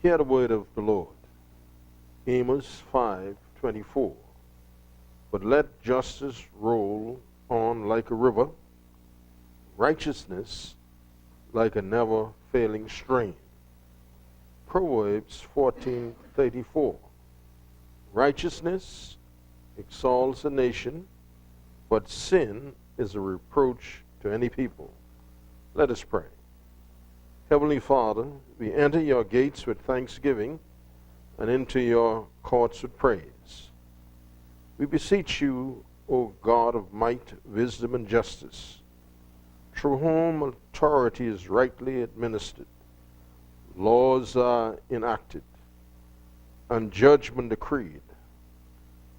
Hear the word of the Lord. Amos 5:24. But let justice roll on like a river, righteousness like a never-failing stream. Proverbs 14:34. Righteousness exalts a nation, but sin is a reproach to any people. Let us pray. Heavenly Father, we enter your gates with thanksgiving and into your courts with praise. We beseech you, O God of might, wisdom, and justice, through whom authority is rightly administered, laws are enacted, and judgment decreed.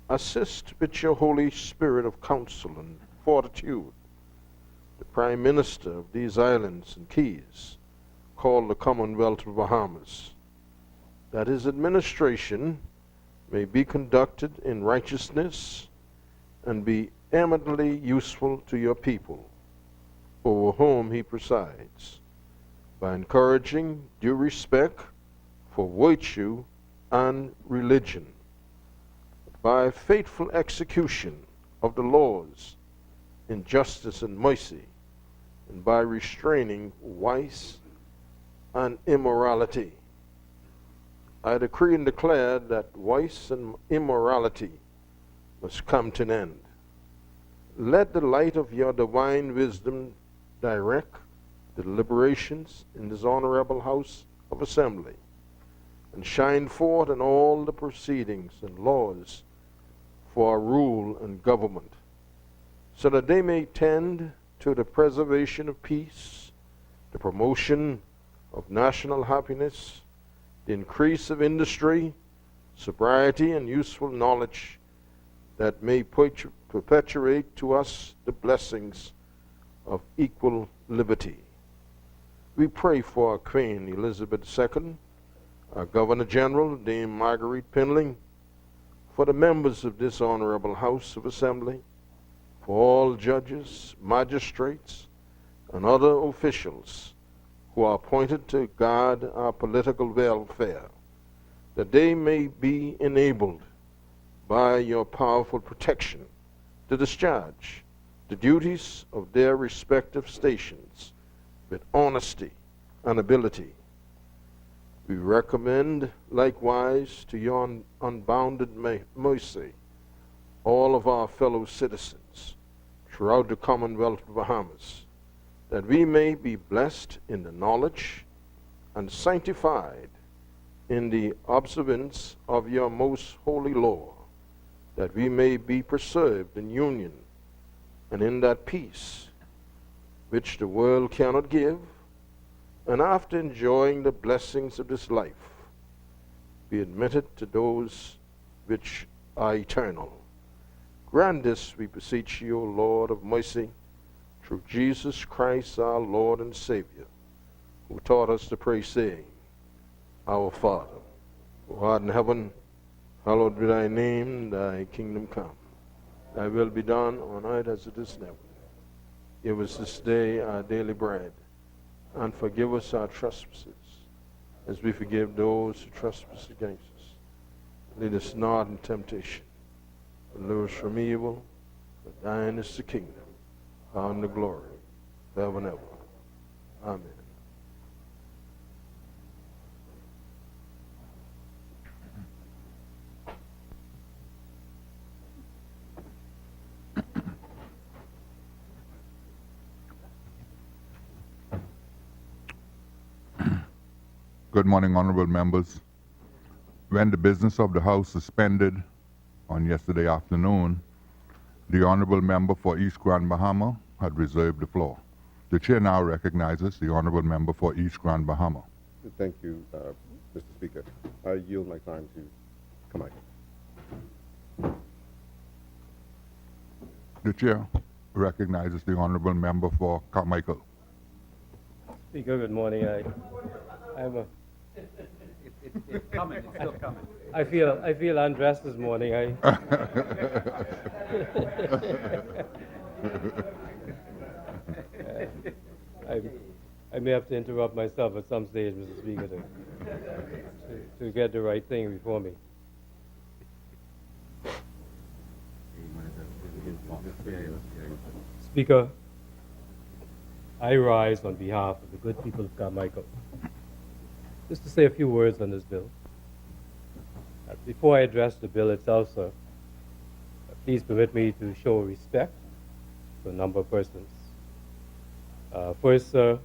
Assist with your Holy Spirit of counsel and fortitude the Prime Minister of these islands and keys, called the Commonwealth of Bahamas, that his administration may be conducted in righteousness and be eminently useful to your people, over whom he presides, by encouraging due respect for virtue and religion, by faithful execution of the laws in justice and mercy, and by restraining vice and immorality. I decree and declare that vice and immorality must come to an end. Let the light of your divine wisdom direct the deliberations in this honorable House of Assembly, and shine forth in all the proceedings and laws for our rule and government, so that they may tend to the preservation of peace, the promotion of national happiness, the increase of industry, sobriety, and useful knowledge that may perpetuate to us the blessings of equal liberty. We pray for our Queen Elizabeth II, our Governor General, Dame Marguerite Pinling, for the members of this honorable House of Assembly, for all judges, magistrates, and other officials who are appointed to guard our political welfare, that they may be enabled by your powerful protection to discharge the duties of their respective stations with honesty and ability. We recommend likewise to your unbounded mercy all of our fellow citizens throughout the Commonwealth of Bahamas, that we may be blessed in the knowledge and sanctified in the observance of your most holy law, that we may be preserved in union and in that peace which the world cannot give, and after enjoying the blessings of this life, be admitted to those which are eternal. Grant this, we beseech you, O Lord of mercy, through Jesus Christ our Lord and Savior, who taught us to pray, saying, Our Father, who art in heaven, hallowed be thy name, thy kingdom come. Thy will be done on earth as it is in heaven. Give us this day our daily bread, and forgive us our trespasses, as we forgive those who trespass against us. Lead us not in temptation, but deliver us from evil. For thine is the kingdom, power, and the glory, forever and ever. Amen. Good morning, honorable members. When the business of the House suspended on yesterday afternoon, the honorable member for East Grand Bahama had reserved the floor. The chair now recognizes the honorable member for East Grand Bahama. Thank you, Mr. Speaker. I yield my time to Carmichael. The chair recognizes the honorable member for Carmichael. Speaker, good morning. It's coming. It's still coming. I feel undressed this morning. I'm may have to interrupt myself at some stage, Mr. Speaker, to get the right thing before me. Speaker, I rise on behalf of the good people of Carmichael just to say a few words on this bill. Before I address the bill itself, sir, please permit me to show respect to a number of persons. First, sir,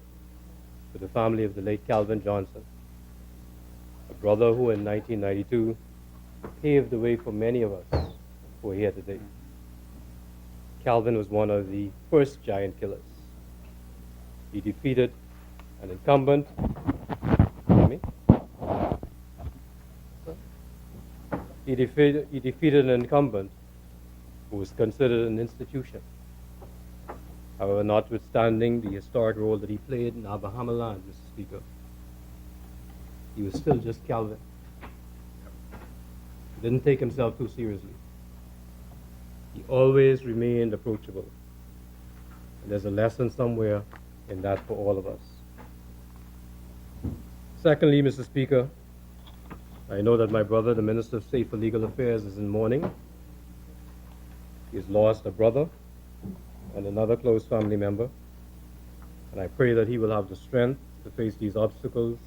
to the family of the late Calvin Johnson, a brother who in 1992 paved the way for many of us who are here today. Calvin was one of the first giant killers. He defeated an incumbent. He defeated an incumbent who was considered an institution. However, notwithstanding the historic role that he played in our Bahama land, Mr. Speaker, he was still just Calvin. He didn't take himself too seriously. He always remained approachable. And there's a lesson somewhere in that for all of us. Secondly, Mr. Speaker, I know that my brother, the Minister of State for Legal Affairs, is in mourning. He has lost a brother and another close family member. And I pray that he will have the strength to face these obstacles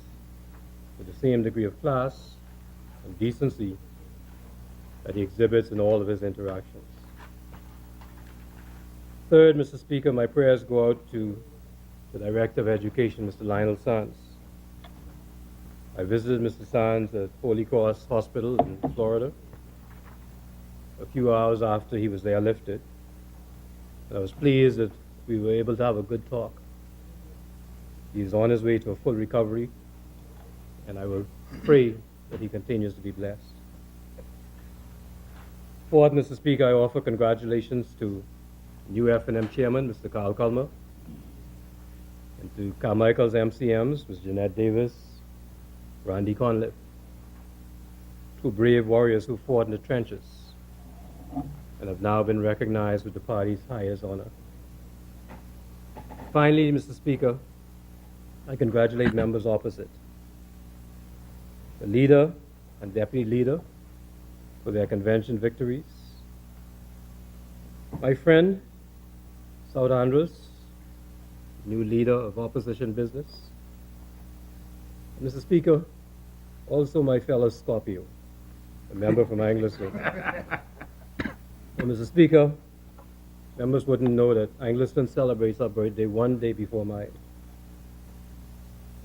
with the same degree of class and decency that he exhibits in all of his interactions. Third, Mr. Speaker, my prayers go out to the Director of Education, Mr. Lionel Sands. I visited Mr. Sands at Holy Cross Hospital in Florida a few hours after he was airlifted. And I was pleased that we were able to have a good talk. He is on his way to a full recovery, and I will pray that he continues to be blessed. Fourth, Mr. Speaker, I offer congratulations to new F&M Chairman, Mr. Carl Culmer, and to Carmichael's MCMs, Ms. Jeanette Davis, Randy Conliffe, two brave warriors who fought in the trenches and have now been recognized with the party's highest honor. Finally, Mr. Speaker, I congratulate members opposite, the leader and deputy leader for their convention victories. My friend, South Andrews, new leader of opposition business. Mr. Speaker, also my fellow Scorpio, a member from Angliston. Mr. Speaker, members wouldn't know that Angliston celebrates our birthday one day before mine.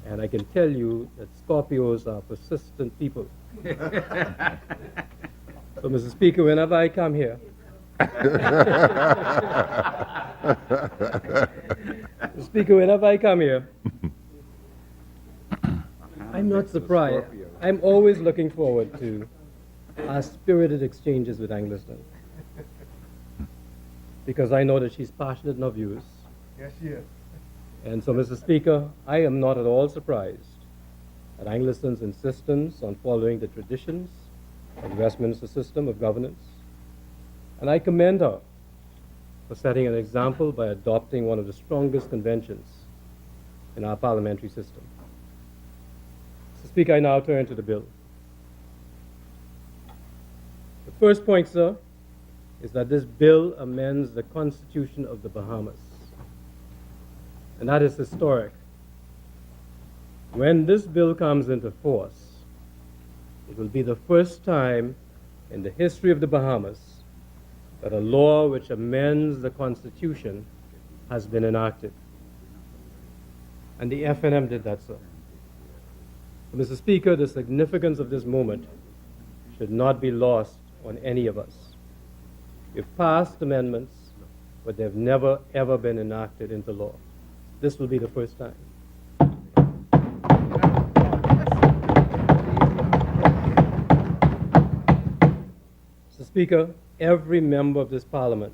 And I can tell you that Scorpios are persistent people. So, Mr. Speaker, whenever I come here, Mr. Speaker, whenever I come here, I'm not surprised. I'm always looking forward to our spirited exchanges with Angliston, because I know that she's passionate in her views. Yes, she is. And so, Mr. Speaker, I am not at all surprised at Angliston's insistence on following the traditions of the Westminster system of governance. And I commend her for setting an example by adopting one of the strongest conventions in our parliamentary system. Mr. Speaker, I now turn to the bill. The first point, sir, is that this bill amends the Constitution of the Bahamas. And that is historic. When this bill comes into force, it will be the first time in the history of the Bahamas that a law which amends the Constitution has been enacted. And the F&M did that, sir. Mr. Speaker, the significance of this moment should not be lost on any of us. We've passed amendments, but they've never, ever been enacted into law. This will be the first time. Mr. Speaker, every member of this parliament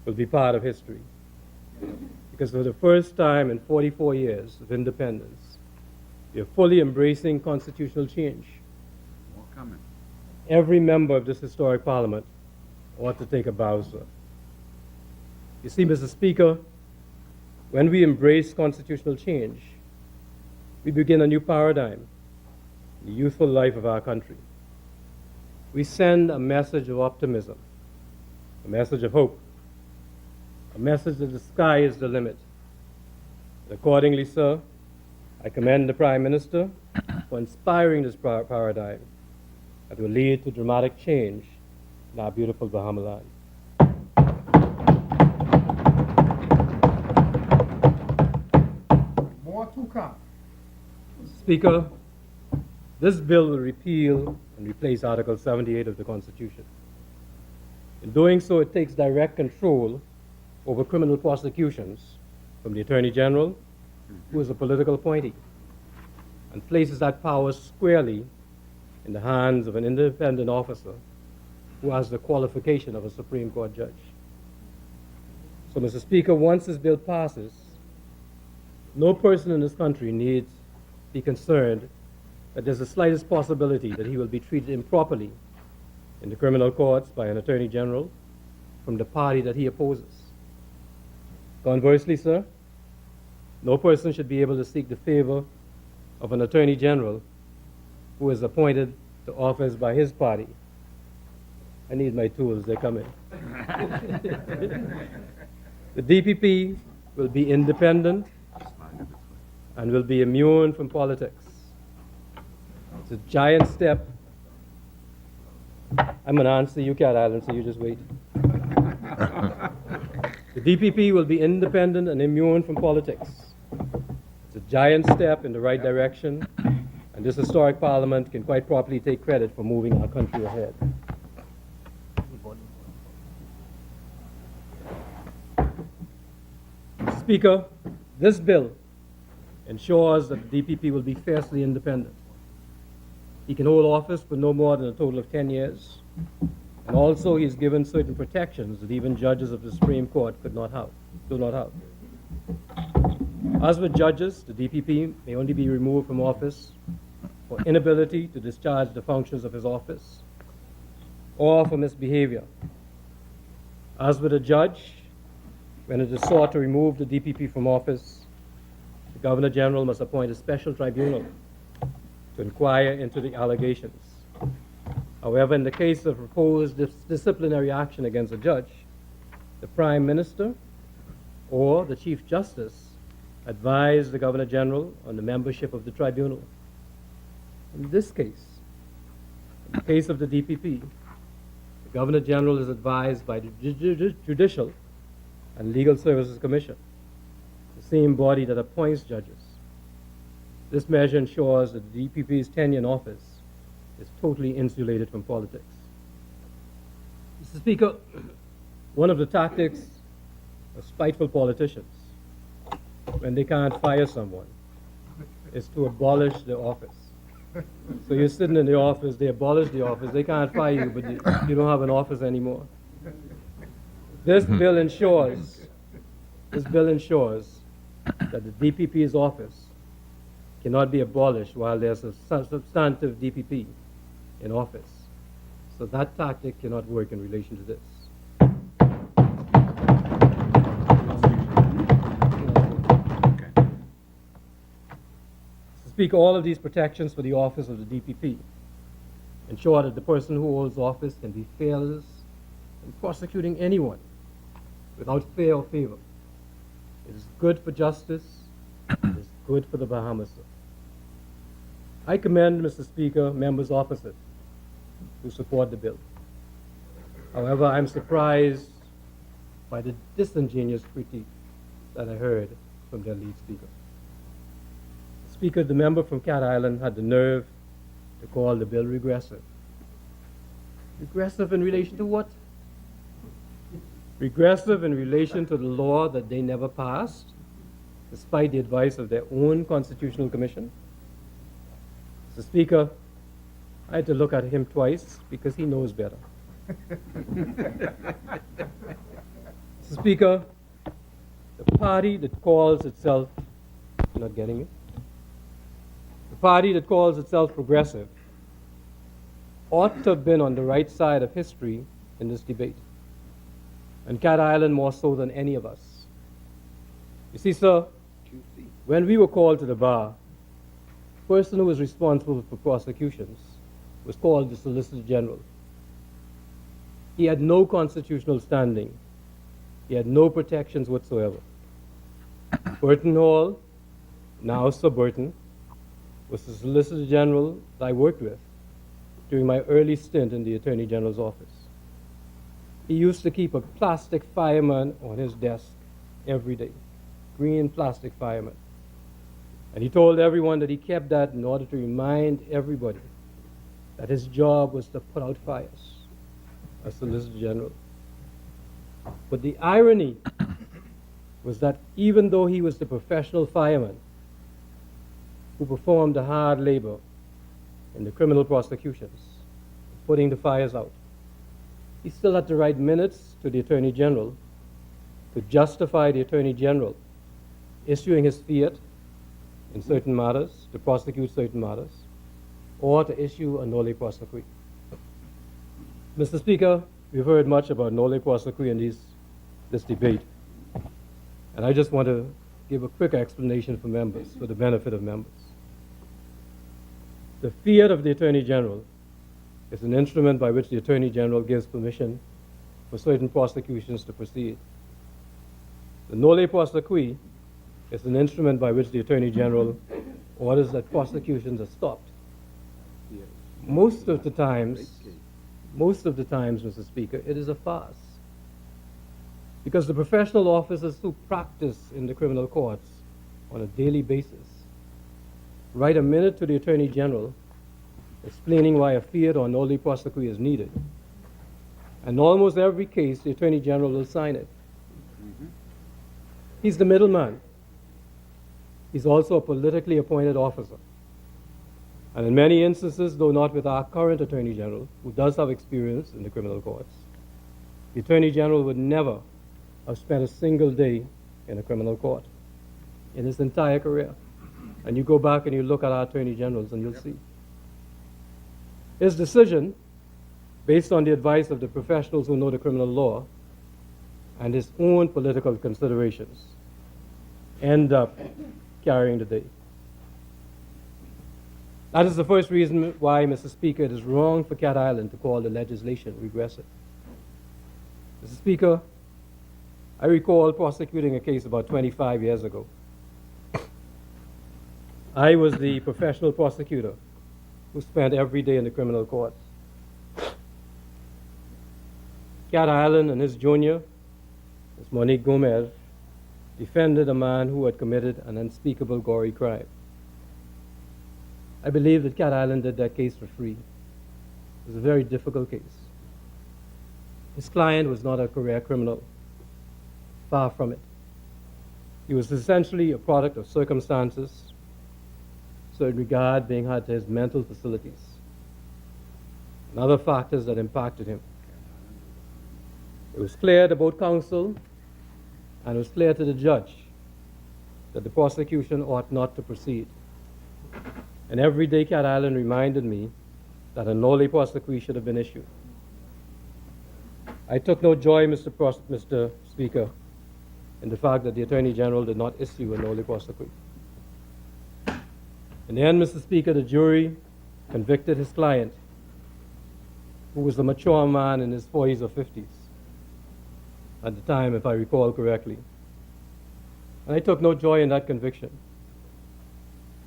will be part of history, because for the first time in 44 years of independence, we are fully embracing constitutional change. More coming. Every member of this historic parliament ought to take a bow, sir. You see, Mr. Speaker, When we embrace constitutional change, we begin a new paradigm in the youthful life of our country. We send a message of optimism, a message of hope, a message that the sky is the limit. And accordingly, sir, I commend the Prime Minister for inspiring this paradigm that will lead to dramatic change in our beautiful Bahama land. More to come. Speaker, this bill will repeal and replace Article 78 of the Constitution. In doing so, it takes direct control over criminal prosecutions from the Attorney General, who is a political appointee, and places that power squarely in the hands of an independent officer who has the qualification of a Supreme Court judge. So, Mr. Speaker, once this bill passes, no person in this country needs be concerned that there's the slightest possibility that he will be treated improperly in the criminal courts by an Attorney General from the party that he opposes. Conversely, sir, no person should be able to seek the favor of an Attorney General who is appointed to office by his party. I need my tools, they're coming. The DPP will be independent and will be immune from politics. It's a giant step. I'm going to answer you, Cat Island, so you just wait. The DPP will be independent and immune from politics. It's a giant step in the right direction, and this historic parliament can quite properly take credit for moving our country ahead. Speaker, this bill ensures that the DPP will be fiercely independent. He can hold office for no more than a total of 10 years. And also, he is given certain protections that even judges of the Supreme Court do not have. As with judges, the DPP may only be removed from office for inability to discharge the functions of his office or for misbehavior. As with a judge, when it is sought to remove the DPP from office, the Governor General must appoint a special tribunal to inquire into the allegations. However, in the case of proposed disciplinary action against a judge, the Prime Minister or the Chief Justice advise the Governor General on the membership of the tribunal. In this case, in the case of the DPP, the Governor General is advised by the Judicial and Legal Services Commission, the same body that appoints judges. This measure ensures that the DPP's tenure in office is totally insulated from politics. Mr. Speaker, one of the tactics of spiteful politicians when they can't fire someone is to abolish the office. So you're sitting in the office, they abolish the office, they can't fire you, but you don't have an office anymore. This bill ensures that the DPP's office cannot be abolished while there's a substantive DPP in office. So that tactic cannot work in relation to this. To speak all of these protections for the office of the DPP ensure that the person who holds office can be fearless in prosecuting anyone without fear or favor. It is good for justice. It is good for the Bahamas. I commend, Mr. Speaker, members opposite who support the bill. However, I'm surprised by the disingenuous critique that I heard from their lead speaker. Speaker, the member from Cat Island had the nerve to call the bill regressive. Regressive in relation to what? Regressive in relation to the law that they never passed, despite the advice of their own constitutional commission. Mr. Speaker, I had to look at him twice because he knows better. Mr. Speaker, the party that calls itself, you're not getting it? The party that calls itself progressive ought to have been on the right side of history in this debate, and Cat Island more so than any of us. You see, sir, when we were called to the bar, the person who was responsible for prosecutions was called the Solicitor General. He had no constitutional standing. He had no protections whatsoever. Burton Hall, now Sir Burton, was the Solicitor General that I worked with during my early stint in the Attorney General's office. He used to keep a plastic fireman on his desk every day, green plastic fireman. And he told everyone that he kept that in order to remind everybody that his job was to put out fires as Solicitor General. But the irony was that even though he was the professional fireman who performed the hard labor in the criminal prosecutions, putting the fires out, he still had to write minutes to the Attorney General to justify the Attorney General issuing his fiat in certain matters, to prosecute certain matters, or to issue a nolle prosequi. Mr. Speaker, we've heard much about nolle prosequi in this debate, and I just want to give a quick explanation for members, for the benefit of members. The fiat of the Attorney General is an instrument by which the Attorney General gives permission for certain prosecutions to proceed. The nolle prosequi is an instrument by which the Attorney General orders that prosecutions are stopped. Most of the times, Mr. Speaker, it is a farce. Because the professional officers who practice in the criminal courts on a daily basis write a minute to the Attorney General explaining why a fiat or nolle prosequi is needed. And almost every case, the Attorney General will sign it. He's the middleman. He's also a politically appointed officer. And in many instances, though not with our current Attorney General, who does have experience in the criminal courts, the Attorney General would never have spent a single day in a criminal court in his entire career. And you go back and you look at our Attorney Generals and you'll see. His decision, based on the advice of the professionals who know the criminal law and his own political considerations, end up carrying the day. That is the first reason why, Mr. Speaker, it is wrong for Cat Island to call the legislation regressive. Mr. Speaker, I recall prosecuting a case about 25 years ago. I was the professional prosecutor who spent every day in the criminal courts. Cat Island and his junior, Ms. Monique Gomez, defended a man who had committed an unspeakable gory crime. I believe that Cat Island did that case for free. It was a very difficult case. His client was not a career criminal. Far from it. He was essentially a product of circumstances, certain regard being had to his mental facilities, and other factors that impacted him. It was clear to both counsel and it was clear to the judge that the prosecution ought not to proceed. And every day Cat Island reminded me that a nolle prosequi should have been issued. I took no joy, Mr. Speaker, in the fact that the Attorney General did not issue a nolle prosequi. In the end, Mr. Speaker, the jury convicted his client, who was a mature man in his 40s or 50s at the time, if I recall correctly. And I took no joy in that conviction.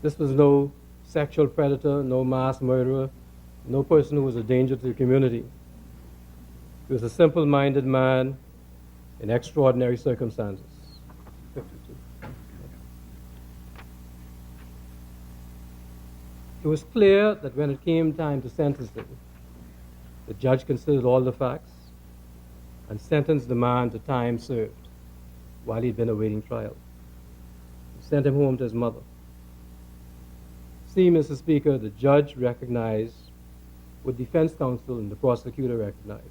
This was no sexual predator, no mass murderer, no person who was a danger to the community. He was a simple-minded man in extraordinary circumstances. 52. It was clear that when it came time to sentencing, the judge considered all the facts and sentenced the man to time served while he'd been awaiting trial. He sent him home to his mother. See, Mr. Speaker, the judge recognized what defense counsel and the prosecutor recognized.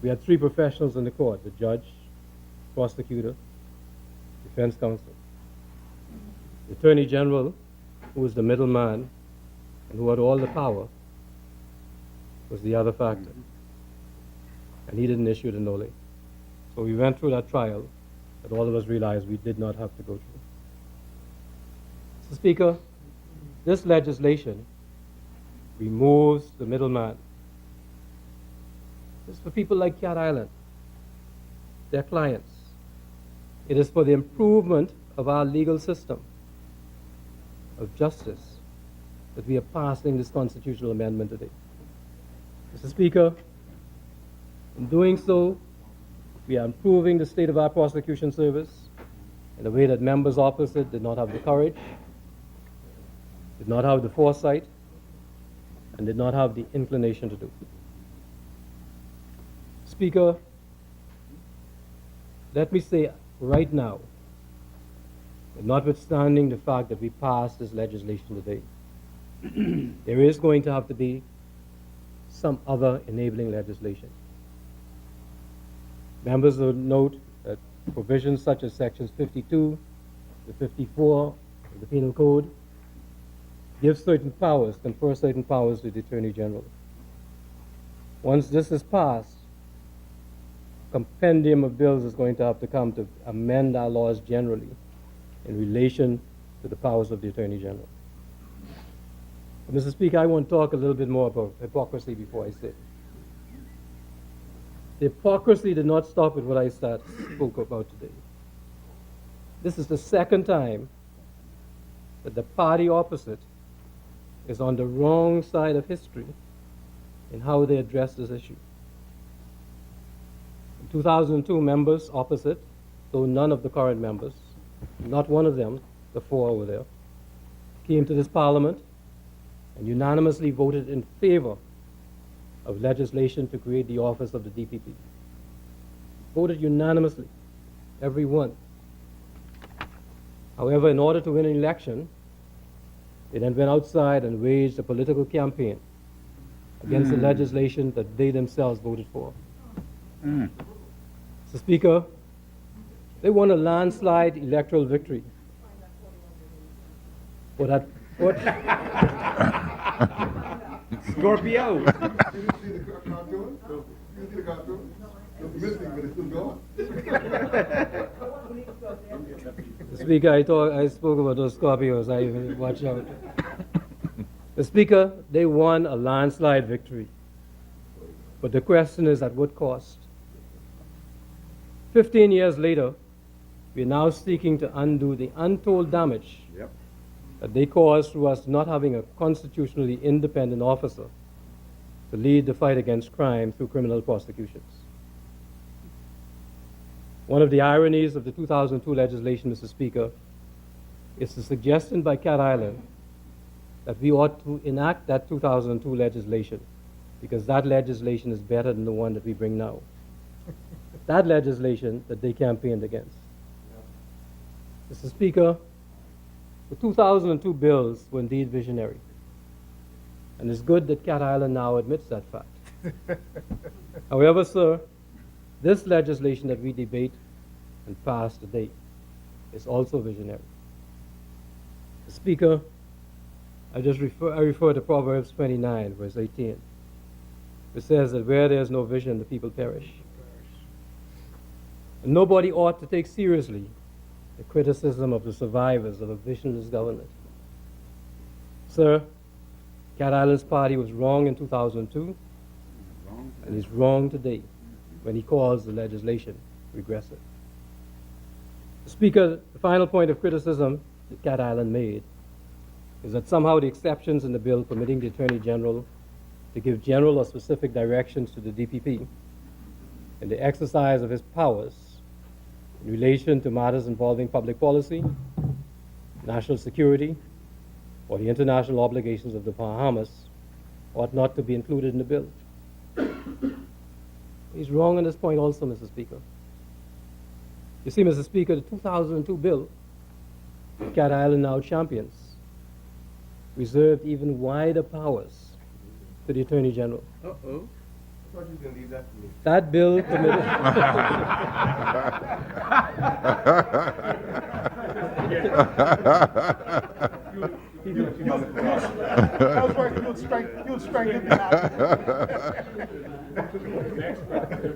We had three professionals in the court: the judge, prosecutor, defense counsel. The Attorney General, who was the middleman and who had all the power, was the other factor. And he didn't issue the nolle. So we went through that trial that all of us realized we did not have to go through. Mr. Speaker, this legislation removes the middleman. It's for people like Cat Island, their clients. It is for the improvement of our legal system of justice that we are passing this constitutional amendment today. Mr. Speaker, in doing so, we are improving the state of our prosecution service in a way that members opposite did not have the courage, did not have the foresight, and did not have the inclination to do. Speaker, let me say right now, that notwithstanding the fact that we passed this legislation today, there is going to have to be some other enabling legislation. Members will note that provisions such as sections 52 to 54 of the Penal Code give certain powers, confer certain powers to the Attorney General. Once this is passed, a compendium of bills is going to have to come to amend our laws generally in relation to the powers of the Attorney General. But Mr. Speaker, I want to talk a little bit more about hypocrisy before I say it. The hypocrisy did not stop with what I spoke about today. This is the second time that the party opposite is on the wrong side of history in how they address this issue. In 2002, members opposite, though none of the current members, not one of them, the four over there, came to this Parliament and unanimously voted in favor of legislation to create the office of the DPP. Voted unanimously, every one. However, in order to win an election, they then went outside and waged a political campaign against the legislation that they themselves voted for. Mr. Speaker, they won a landslide electoral victory. For that, what? Scorpio. You didn't see the cartoon? You didn't see the cartoon? It's missing, but it's still going. Mr. Speaker, I spoke about those Scorpios. Watch out. Mr. Speaker, they won a landslide victory. But the question is, at what cost? 15 years later, we are now seeking to undo the untold damage that they caused through us not having a constitutionally independent officer to lead the fight against crime through criminal prosecutions. One of the ironies of the 2002 legislation, Mr. Speaker, is the suggestion by Cat Island that we ought to enact that 2002 legislation because that legislation is better than the one that we bring now. That legislation that they campaigned against. Mr. Speaker, the 2002 bills were indeed visionary. And it's good that Cat Island now admits that fact. However, sir, this legislation that we debate and pass today is also visionary. Mr. Speaker, I refer to Proverbs 29, verse 18. It says that where there is no vision, the people perish. And nobody ought to take seriously the criticism of the survivors of a visionless government. Sir, Cat Island's party was wrong in 2002, and he's wrong today when he calls the legislation regressive. Speaker, the final point of criticism that Cat Island made is that somehow the exceptions in the bill permitting the Attorney General to give general or specific directions to the DPP in the exercise of his powers in relation to matters involving public policy, national security, or the international obligations of the Bahamas ought not to be included in the bill. He's wrong on this point also, Mr. Speaker. You see, Mr. Speaker, the 2002 bill that Cat Island now champions reserved even wider powers to the Attorney General. Uh-oh. I thought you were going to leave that to me. That bill permitted... You'll strengthen the argument.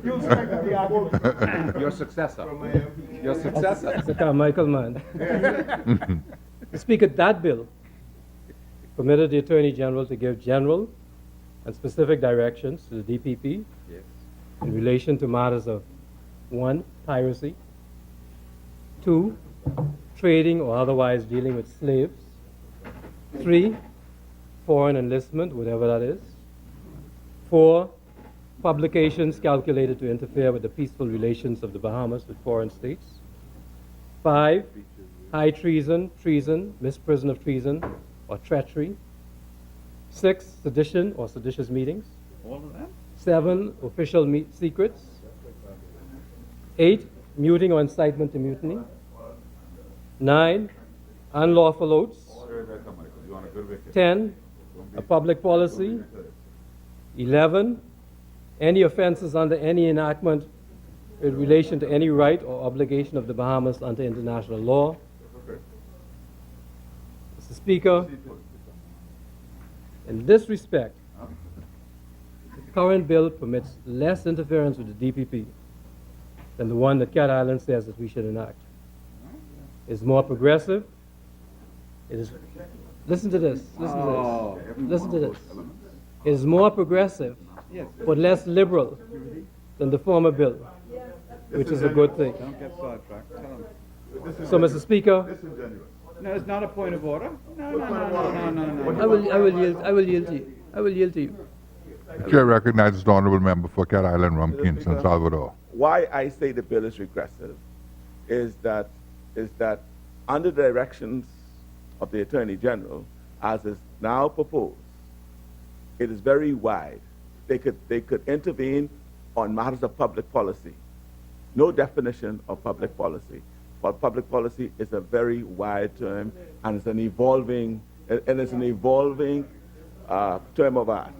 You'll strengthen the argument. Your successor. From my MP. Your successor. Mr. Carmichael, man. Speaker, that bill permitted the Attorney General to give general and specific directions to the DPP Yes. in relation to matters of 1, piracy, 2, trading or otherwise dealing with slaves, 3, foreign enlistment, whatever that is, 4, publications calculated to interfere with the peaceful relations of the Bahamas with foreign states, 5, high treason, misprision of treason, or treachery, 6, sedition or seditious meetings, All of that? 7, official secrets, 8, muting or incitement to mutiny, 9, unlawful oaths, 10, a public policy, 11, any offenses under any enactment in relation to any right or obligation of the Bahamas under international law. Mr. Speaker, in this respect, the current bill permits less interference with the DPP than the one that Cat Island says that we should enact. It's more progressive. It is. Listen to this. Listen to this. Listen to this. It is more progressive, Yes. but less liberal than the former bill, which is a good thing. Don't get sidetracked. Tell him. So, Mr. Speaker, Disingenuous. No, it's not a point of order. No. I will yield to you. I will yield to you. Chair recognizes the honorable member for Cat Island, Rumpkin, San Salvador. Why I say the bill is regressive is that under the directions of the Attorney General, as is now proposed, it is very wide. They could intervene on matters of public policy. No definition of public policy. But public policy is a very wide term, and it's an evolving term of art.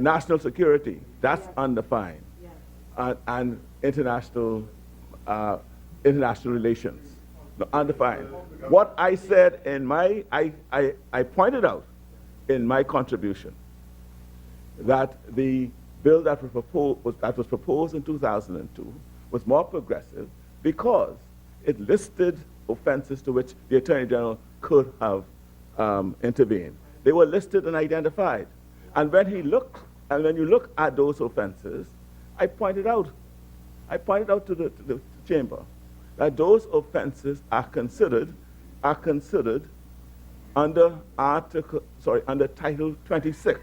National security, that's undefined, and international relations, undefined. What I said in I pointed out in my contribution that the bill that was proposed in 2002 was more progressive because it listed offenses to which the Attorney General could have intervened. They were listed and identified. And when you look at those offenses, I pointed out to the chamber that those offenses are considered under Title 26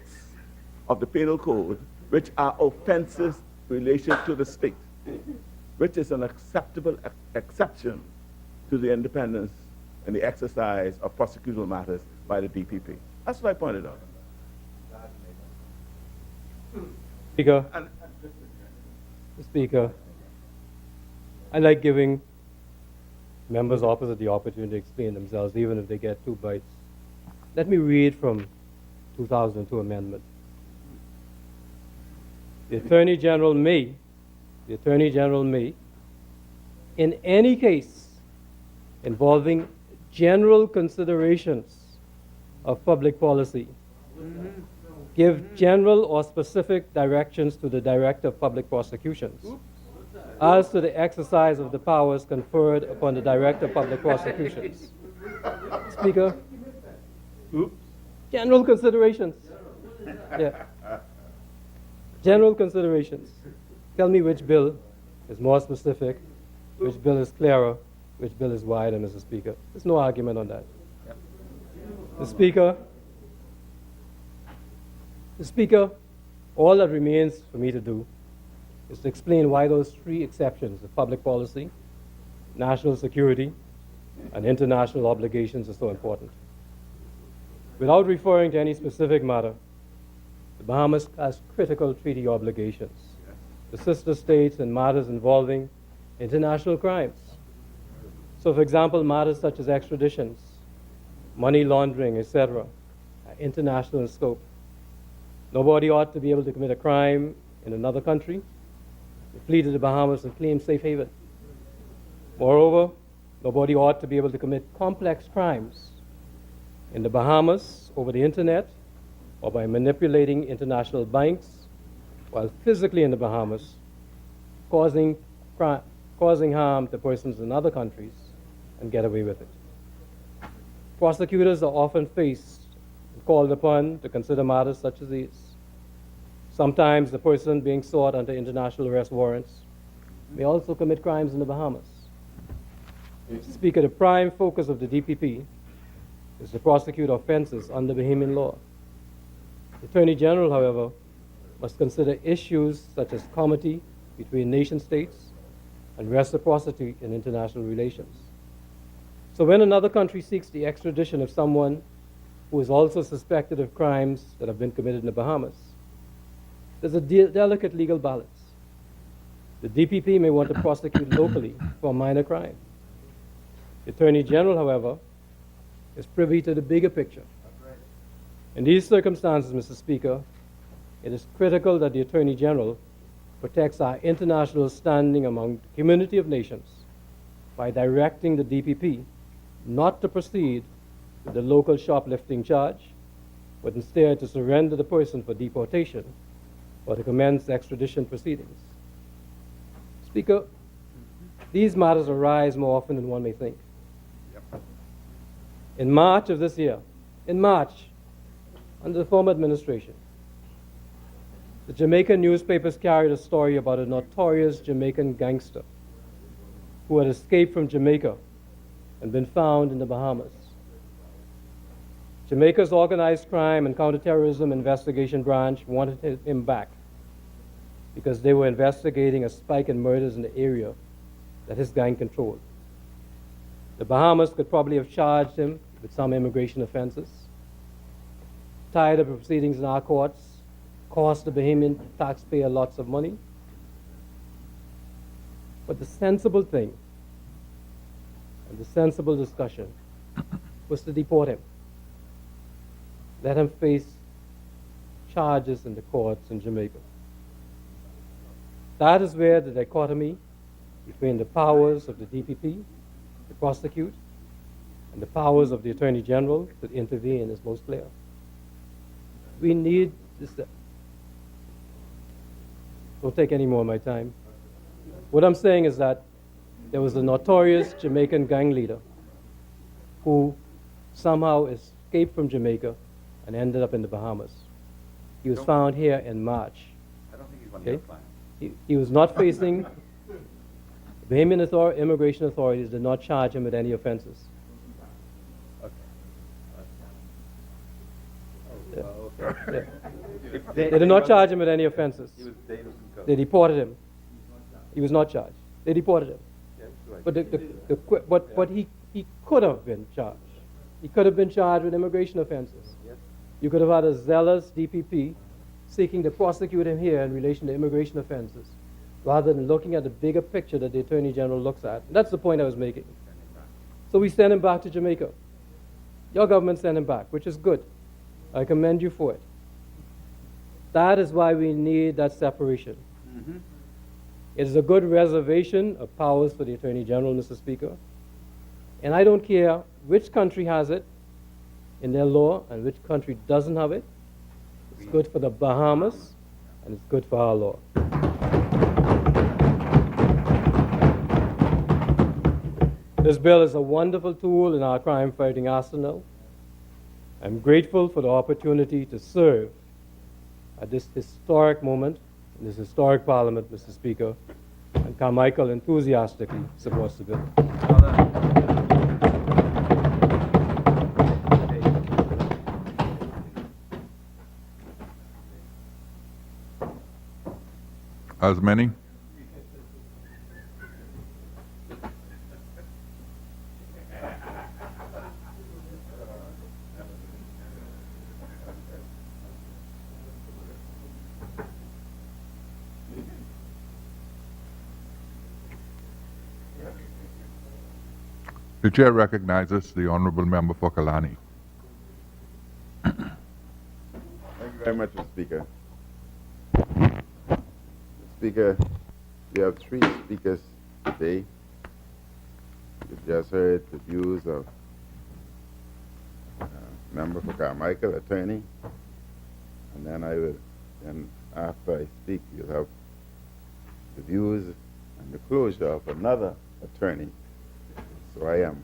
of the Penal Code, which are offenses related to the state, which is an acceptable exception to the independence and the exercise of prosecutorial matters by the DPP. That's what I pointed out. Speaker, I like giving members opposite the opportunity to explain themselves, even if they get 2 bites. Let me read from 2002 amendment. The Attorney General may, in any case involving general considerations of public policy, give general or specific directions to the Director of Public Prosecutions as to the exercise of the powers conferred upon the Director of Public Prosecutions. Speaker, general considerations. Yeah. General considerations. Tell me which bill is more specific, which bill is clearer, which bill is wider, Mr. Speaker. There's no argument on that. The Speaker, all that remains for me to do is to explain why those 3 exceptions of public policy, national security, and international obligations are so important. Without referring to any specific matter, the Bahamas has critical treaty obligations to sister states in matters involving international crimes. So, for example, matters such as extraditions, money laundering, etc., are international in scope. Nobody ought to be able to commit a crime in another country, flee to the Bahamas and claim safe haven. Moreover, nobody ought to be able to commit complex crimes in the Bahamas over the internet or by manipulating international banks while physically in the Bahamas, causing causing harm to persons in other countries and get away with it. Prosecutors are often faced and called upon to consider matters such as these. Sometimes the person being sought under international arrest warrants may also commit crimes in the Bahamas. Mr. Speaker, the prime focus of the DPP is to prosecute offenses under Bahamian law. The Attorney General, however, must consider issues such as comity between nation states and reciprocity in international relations. So when another country seeks the extradition of someone who is also suspected of crimes that have been committed in the Bahamas, there's a delicate legal balance. The DPP may want to prosecute locally for a minor crime. The Attorney General, however, is privy to the bigger picture. In these circumstances, Mr. Speaker, it is critical that the Attorney General protects our international standing among the community of nations by directing the DPP not to proceed with the local shoplifting charge, but instead to surrender the person for deportation or to commence extradition proceedings. Speaker, these matters arise more often than one may think. In March of this year, under the former administration, the Jamaican newspapers carried a story about a notorious Jamaican gangster who had escaped from Jamaica and been found in the Bahamas. Jamaica's Organized Crime and Counterterrorism Investigation Branch wanted him back because they were investigating a spike in murders in the area that his gang controlled. The Bahamas could probably have charged him with some immigration offenses, tied up proceedings in our courts, cost the Bahamian taxpayer lots of money. But the sensible thing and the sensible discussion was to deport him. Let him face charges in the courts in Jamaica. That is where the dichotomy between the powers of the DPP to prosecute and the powers of the Attorney General to intervene is most clear. We need this. Don't take any more of my time. What I'm saying is that there was a notorious Jamaican gang leader who somehow escaped from Jamaica and ended up in the Bahamas. He was found here in March. I don't think he's one of your Okay? clients. He was not facing, the Bahamian immigration authorities did not charge him with any offenses. Okay. Yeah. Okay. Yeah. They did not charge him with any offenses. He was dangerous and They deported him. He was not charged. They deported him. Yes, right. But he could have been charged. He could have been charged with immigration offenses. Yes. You could have had a zealous DPP seeking to prosecute him here in relation to immigration offenses, rather than looking at the bigger picture that the Attorney General looks at. That's the point I was making. So we sent him back to Jamaica. Your government sent him back, which is good. I commend you for it. That is why we need that separation. Mm-hmm. It is a good reservation of powers for the Attorney General, Mr. Speaker. And I don't care which country has it in their law and which country doesn't have it. It's good for the Bahamas and it's good for our law. This bill is a wonderful tool in our crime-fighting arsenal. I'm grateful for the opportunity to serve at this historic moment in this historic Parliament, Mr. Speaker, and Carmichael enthusiastically supports the bill. Well done. As many? The chair recognizes the honorable member for Kalani. Thank you very much, Mr. Speaker. Speaker, we have three speakers today. You've just heard the views of member for Carmichael, attorney, and then after I speak, you'll have the views and the closure of another attorney. So I am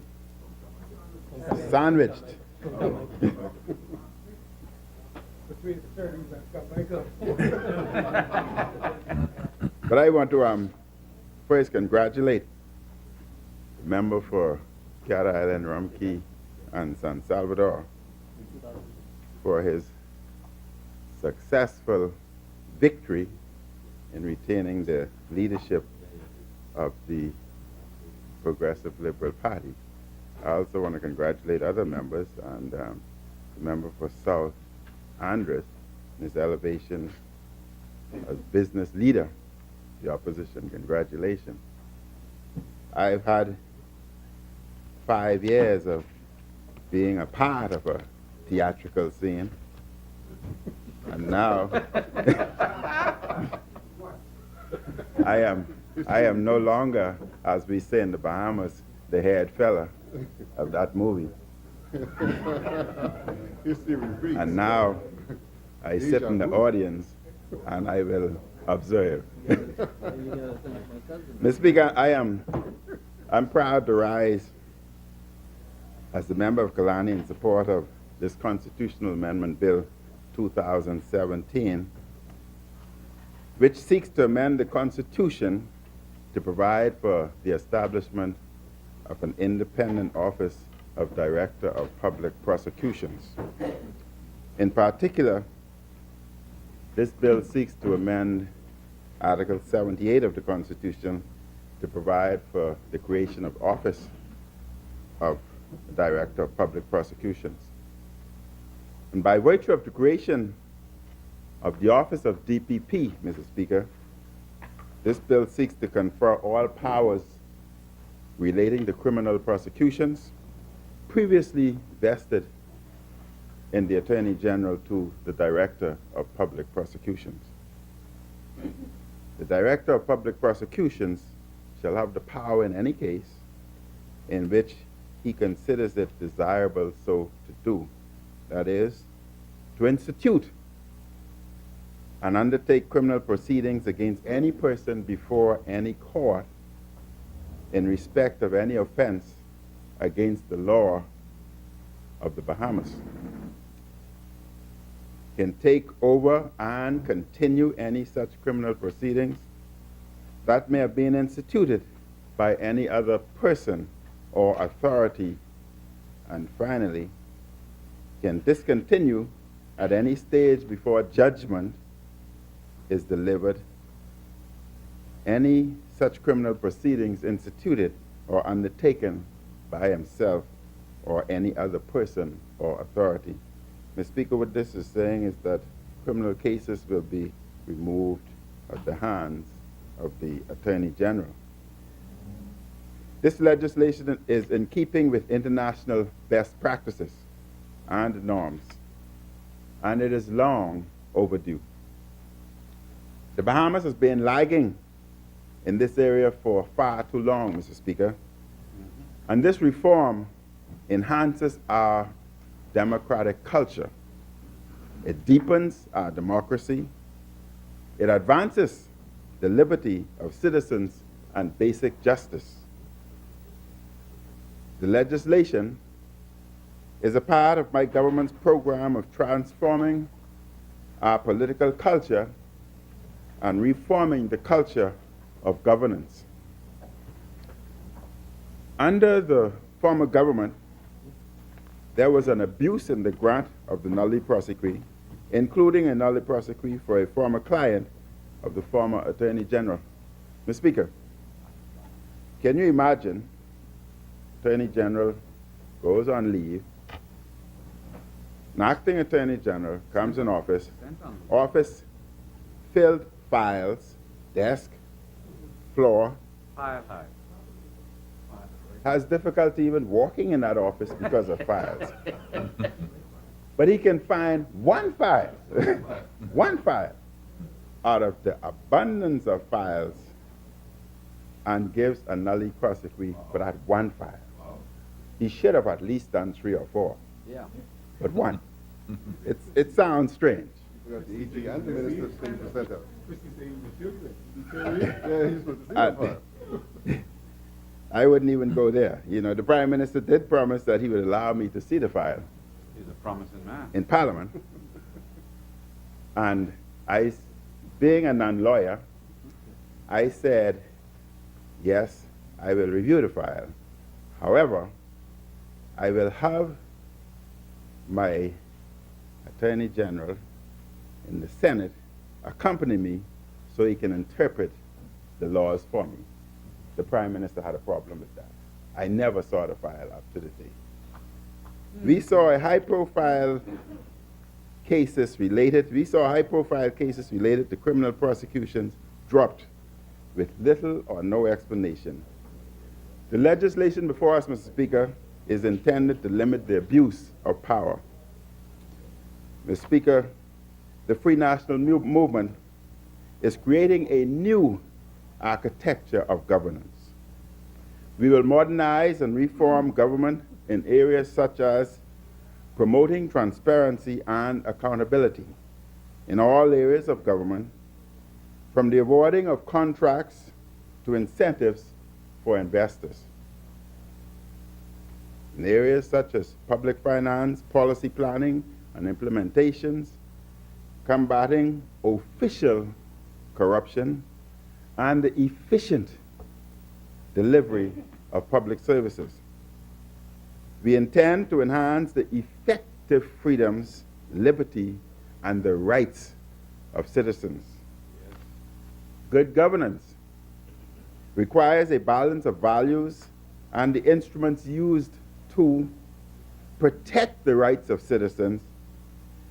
sandwiched. Between attorneys, I've got myself. But I want to first congratulate the member for Cat Island, Rumkey, and San Salvador for his successful victory in retaining the leadership of the Progressive Liberal Party. I also want to congratulate other members and the member for South Andres in his elevation as business leader, the opposition. Congratulations. I've had 5 years of being a part of a theatrical scene, and now I am no longer, as we say in the Bahamas, the head fella of that movie. And now I sit in the audience and I will observe. Mr. Speaker, I'm proud to rise as the member of Kalani in support of this Constitutional Amendment Bill 2017, which seeks to amend the Constitution to provide for the establishment of an independent office of Director of Public Prosecutions. In particular, this bill seeks to amend Article 78 of the Constitution to provide for the creation of office of Director of Public Prosecutions. And by virtue of the creation of the office of DPP, Mr. Speaker, this bill seeks to confer all powers relating to criminal prosecutions previously vested in the Attorney General to the Director of Public Prosecutions. The Director of Public Prosecutions shall have the power in any case in which he considers it desirable so to do. That is, to institute and undertake criminal proceedings against any person before any court in respect of any offense against the law of the Bahamas, can take over and continue any such criminal proceedings that may have been instituted by any other person or authority, and finally, can discontinue at any stage before judgment is delivered any such criminal proceedings instituted or undertaken by himself or any other person or authority. Mr. Speaker, what this is saying is that criminal cases will be removed at the hands of the Attorney General. This legislation is in keeping with international best practices and norms, and it is long overdue. The Bahamas has been lagging in this area for far too long, Mr. Speaker, and this reform enhances our democratic culture. It deepens our democracy. It advances the liberty of citizens and basic justice. The legislation is a part of my government's program of transforming our political culture and reforming the culture of governance. Under the former government, there was an abuse in the grant of the nulli prosequi, including a nulli prosequi for a former client of the former Attorney General. Mr. Speaker, can you imagine Attorney General goes on leave, an acting Attorney General comes in office filled files, desk, floor, has difficulty even walking in that office because of files. But he can find one file, one file, out of the abundance of files and gives a nulli prosequi for that one file. He should have at least done 3 or 4, but one. It sounds strange. We got the EG and the Minister of State for Center. Christy said he was a children. Yeah, he's supposed to see that part. I wouldn't even go there. You know, the Prime Minister did promise that he would allow me to see the file He's a promising man. in Parliament. And I, being a non-lawyer, I said, yes, I will review the file. However, I will have my Attorney General in the Senate accompany me so he can interpret the laws for me. The Prime Minister had a problem with that. I never saw the file up to the day. We saw high-profile cases related to criminal prosecutions dropped with little or no explanation. The legislation before us, Mr. Speaker, is intended to limit the abuse of power. Mr. Speaker, the Free National Movement is creating a new architecture of governance. We will modernize and reform government in areas such as promoting transparency and accountability in all areas of government, from the awarding of contracts to incentives for investors. In areas such as public finance, policy planning and implementations, combating official corruption, and the efficient delivery of public services. We intend to enhance the effective freedoms, liberty, and the rights of citizens. Good governance requires a balance of values and the instruments used to protect the rights of citizens,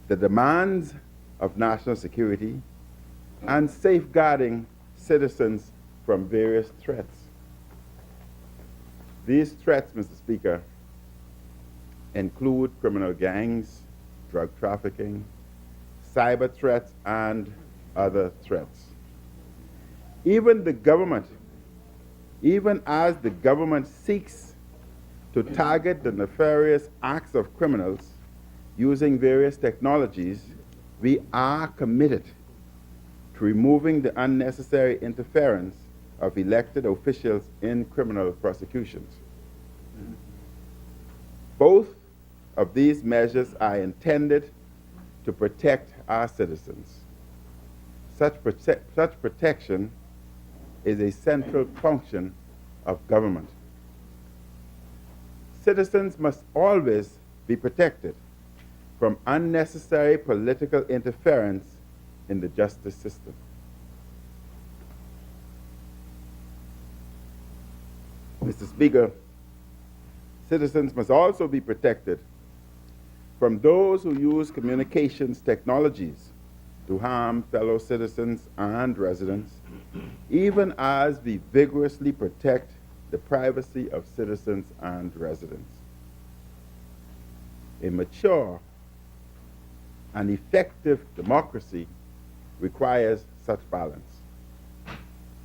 the demands of national security, and safeguarding citizens from various threats. These threats, Mr. Speaker, include criminal gangs, drug trafficking, cyber threats, and other threats. Even as the government seeks to target the nefarious acts of criminals using various technologies, we are committed to removing the unnecessary interference of elected officials in criminal prosecutions. Both of these measures are intended to protect our citizens. Such protection is a central function of government. Citizens must always be protected from unnecessary political interference in the justice system. Mr. Speaker, citizens must also be protected from those who use communications technologies to harm fellow citizens and residents, even as we vigorously protect the privacy of citizens and residents. A mature and effective democracy requires such balance.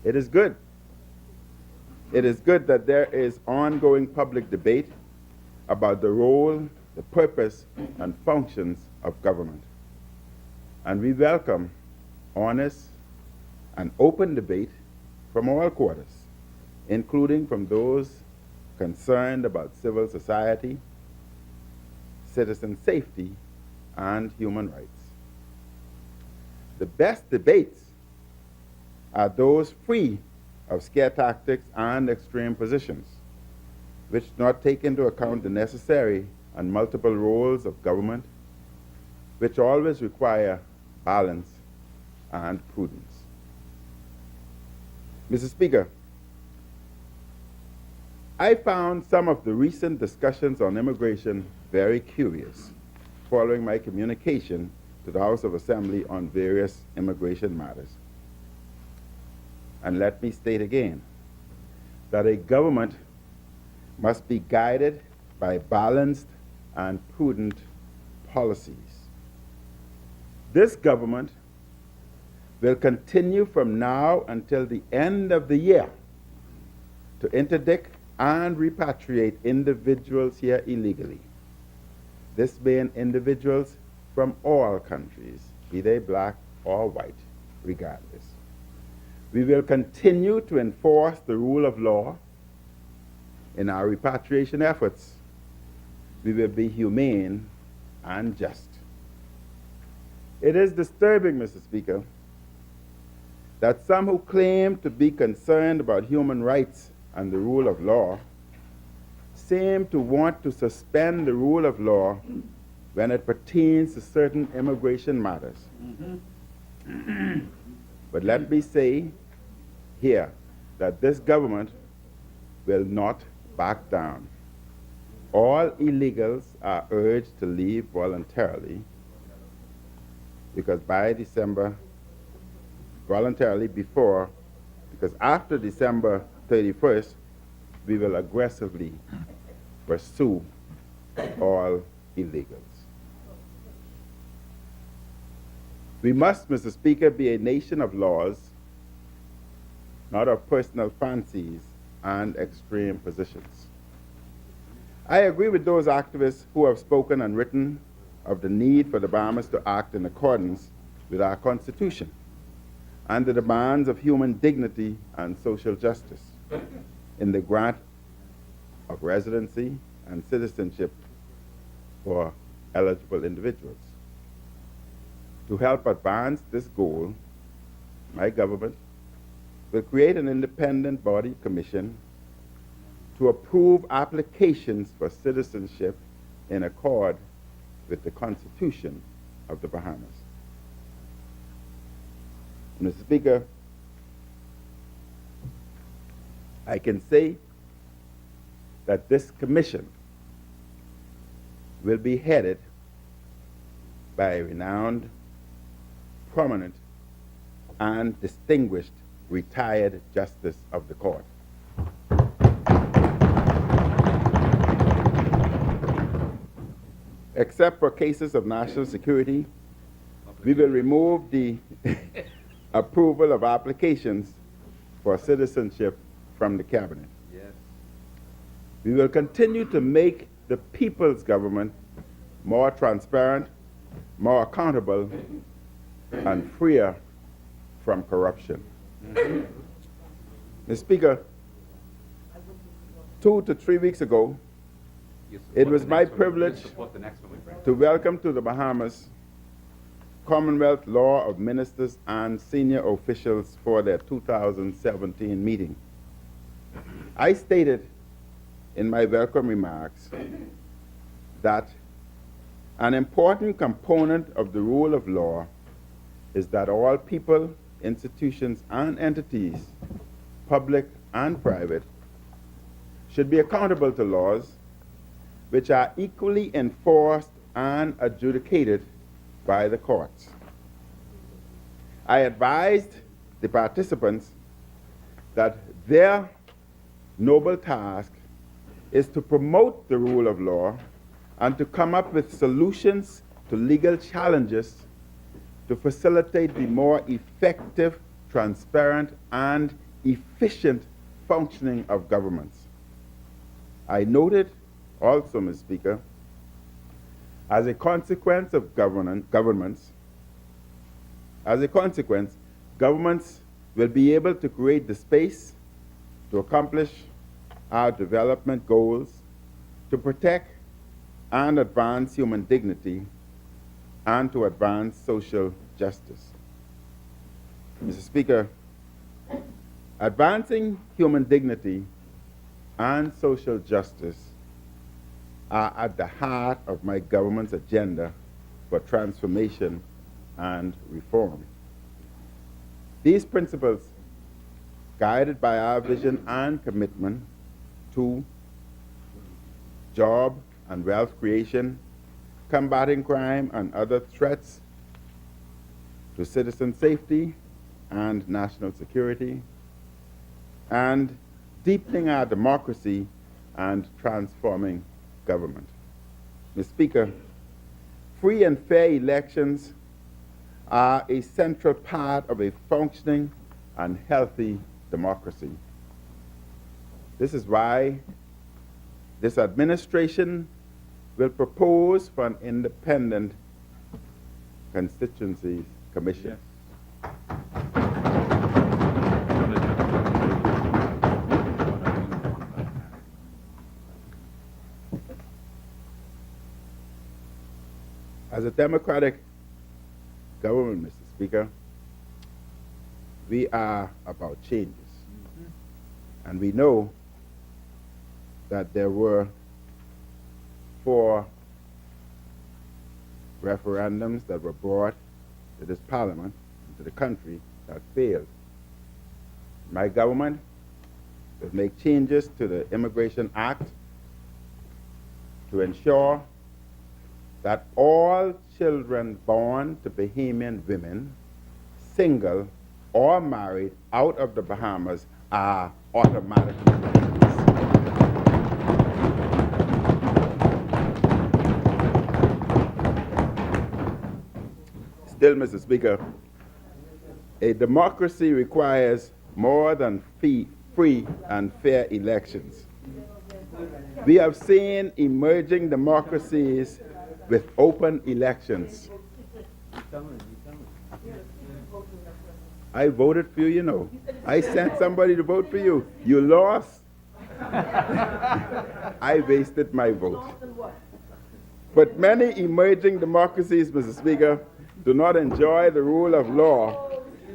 It is good that there is ongoing public debate about the role, the purpose, and functions of government. And we welcome honest and open debate from all quarters, including from those concerned about civil society, citizen safety, and human rights. The best debates are those free of scare tactics and extreme positions, which do not take into account the necessary and multiple roles of government, which always require balance and prudence. Mr. Speaker, I found some of the recent discussions on immigration very curious, following my communication to the House of Assembly on various immigration matters. And let me state again that a government must be guided by balanced and prudent policies. This government will continue from now until the end of the year to interdict and repatriate individuals here illegally. This being individuals from all countries, be they black or white, regardless. We will continue to enforce the rule of law in our repatriation efforts. We will be humane and just. It is disturbing, Mr. Speaker, that some who claim to be concerned about human rights and the rule of law seem to want to suspend the rule of law when it pertains to certain immigration matters. But let me say here that this government will not back down. All illegals are urged to leave voluntarily, because by December, voluntarily before, because after December 31st, we will aggressively pursue all illegals. We must, Mr. Speaker, be a nation of laws, not of personal fancies and extreme positions. I agree with those activists who have spoken and written of the need for the Bahamas to act in accordance with our Constitution and the demands of human dignity and social justice in the grant of residency and citizenship for eligible individuals. To help advance this goal, my government will create an independent body commission to approve applications for citizenship in accord with the Constitution of the Bahamas. Mr. Speaker, I can say that this commission will be headed by a renowned, prominent, and distinguished retired justice of the court. Except for cases of national security, we will remove the approval of applications for citizenship from the cabinet. Yes. We will continue to make the people's government more transparent, more accountable, and freer from corruption. Mr. Speaker, 2 to 3 weeks ago, it was my privilege to welcome to the Bahamas Commonwealth Law of Ministers and senior officials for their 2017 meeting. I stated in my welcome remarks that an important component of the rule of law is that all people, institutions, and entities, public and private, should be accountable to laws which are equally enforced and adjudicated by the courts. I advised the participants that their noble task is to promote the rule of law and to come up with solutions to legal challenges to facilitate the more effective, transparent, and efficient functioning of governments. I noted also, Mr. Speaker, as a consequence of governments will be able to create the space to accomplish our development goals, to protect and advance human dignity, and to advance social justice. Mr. Speaker, advancing human dignity and social justice are at the heart of my government's agenda for transformation and reform. These principles, guided by our vision and commitment to job and wealth creation, combating crime and other threats to citizen safety and national security, and deepening our democracy and transforming government. Mr. Speaker, free and fair elections are a central part of a functioning and healthy democracy. This is why this administration will propose for an independent Constituencies Commission. As a democratic government, Mr. Speaker, we are about changes. And we know that there were 4 referendums that were brought to this parliament, to the country, that failed. My government will make changes to the Immigration Act to ensure that all children born to Bahamian women, single or married out of the Bahamas, are automatically citizens. Still, Mr. Speaker, a democracy requires more than free and fair elections. We have seen emerging democracies with open elections. I voted for you, you know. I sent somebody to vote for you. You lost. I wasted my vote. But many emerging democracies, Mr. Speaker, do not enjoy the rule of law,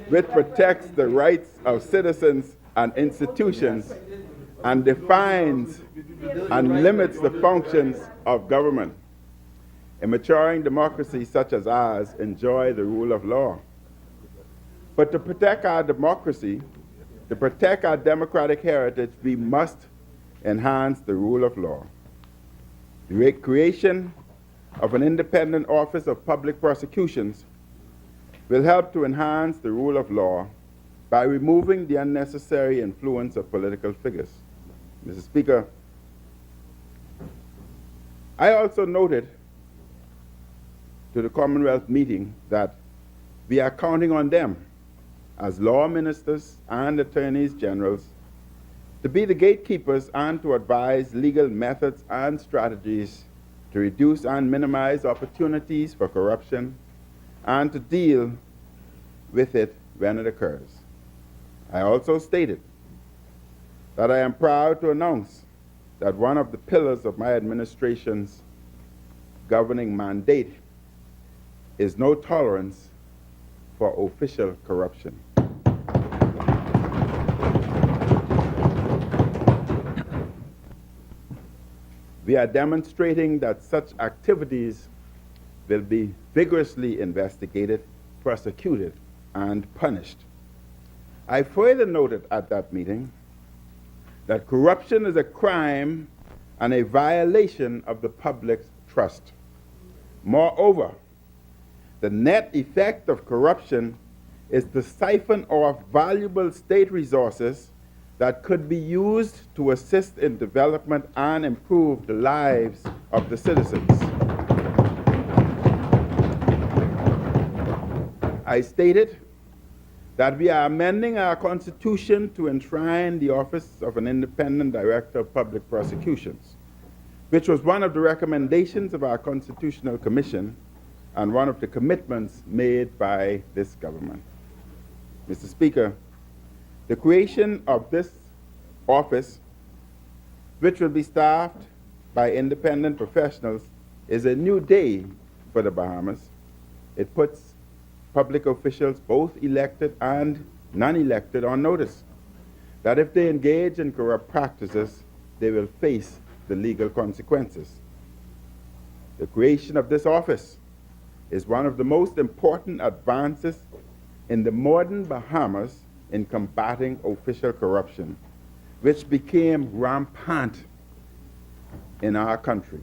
which protects the rights of citizens and institutions and defines and limits the functions of government. A maturing democracy such as ours enjoy the rule of law. But to protect our democracy, to protect our democratic heritage, we must enhance the rule of law. The creation of an independent office of public prosecutions will help to enhance the rule of law by removing the unnecessary influence of political figures. Mr. Speaker, I also noted to the Commonwealth meeting that we are counting on them as law ministers and attorneys generals to be the gatekeepers and to advise legal methods and strategies to reduce and minimize opportunities for corruption and to deal with it when it occurs. I also stated that I am proud to announce that one of the pillars of my administration's governing mandate is no tolerance for official corruption. We are demonstrating that such activities will be vigorously investigated, prosecuted, and punished. I further noted at that meeting that corruption is a crime and a violation of the public's trust. Moreover, the net effect of corruption is to siphon off valuable state resources that could be used to assist in development and improve the lives of the citizens. I stated that we are amending our Constitution to enshrine the office of an independent director of public prosecutions, which was one of the recommendations of our Constitutional Commission and one of the commitments made by this government. Mr. Speaker, the creation of this office, which will be staffed by independent professionals, is a new day for the Bahamas. It puts public officials, both elected and non-elected, on notice that if they engage in corrupt practices, they will face the legal consequences. The creation of this office is one of the most important advances in the modern Bahamas in combating official corruption, which became rampant in our country.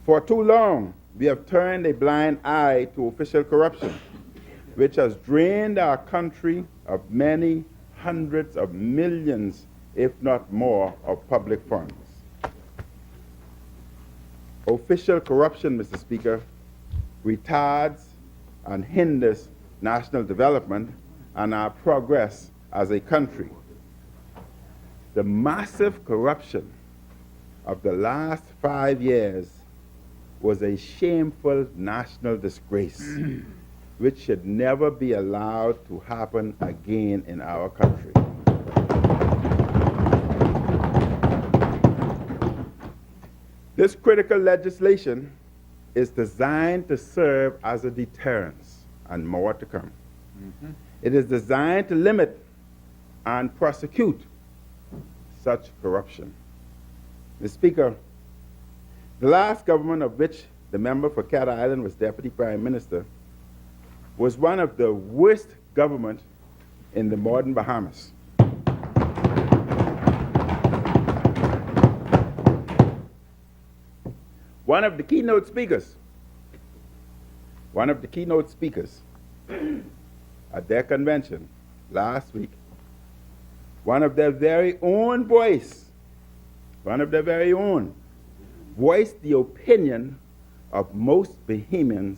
For too long, we have turned a blind eye to official corruption, which has drained our country of many hundreds of millions, if not more, of public funds. Official corruption, Mr. Speaker, retards and hinders national development and our progress as a country. The massive corruption of the last 5 years was a shameful national disgrace which should never be allowed to happen again in our country. This critical legislation is designed to serve as a deterrence, and more to come. It is designed to limit and prosecute such corruption. Mr. Speaker, the last government of which the member for Cat Island was Deputy Prime Minister was one of the worst governments in the modern Bahamas. One of the keynote speakers at their convention last week, one of their very own, voiced the opinion of most Bahamians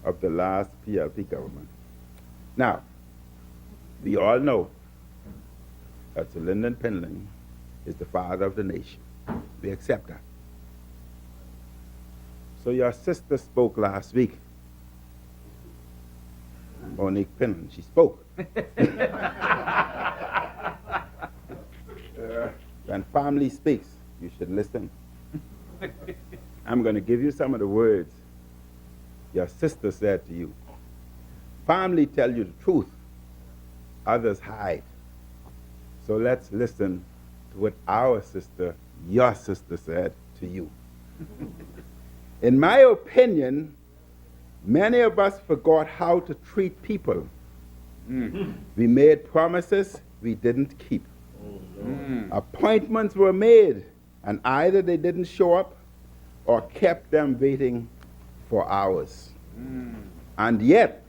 of the last PLP government. Now, we all know that Sir Lyndon Pinling is the father of the nation. We accept that. So your sister spoke last week. Monique Pinland, she spoke. When family speaks, you should listen. I'm going to give you some of the words your sister said to you. Family tell you the truth, others hide. So let's listen to what our sister, your sister, said to you. In my opinion, many of us forgot how to treat people. We made promises we didn't keep. Appointments were made, and either they didn't show up or kept them waiting for hours. And yet,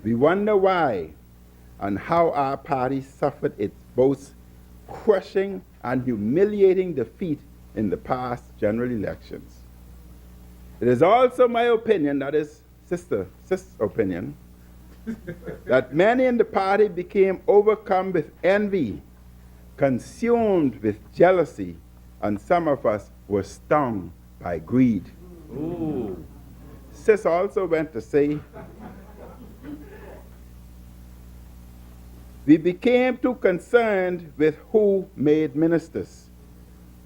we wonder why and how our party suffered its both crushing and humiliating defeat in the past general elections. It is also my opinion, that is sister's opinion, that many in the party became overcome with envy, consumed with jealousy, and some of us were stung by greed. Ooh. Sis also went to say, we became too concerned with who made ministers,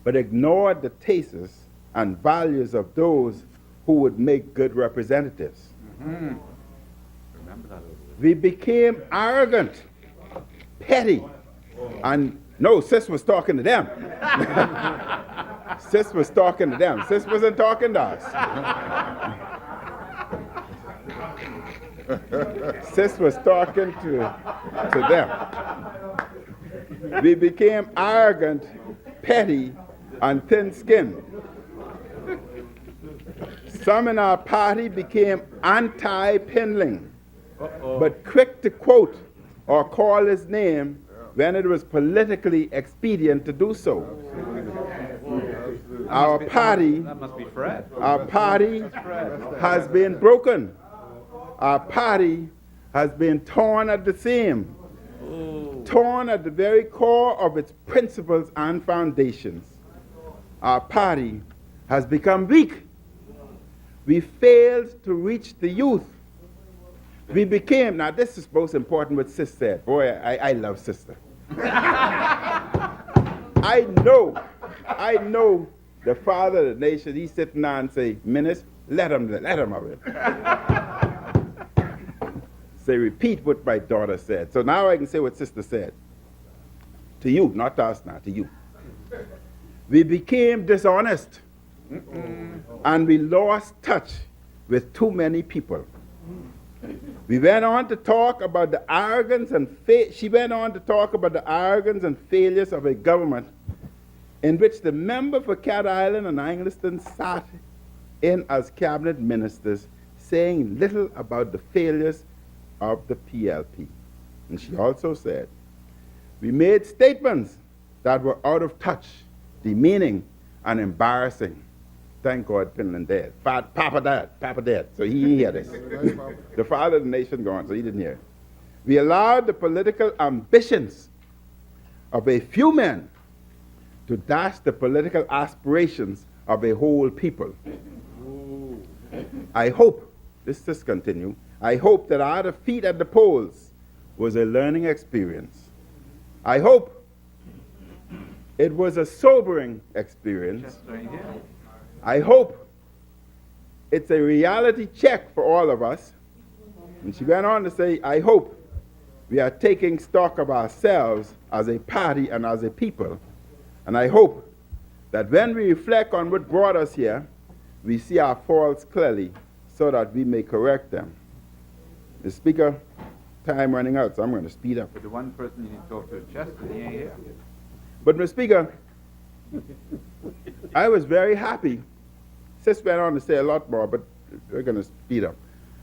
but ignored the tastes and values of those who would make good representatives. Remember that. We became arrogant, petty, and no, sis was talking to them. Sis was talking to them. Sis wasn't talking to us. Sis was talking to them. We became arrogant, petty, and thin-skinned. Some in our party became anti-Pinling, but quick to quote or call his name when it was politically expedient to do so. Our party has been broken. Our party has been torn at the seam, torn at the very core of its principles and foundations. Our party has become weak. We failed to reach the youth. We became, now this is most important what Sis said. Boy, I love Sister. I know the father of the nation, he's sitting there and say, Minister, let him have it. Say, repeat what my daughter said. So now I can say what Sister said. To you, not to us now, to you. We became dishonest. And we lost touch with too many people. We went on to talk about the arrogance and she went on to talk about the arrogance and failures of a government in which the member for Cat Island and Angleton sat in as cabinet ministers, saying little about the failures of the PLP. And she also said, we made statements that were out of touch, demeaning, and embarrassing. Thank God Pinland dead. Papa dead, so he didn't hear this. The father of the nation gone, so he didn't hear it. We allowed the political ambitions of a few men to dash the political aspirations of a whole people. I hope, this continue, I hope that our defeat at the polls was a learning experience. I hope it was a sobering experience. Just right here. I hope it's a reality check for all of us. And she went on to say, I hope we are taking stock of ourselves as a party and as a people. And I hope that when we reflect on what brought us here, we see our faults clearly so that we may correct them. The Speaker, time running out, so I'm going to speed up. But the one person you need to talk to is Chester, he ain't here. But, Mr. Speaker, I was very happy. Sis went on to say a lot more, but we're going to speed up.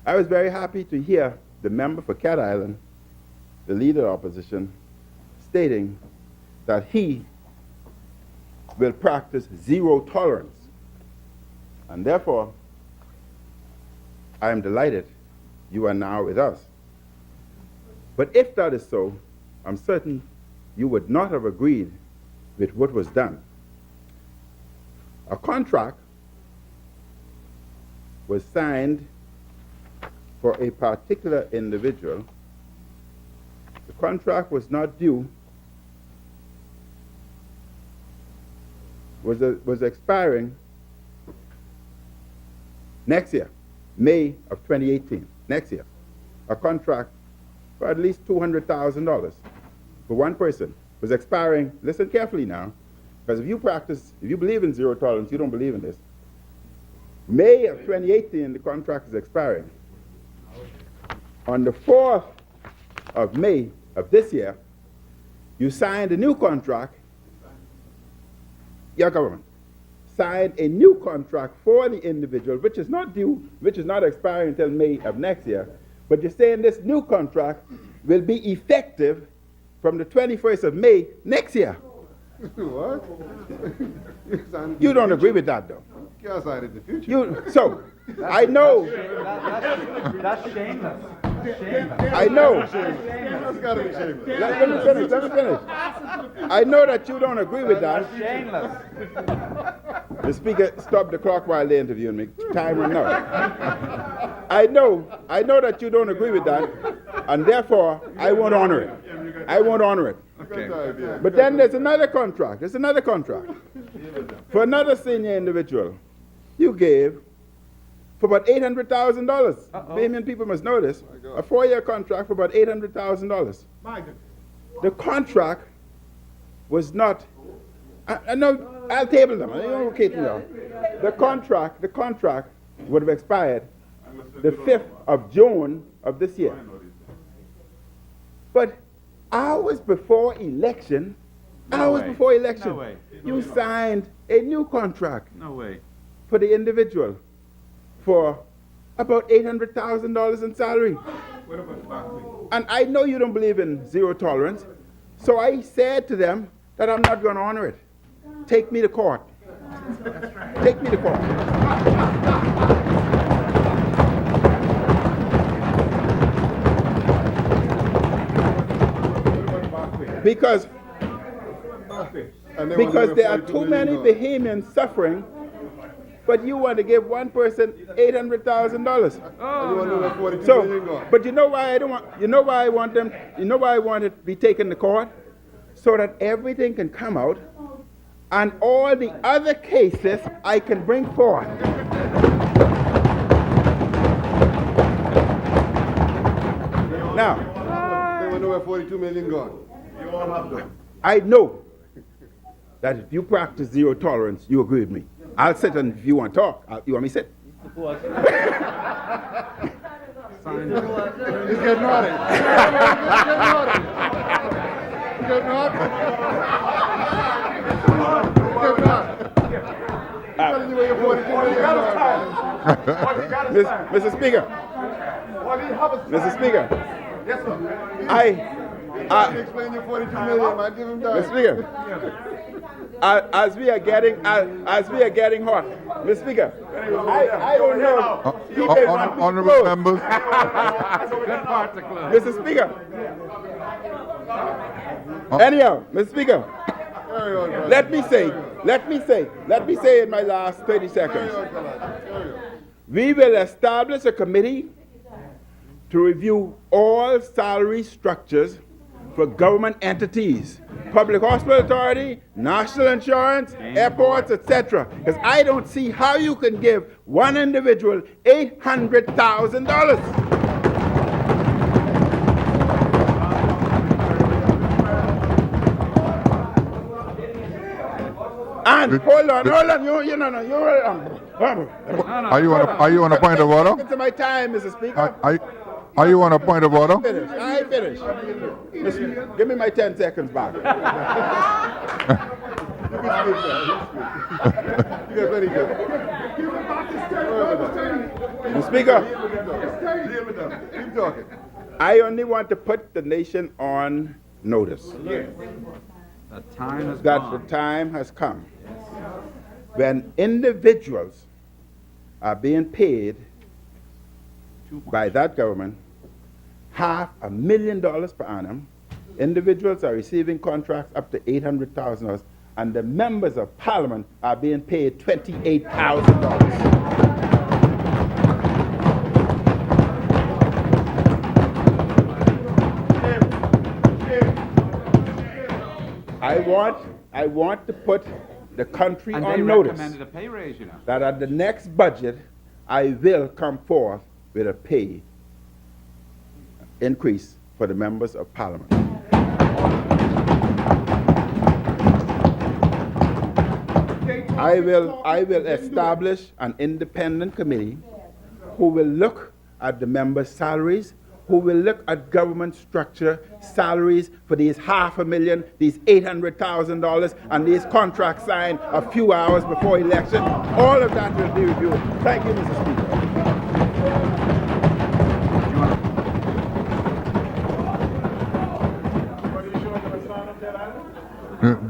I was very happy to hear the member for Cat Island, the leader of opposition, stating that he will practice zero tolerance. And therefore, I am delighted you are now with us. But if that is so, I'm certain you would not have agreed with what was done. A contract was signed for a particular individual. The contract was not due, was expiring next year, May of 2018, next year. A contract for at least $200,000 for one person was expiring. Listen carefully now, because if you believe in zero tolerance, you don't believe in this. May of 2018, the contract is expiring. On the 4th of May of this year, you signed a new contract. Your government signed a new contract for the individual, which is not due, which is not expiring until May of next year. But you're saying this new contract will be effective from the 21st of May next year. What? You don't agree with that, though. You signed in the future. So, I know. That's shameless. I know. That's got to be shameless. Let me finish. I know that you don't agree with that. Shameless. The Speaker stopped the clock while they interviewed me. Time ran out. I know that you don't agree with that, and therefore I won't honor it. I won't honor it. Okay. But then there's another contract. For another senior individual. You gave for about $800,000. Bahamian people must know this. A 4-year contract for about $800,000. The contract was not. I know. I'll table them. Okay, now. The contract would have expired the 5th of June of this year. But hours before election, No way. you signed a new contract No way. for the individual for about $800,000 in salary. And I know you don't believe in zero tolerance, so I said to them that I'm not going to honor it. Take me to court. Take me to court. Because there are too many Bahamians suffering, but you want to give one person $800,000. So, but you know why I don't want? You know why I want them? You know why I want it to be taken to court, so that everything can come out, and all the other cases I can bring forth. Now, They want to know where 42 million gone. You all have them. I know that if you practice zero tolerance, you agree with me. I'll sit, and if you want to talk, you want me to sit? He's getting naughty. He's getting naughty. Telling you where your 42 million gone. Mr. Speaker. Mr. Speaker. Yes, sir. Explain your 42 million, man. Give him that. Mr. Speaker. As we are getting hot, Mr. Speaker, I don't know. Honorable members. Mr. Speaker. Anyhow, Mr. Speaker, let me say in my last 30 seconds We will establish a committee to review all salary structures for government entities, public hospital authority, national insurance, airports, etc. Because I don't see how you can give one individual $800,000. And hold on, Are you on a point of order? to my time, Mr. Speaker. Are you on a point of order? I finish. Listen, give me my 10 seconds back. Mr. Speaker, Keep talking. I only want to put the nation on notice The time has that gone. the time has come when individuals are being paid by that government $500,000 per annum. Individuals are receiving contracts up to $800,000, and the members of parliament are being paid $28,000. I want to put the country And on they notice recommended a pay raise, you know. that at the next budget, I will come forth with a pay increase for the members of parliament. I will establish an independent committee who will look at the members' salaries, who will look at government structure, salaries for these $500,000, these $800,000, and these contracts signed a few hours before election. All of that will be reviewed. Thank you, Mr. Speaker.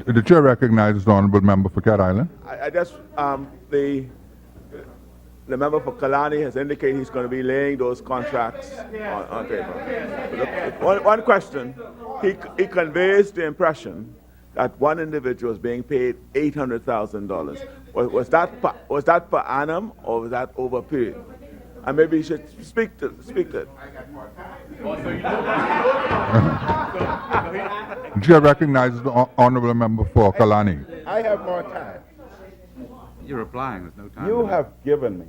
The chair recognizes the honorable member for Cat Island. I just, the member for Kalani has indicated he's going to be laying those contracts on paper. One question, he conveys the impression that one individual is being paid $800,000. Was that per annum, or was that over a period? And maybe he should speak to it. The chair recognizes the honorable member for Kalani. I have more time. You're replying, there's no time. You have given me,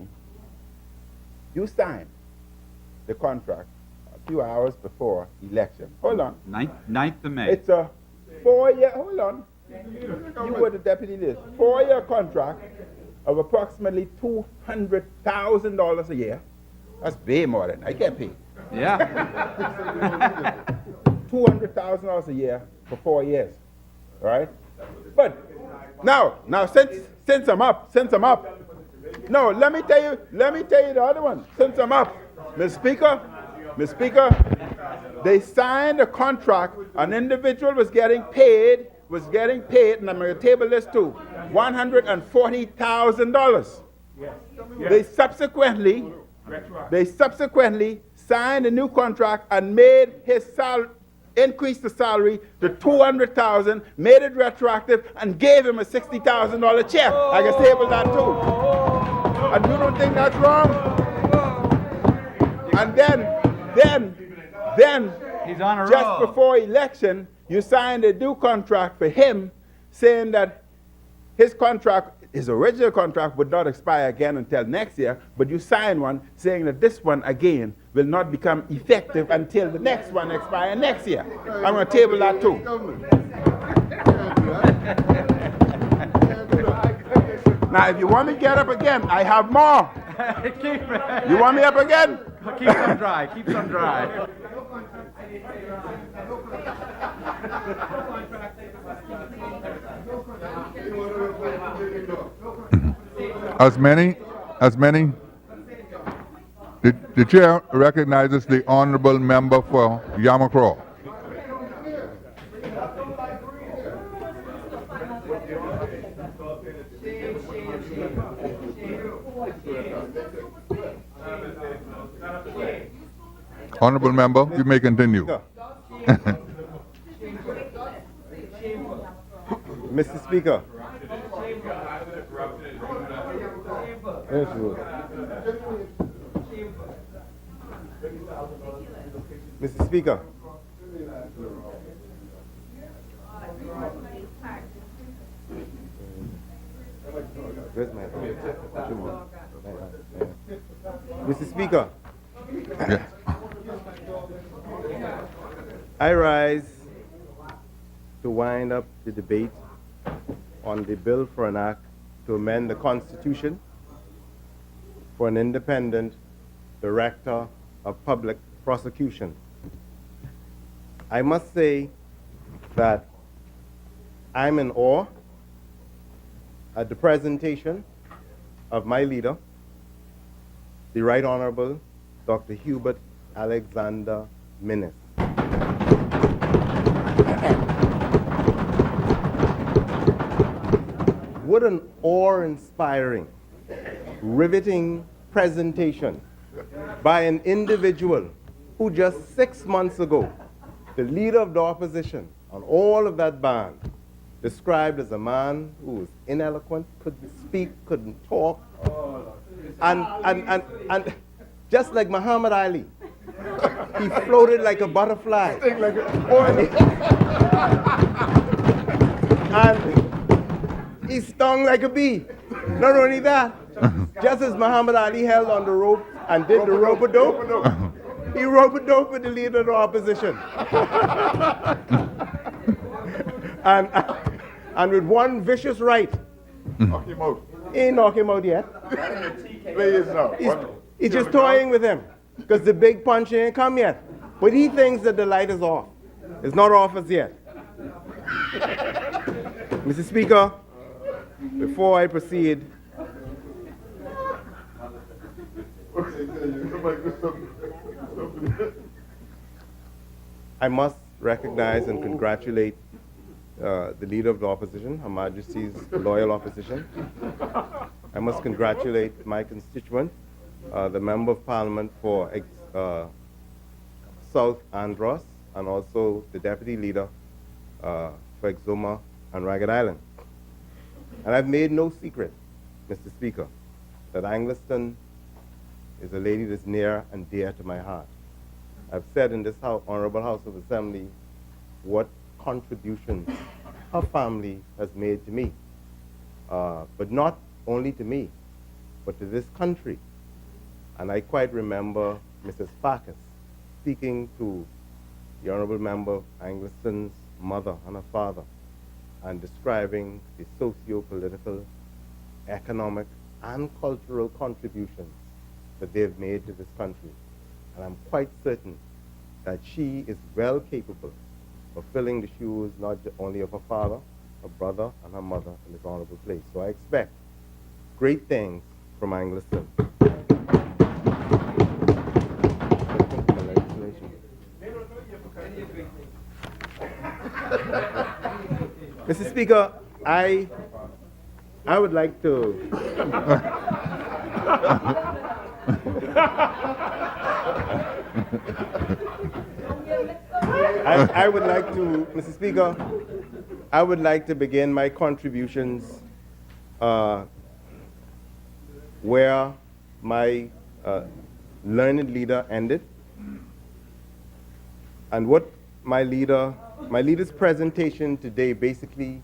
you signed the contract a few hours before election. Hold on. 9th of May. It's a 4-year, hold on. You were the deputy list. 4-year contract of approximately $200,000 a year. That's way more than I can't pay. Yeah. $200,000 a year for 4 years, right? But now since I'm up, no, let me tell you the other one. Since I'm up, Mr. Speaker, they signed a contract. An individual was getting paid, and I'm going to table this too, $140,000. They subsequently signed a new contract and made his salary, increased the salary to $200,000, made it retroactive, and gave him a $60,000 check. I can table that too. And you don't think that's wrong? And then He's on a just roll. before election, you signed a new contract for him, saying that his original contract would not expire again until next year, but you signed one saying that this one again will not become effective until the next one expires next year. I'm going to table that too. Now, if you want me to get up again, I have more. You want me up again? Keep some dry, keep some dry. As many, the chair recognizes the honorable member for Yamacraw. Honorable member, you may continue. Mr. Speaker. Yes, Mr. Speaker. Where's my Mr. Speaker. Yes. I rise to wind up the debate on the bill for an act to amend the Constitution for an independent director of public prosecution. I must say that I'm in awe at the presentation of my leader, the Right Honorable Dr. Hubert Alexander Minnis. What an awe-inspiring, riveting presentation by an individual who just 6 months ago, the leader of the opposition on all of that band, described as a man who was ineloquent, couldn't speak, couldn't talk, and just like Muhammad Ali, he floated like a butterfly. And he stung like a bee. Not only that, just as Muhammad Ali held on the rope and did the rope-a-dope, he rope-a-dope with the leader of the opposition. And with one vicious right, Knock him out. he ain't knock him out yet. Please, no. He's just toying with him because the big punch ain't come yet. But he thinks that the light is off. It's not off as yet. Mr. Speaker, before I proceed, I must recognize and congratulate the leader of the opposition, Her Majesty's loyal opposition. I must congratulate my constituent, the Member of Parliament for South Andros, and also the Deputy Leader for Exuma and Ragged Island. And I've made no secret, Mr. Speaker, that Angliston is a lady that's near and dear to my heart. I've said in this Honorable House of Assembly what contributions her family has made to me, but not only to me, but to this country. And I quite remember Mrs. Farkas speaking to the Honorable Member of Angliston's mother and her father and describing the socio-political, economic, and cultural contributions that they've made to this country. And I'm quite certain that she is well capable of filling the shoes not only of her father, her brother, and her mother in this honorable place. So I expect great things from Angliston. Mr. Speaker, I would like to I would like to, Mr. Speaker, I would like to begin my contributions where my learned leader ended. And what my leader's presentation today basically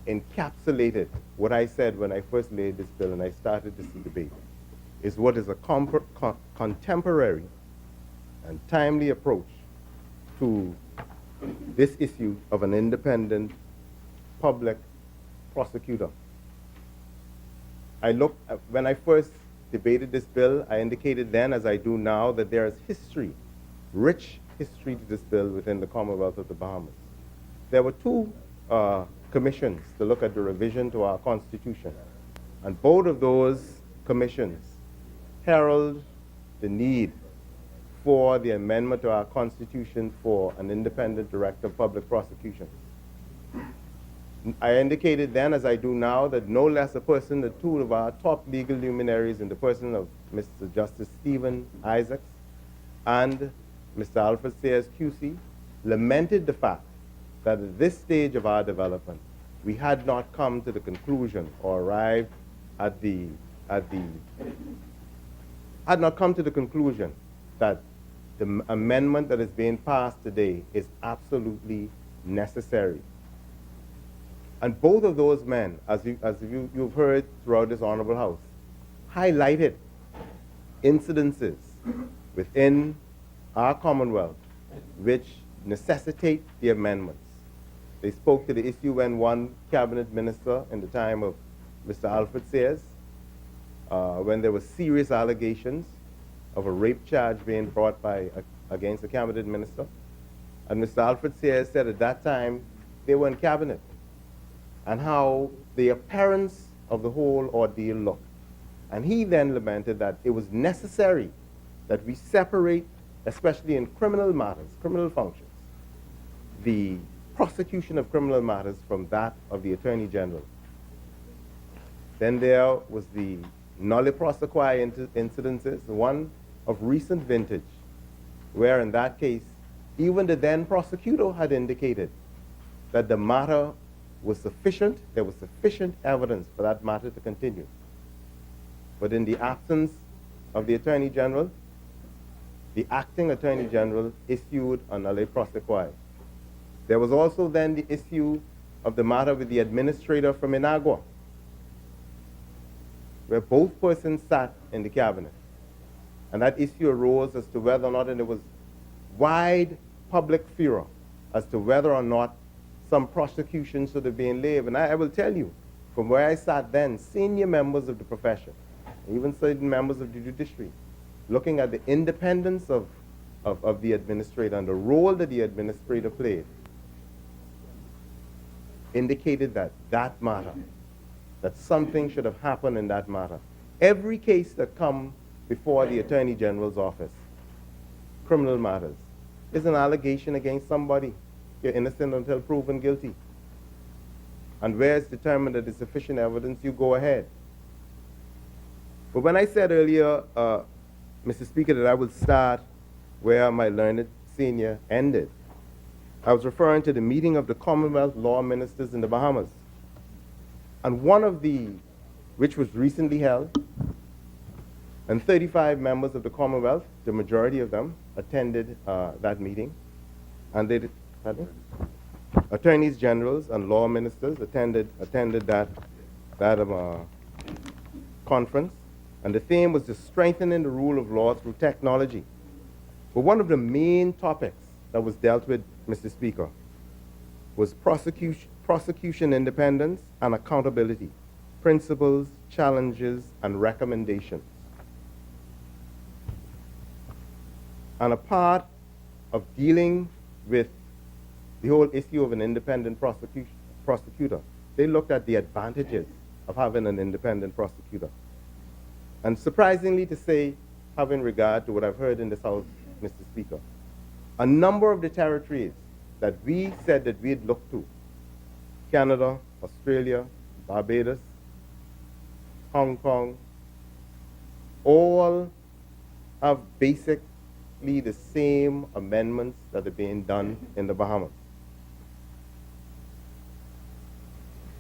encapsulated what I said when I first laid this bill and I started this debate, is what is a contemporary and timely approach to this issue of an independent public prosecutor. When I first debated this bill, I indicated then, as I do now, that there is history, rich history to this bill within the Commonwealth of the Bahamas. There were two commissions to look at the revision to our Constitution, and both of those commissions herald the need for the amendment to our Constitution for an independent director of public prosecution. I indicated then, as I do now, that no less a person than two of our top legal luminaries in the person of Mr. Justice Stephen Isaacs and Mr. Alfred Sayers QC lamented the fact that at this stage of our development, we had not come to the conclusion or arrived had not come to the conclusion that the amendment that is being passed today is absolutely necessary. And both of those men, as you've heard throughout this honorable house, highlighted incidences within our Commonwealth which necessitate the amendments. They spoke to the issue when one cabinet minister in the time of Mr. Alfred Sayers, when there were serious allegations of a rape charge being brought against a cabinet minister. And Mr. Alfred Sayers said at that time they were in cabinet, and how the appearance of the whole ordeal looked. And he then lamented that it was necessary that we separate, especially in criminal matters, criminal functions, the prosecution of criminal matters from that of the Attorney General. Then there was the nolle prosequi incidences, one of recent vintage, where in that case, even the then prosecutor had indicated that the matter was sufficient, there was sufficient evidence for that matter to continue. But in the absence of the Attorney General, the acting Attorney General issued a nolle prosequi. There was also then the issue of the matter with the administrator from Inagua, where both persons sat in the cabinet. And that issue arose as to whether or not, and there was wide public furor as to whether or not some prosecution should have been laid. And I will tell you, from where I sat then, senior members of the profession, even certain members of the judiciary, looking at the independence of the administrator and the role that the administrator played, indicated that that matter, that something should have happened in that matter. Every case that comes before the Attorney General's office, criminal matters, is an allegation against somebody. You're innocent until proven guilty. And where it's determined that there's sufficient evidence, you go ahead. But when I said earlier, Mr. Speaker, that I would start where my learned senior ended, I was referring to the meeting of the Commonwealth law ministers in the Bahamas. And which was recently held, and 35 members of the Commonwealth, the majority of them, attended that meeting. And they attorneys generals and law ministers attended that conference. And the theme was just strengthening the rule of law through technology. But one of the main topics that was dealt with, Mr. Speaker, was prosecution independence and accountability, principles, challenges, and recommendations. And a part of dealing with the whole issue of an independent prosecutor, they looked at the advantages of having an independent prosecutor. And surprisingly to say, having regard to what I've heard in this House, Mr. Speaker, a number of the territories that we said that we'd look to, Canada, Australia, Barbados, Hong Kong, all have basically the same amendments that are being done in the Bahamas.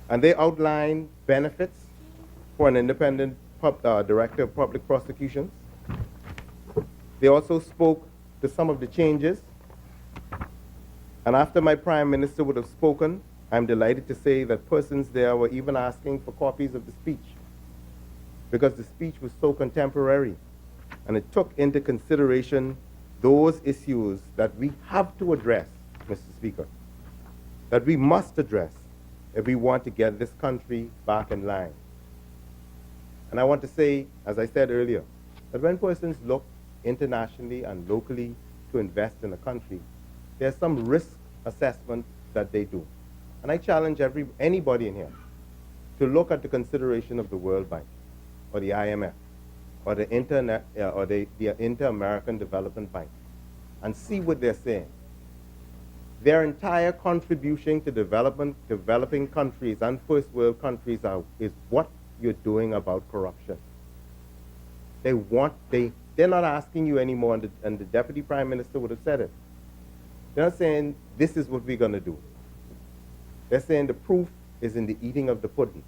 And they outline benefits for an independent director of public prosecutions. They also spoke to some of the changes. And after my Prime Minister would have spoken, I'm delighted to say that persons there were even asking for copies of the speech, because the speech was so contemporary, and it took into consideration those issues that we have to address, Mr. Speaker, that we must address if we want to get this country back in line. And I want to say, as I said earlier, that when persons look internationally and locally to invest in a country, there's some risk assessment that they do. And I challenge anybody in here to look at the consideration of the World Bank or the IMF or the Inter-American Development Bank and see what they're saying. Their entire contribution to developing countries and first world countries is what you're doing about corruption. They're not asking you anymore, and the Deputy Prime Minister would have said it. They're not saying, this is what we're going to do. They're saying the proof is in the eating of the pudding.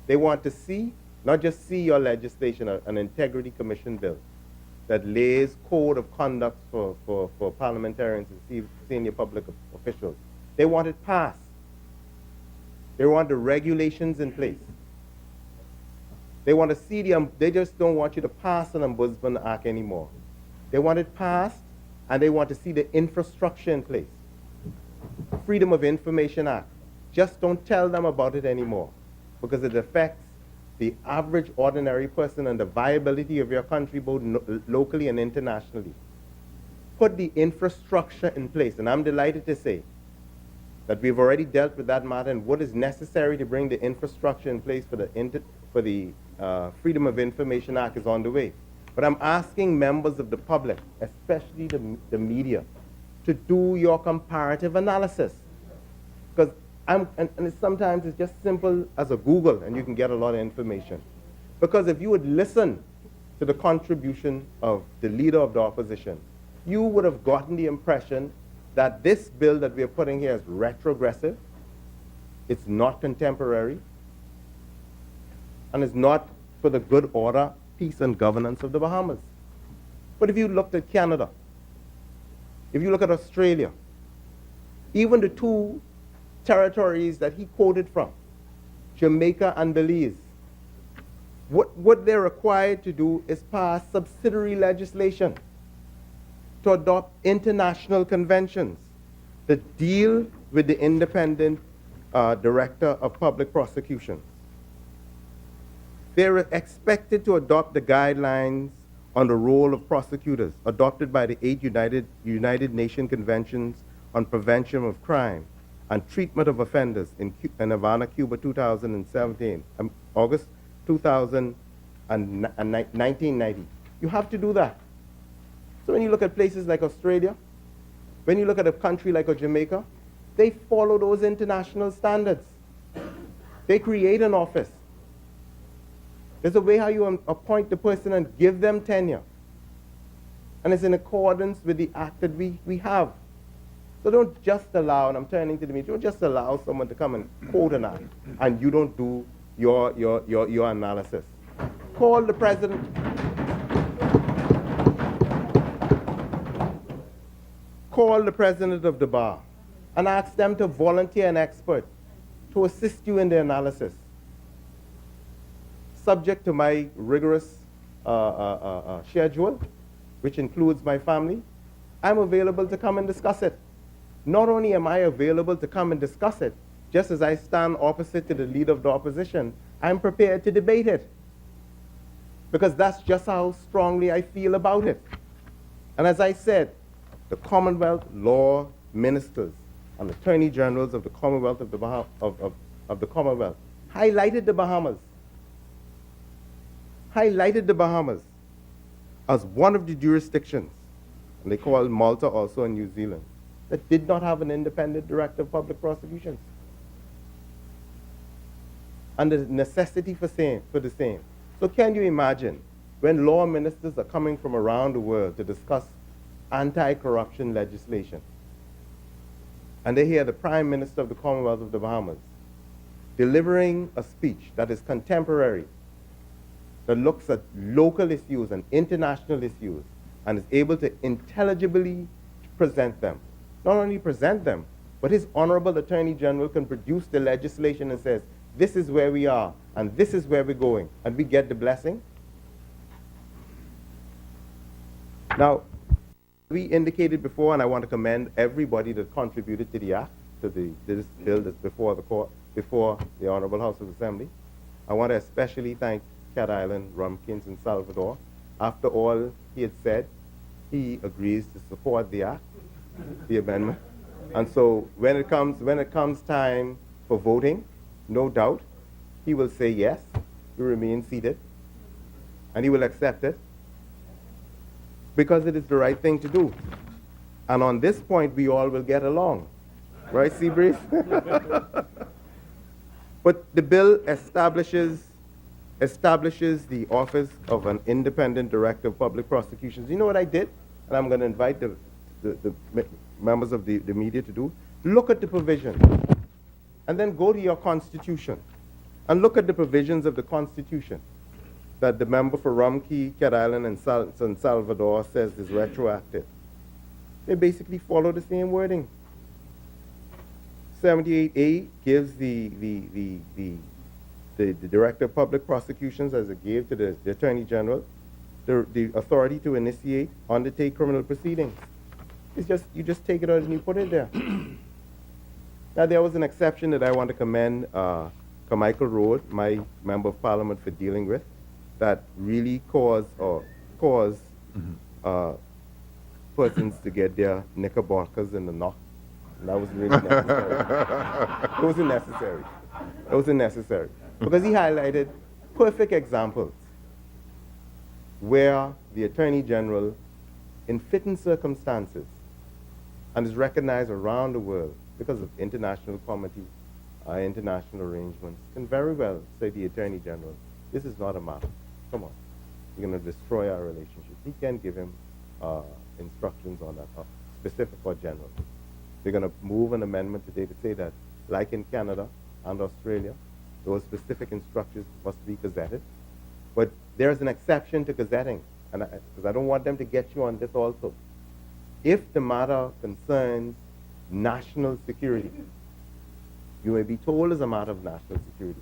They want to see, not just see your legislation, an integrity commission bill, that lays code of conduct for parliamentarians and senior public officials. They want it passed. They want the regulations in place. They want to see they just don't want you to pass an Ombudsman Act anymore. They want it passed, and they want to see the infrastructure in place. Freedom of Information Act. Just don't tell them about it anymore, because it affects the average ordinary person and the viability of your country both locally and internationally. Put the infrastructure in place, and I'm delighted to say that we've already dealt with that matter, and what is necessary to bring the infrastructure in place for the Freedom of Information Act is on the way. But I'm asking members of the public, especially the media, to do your comparative analysis. Because sometimes it's just simple as a Google, and you can get a lot of information. Because if you would listen to the contribution of the leader of the opposition, you would have gotten the impression that this bill that we are putting here is retrogressive, it's not contemporary, and it's not for the good order, peace, and governance of the Bahamas. But if you looked at Canada, if you look at Australia, even the two territories that he quoted from, Jamaica and Belize, what they're required to do is pass subsidiary legislation to adopt international conventions that deal with the independent director of public prosecutions. They're expected to adopt the guidelines on the role of prosecutors adopted by the 8 United Nations Conventions on Prevention of Crime and Treatment of Offenders in Havana, Cuba, 2017, August 1990. You have to do that. So when you look at places like Australia, when you look at a country like Jamaica, they follow those international standards. They create an office. There's a way how you appoint the person and give them tenure. And it's in accordance with the act that we have. So don't just allow, and I'm turning to the media, don't just allow someone to come and quote an act and you don't do your analysis. Call the president. Call the president of the bar and ask them to volunteer an expert to assist you in the analysis. Subject to my rigorous schedule, which includes my family, I'm available to come and discuss it. Not only am I available to come and discuss it, just as I stand opposite to the leader of the opposition, I'm prepared to debate it. Because that's just how strongly I feel about it. And as I said, the Commonwealth law ministers and attorney generals of the Commonwealth of the Commonwealth highlighted the Bahamas. Highlighted the Bahamas as one of the jurisdictions, and they call Malta also and New Zealand, that did not have an independent director of public prosecutions. And the necessity for the same. So can you imagine when law ministers are coming from around the world to discuss anti-corruption legislation, and they hear the Prime Minister of the Commonwealth of the Bahamas delivering a speech that is contemporary, that looks at local issues and international issues, and is able to intelligibly present them. Not only present them, but his Honorable Attorney General can produce the legislation and says, this is where we are, and this is where we're going, and we get the blessing. Now, we indicated before, and I want to commend everybody that contributed to the act, to this bill that's before the court, before the Honorable House of Assembly. I want to especially thank Cat Island, Rumkins, and Salvador. After all he had said, he agrees to support the act, the amendment. And so when it comes time for voting, no doubt, he will say yes, he remain seated, and he will accept it, because it is the right thing to do. And on this point, we all will get along. Right, Seabreeze? But the bill establishes the office of an independent director of public prosecutions. You know what I did? And I'm going to invite the members of the media to do? Look at the provision. And then go to your Constitution. And look at the provisions of the Constitution. that the member for Rumkey, Cat Island, and San Salvador says is retroactive. They basically follow the same wording. 78A gives the Director of Public Prosecutions, as it gave to the Attorney General, the authority to initiate, undertake criminal proceedings. It's just, you just take it out and you put it there. Now, there was an exception that I want to commend Carmichael Road, my member of Parliament, for dealing with, that really caused persons to get their knickerbockers in the knock. And that was really necessary. It wasn't necessary. It wasn't necessary. Because he highlighted perfect examples where the Attorney General, in fitting circumstances, and is recognized around the world because of international comity, international arrangements, can very well say to the Attorney General, this is not a matter. Come on. You're going to destroy our relationship. He can give him instructions on that, specific or general. They're going to move an amendment today to say that, like in Canada and Australia, those specific instructions must be gazetted. But there's an exception to gazetting, and because I don't want them to get you on this also. If the matter concerns national security, you may be told as a matter of national security.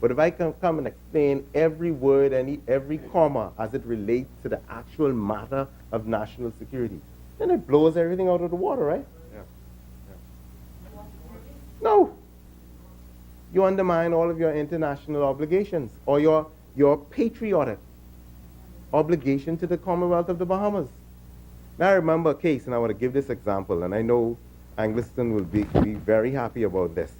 But if I can come and explain every word, every comma as it relates to the actual matter of national security, then it blows everything out of the water, right? Yeah. No. You undermine all of your international obligations or your patriotic obligation to the Commonwealth of the Bahamas. Now I remember a case, and I want to give this example, and I know Angliston will be very happy about this.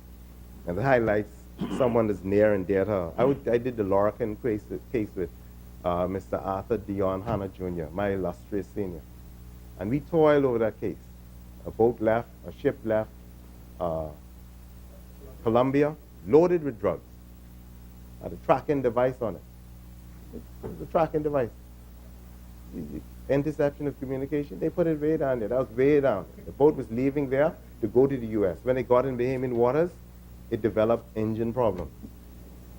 And it highlights someone that's near and dear to her. I did the Lorcan case with Mr. Arthur Dion Hanna Jr., my illustrious senior. And we toiled over that case. A boat left, a ship left, Colombia, loaded with drugs. Had a tracking device on it. It was a tracking device. Interception of communication, they put it way down there. That was way down. The boat was leaving there to go to the U.S. When they got in Bahamian waters, it developed engine problems.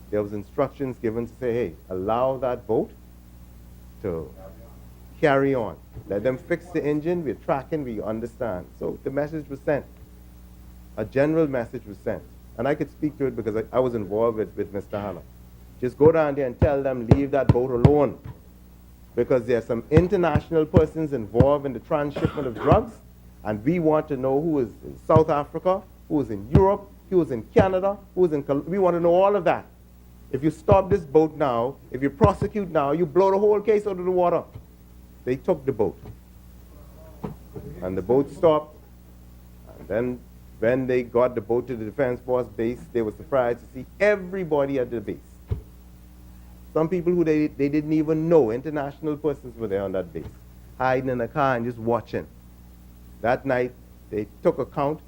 There was instructions given to say, hey, allow that boat to carry on. Let them fix the engine. We're tracking. We understand. So the message was sent. A general message was sent. And I could speak to it because I was involved with Mr. Hanna. Just go down there and tell them, leave that boat alone. Because there are some international persons involved in the transshipment of drugs, and we want to know who is in South Africa, who is in Europe, who is in Canada, who is in we want to know all of that. If you stop this boat now, if you prosecute now, you blow the whole case out of the water. They took the boat. And the boat stopped. And then when they got the boat to the Defense Force base, they were surprised to see everybody at the base. Some people who they didn't even know, international persons were there on that base, hiding in a car and just watching. That night, they took account,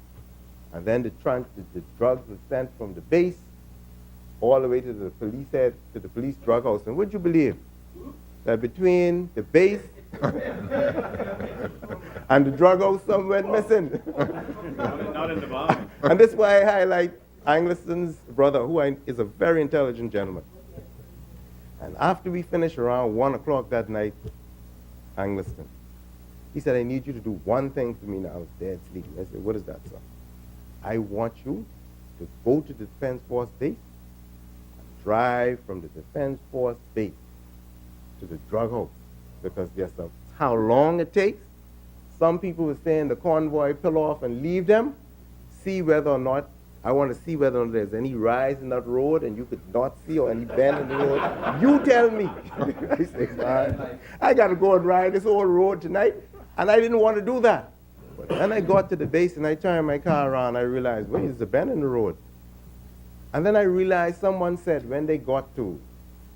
and then the drugs were sent from the base all the way to the police head, to the police drug house. And would you believe that between the base and the drug house, some went missing? Not in the Bahamas. And this is why I highlight Angliston's brother, who is a very intelligent gentleman. And after we finished around 1 o'clock that night, Angliston, he said, I need you to do one thing for me now. I was dead sleeping. I said, what is that, sir? I want you to go to the Defense Force base and drive from the Defense Force base to the drug house. Because that's how long it takes. Some people were saying the convoy pull off and leave them, see whether or not, I want to see whether or not there's any rise in that road and you could not see, or any bend in the road. You tell me. I said, man, I got to go and ride this whole road tonight. And I didn't want to do that. But then I got to the base and I turned my car around. I realized, wait, there's a bend in the road. And then I realized someone said when they got to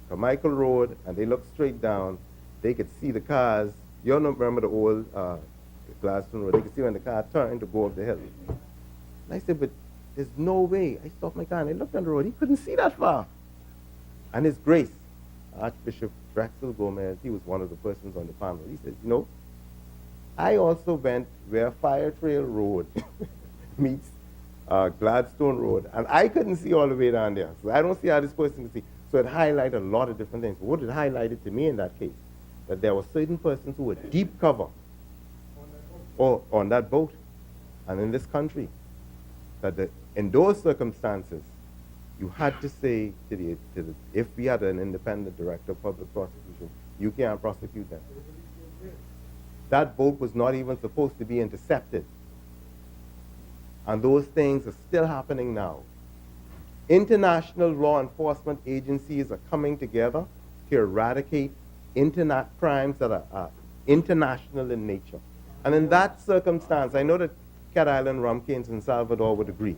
Carmichael Road and they looked straight down, they could see the cars. You all remember the old Gladstone Road. They could see when the car turned to go up the hill. And I said, but there's no way. I stopped my car and I looked on the road. He couldn't see that far. And His Grace, Archbishop Drexel Gomez, he was one of the persons on the panel. He said, you know, I also went where Fire Trail Road meets Gladstone Road, and I couldn't see all the way down there. So I don't see how this person can see. So it highlighted a lot of different things. What it highlighted to me in that case, that there were certain persons who were deep cover or on that boat and in this country, that in those circumstances, you had to say if we had an independent director of public prosecution, you can't prosecute them. That boat was not even supposed to be intercepted. And those things are still happening now. International law enforcement agencies are coming together to eradicate crimes that are international in nature. And in that circumstance, I know that Cat Island, Rumkins, and Salvador would agree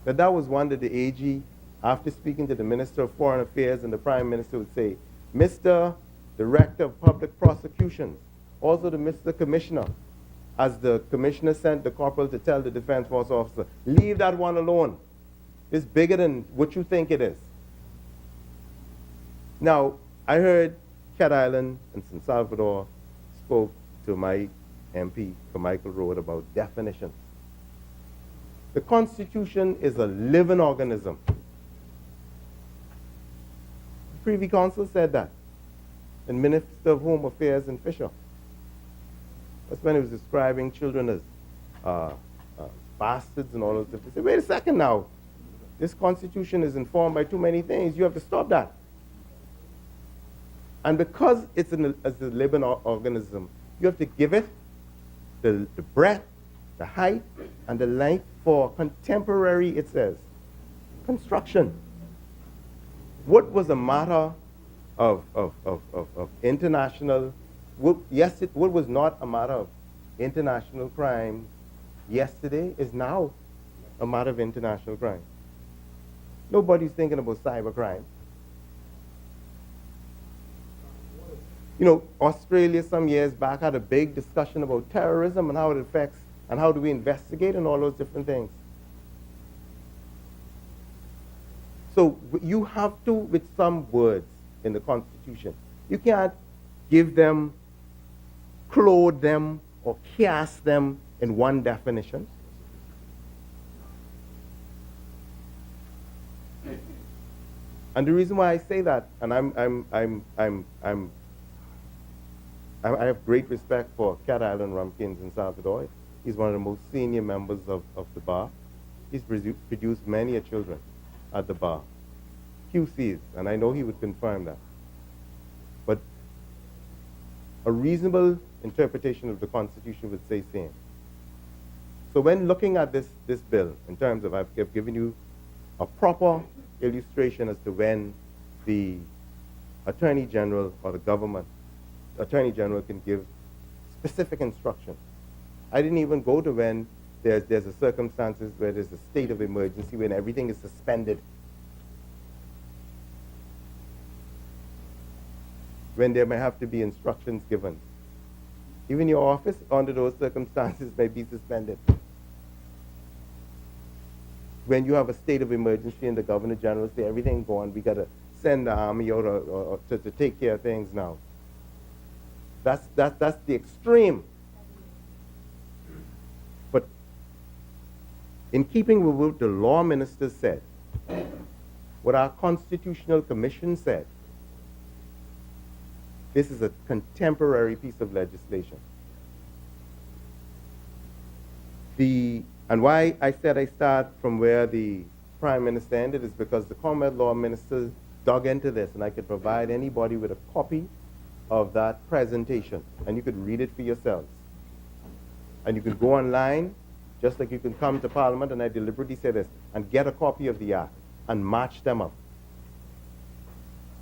that was one that the AG, after speaking to the Minister of Foreign Affairs and the Prime Minister, would say, Mr. Director of Public Prosecutions, also to Mr. Commissioner, as the Commissioner sent the corporal to tell the Defense Force officer, leave that one alone. It's bigger than what you think it is. Now, I heard Cat Island and San Salvador spoke to my MP, Michael Road, about definitions. The Constitution is a living organism. The Privy Council said that, and Minister of Home Affairs and Fisher. That's when he was describing children as bastards and all those different things. He said, wait a second now. This Constitution is informed by too many things. You have to stop that. And because it's as a living organism, you have to give it the breadth, the height, and the length for contemporary, it says, construction. What was a matter of international, what was not a matter of international crime yesterday is now a matter of international crime. Nobody's thinking about cybercrime. You know, Australia some years back had a big discussion about terrorism and how it affects and how do we investigate and all those different things. So you have to, with some words in the Constitution, you can't give them, clothe them, or cast them in one definition. And the reason why I say that, and I have great respect for Cat Island, Rumkins, and Salvador. He's one of the most senior members of the bar. He's produced many children at the bar. QCs, and I know he would confirm that. But a reasonable interpretation of the Constitution would say same. So when looking at this bill, in terms of, I've given you a proper illustration as to when the Attorney General or the government, Attorney General can give specific instruction. I didn't even go to when there's a circumstances where there's a state of emergency, when everything is suspended. When there may have to be instructions given. Even your office, under those circumstances, may be suspended. When you have a state of emergency and the Governor General say everything gone, we got to send the army out to take care of things now. That's the extreme. But in keeping with what the law minister said, what our Constitutional Commission said, this is a contemporary piece of legislation. And why I said I start from where the Prime Minister ended is because the Commonwealth Law Minister dug into this, and I could provide anybody with a copy of that presentation, and you could read it for yourselves. And you could go online, just like you can come to Parliament, and I deliberately say this, and get a copy of the Act and match them up.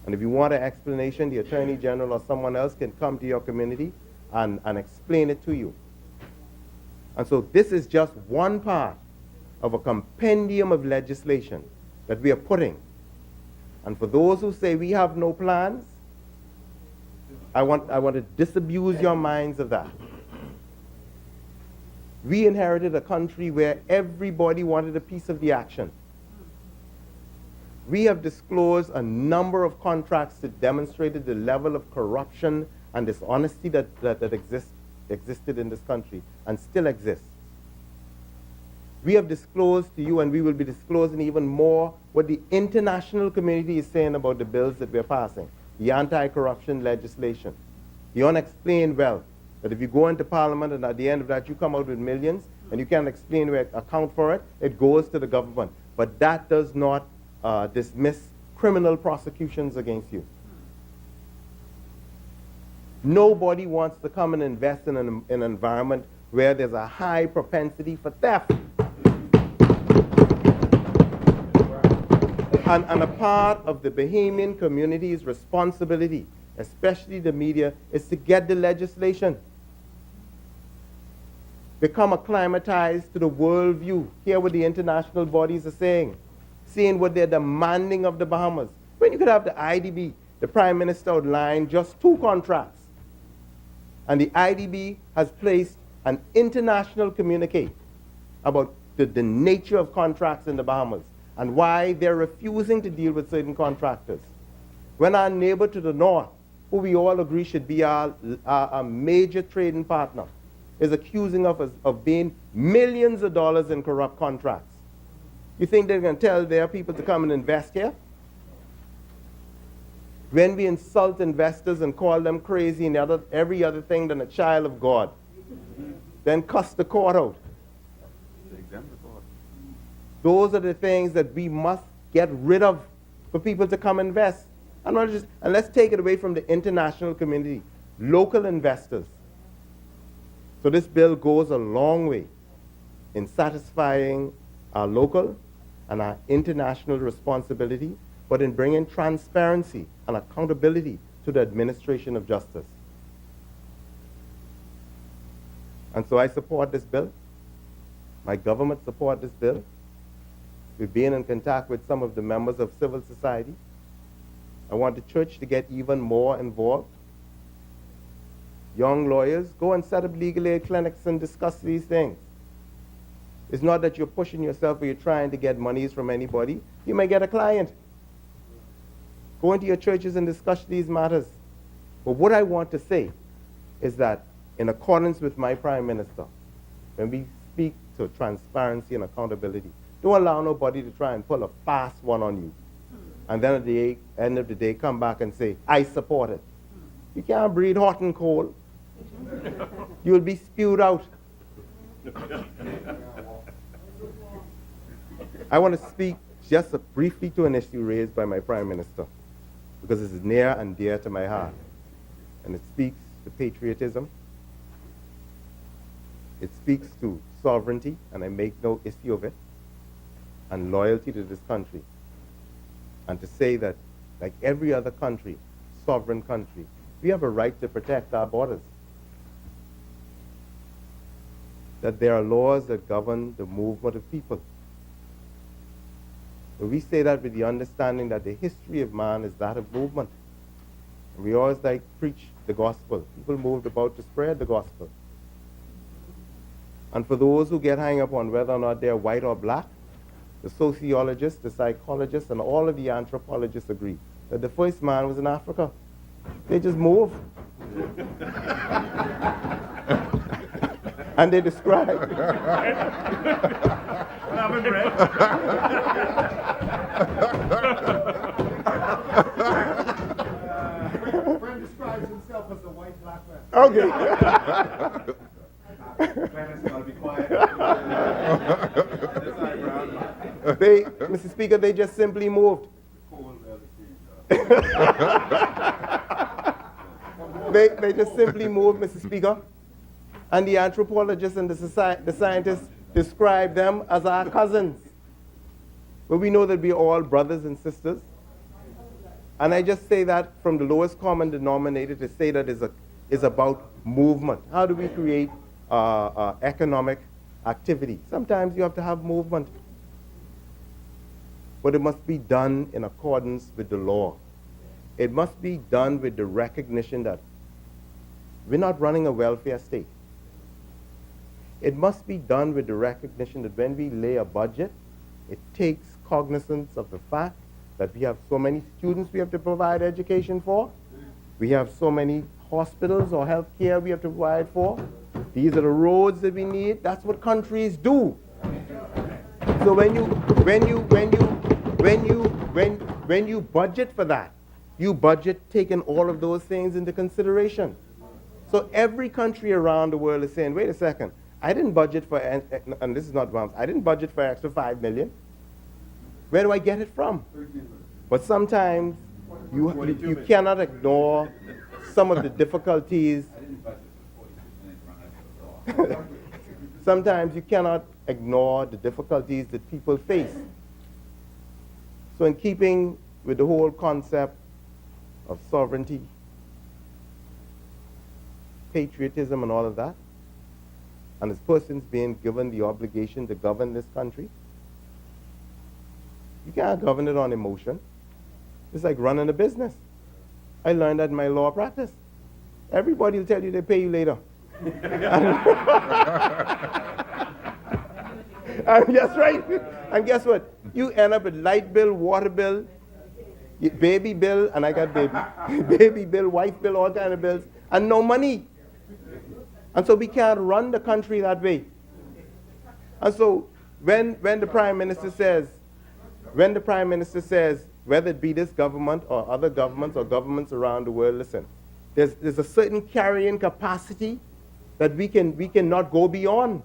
And if you want an explanation, the Attorney General or someone else can come to your community and explain it to you. And so this is just one part of a compendium of legislation that we are putting. And for those who say we have no plans, I want to disabuse your minds of that. We inherited a country where everybody wanted a piece of the action. We have disclosed a number of contracts that demonstrated the level of corruption and dishonesty that existed in this country and still exists. We have disclosed to you, and we will be disclosing even more, what the international community is saying about the bills that we're passing, the anti-corruption legislation, the unexplained wealth, that if you go into Parliament and at the end of that you come out with millions and you can't explain where account for it, it goes to the government. But that does not dismiss criminal prosecutions against you. Nobody wants to come and invest in an environment where there's a high propensity for theft. And a part of the Bahamian community's responsibility, especially the media, is to get the legislation. Become acclimatized to the worldview. Hear what the international bodies are saying. Seeing what they're demanding of the Bahamas. When you could have the IDB, the Prime Minister outlined just 2 contracts. And the IDB has placed an international communique about the nature of contracts in the Bahamas and why they're refusing to deal with certain contractors. When our neighbor to the north, who we all agree should be our major trading partner, is accusing us of being millions of dollars in corrupt contracts. You think they're going to tell their people to come and invest here? When we insult investors and call them crazy and every other thing than a child of God, then cuss the court out. Those are the things that we must get rid of for people to come invest. And let's take it away from the international community, local investors. So this bill goes a long way in satisfying our local and our international responsibility, but in bringing transparency and accountability to the administration of justice. And so I support this bill. My government supports this bill. We've been in contact with some of the members of civil society. I want the church to get even more involved. Young lawyers, go and set up legal aid clinics and discuss these things. It's not that you're pushing yourself or you're trying to get monies from anybody. You may get a client. Go into your churches and discuss these matters. But what I want to say is that in accordance with my Prime Minister, when we speak to transparency and accountability, don't allow nobody to try and pull a fast one on you. And then at the end of the day, come back and say, I support it. You can't breathe hot and cold. You will be spewed out. I want to speak just briefly to an issue raised by my Prime Minister, because it is near and dear to my heart. And it speaks to patriotism. It speaks to sovereignty, and I make no issue of it, and loyalty to this country. And to say that, like every other country, sovereign country, we have a right to protect our borders. That there are laws that govern the movement of people. But we say that with the understanding that the history of man is that of movement. And we always like preach the gospel. People moved about to spread the gospel. And for those who get hung up on whether or not they're white or black, the sociologists, the psychologists, and all of the anthropologists agree that the first man was in Africa. They just moved. And they describe. Friend describes himself as a white black man. Okay. Mr. Speaker, they just simply moved. They just simply moved, Mr. Speaker. And the anthropologists and the scientists describe them as our cousins. But we know that we're all brothers and sisters. And I just say that from the lowest common denominator to say that is about movement. How do we create economic activity? Sometimes you have to have movement. But it must be done in accordance with the law. It must be done with the recognition that we're not running a welfare state. It must be done with the recognition that when we lay a budget, it takes cognizance of the fact that we have so many students we have to provide education for. We have so many hospitals or health care we have to provide for. These are the roads that we need. That's what countries do. So when you budget for that, you budget taking all of those things into consideration. So every country around the world is saying, wait a second, I didn't budget for, and this is not bombs, I didn't budget for extra 5 million. Where do I get it from? But sometimes you cannot ignore some of the difficulties. Sometimes you cannot ignore the difficulties that people face. So in keeping with the whole concept of sovereignty, patriotism and all of that, and as persons being given the obligation to govern this country, you can't govern it on emotion. It's like running a business. I learned that in my law practice. Everybody will tell you they pay you later. And guess right. And guess what? You end up with light bill, water bill, baby bill, and I got baby bill, wife bill, all kind of bills, and no money. And so we can't run the country that way. And so when the Prime Minister says, whether it be this government or other governments or governments around the world, listen, there's a certain carrying capacity that we cannot go beyond.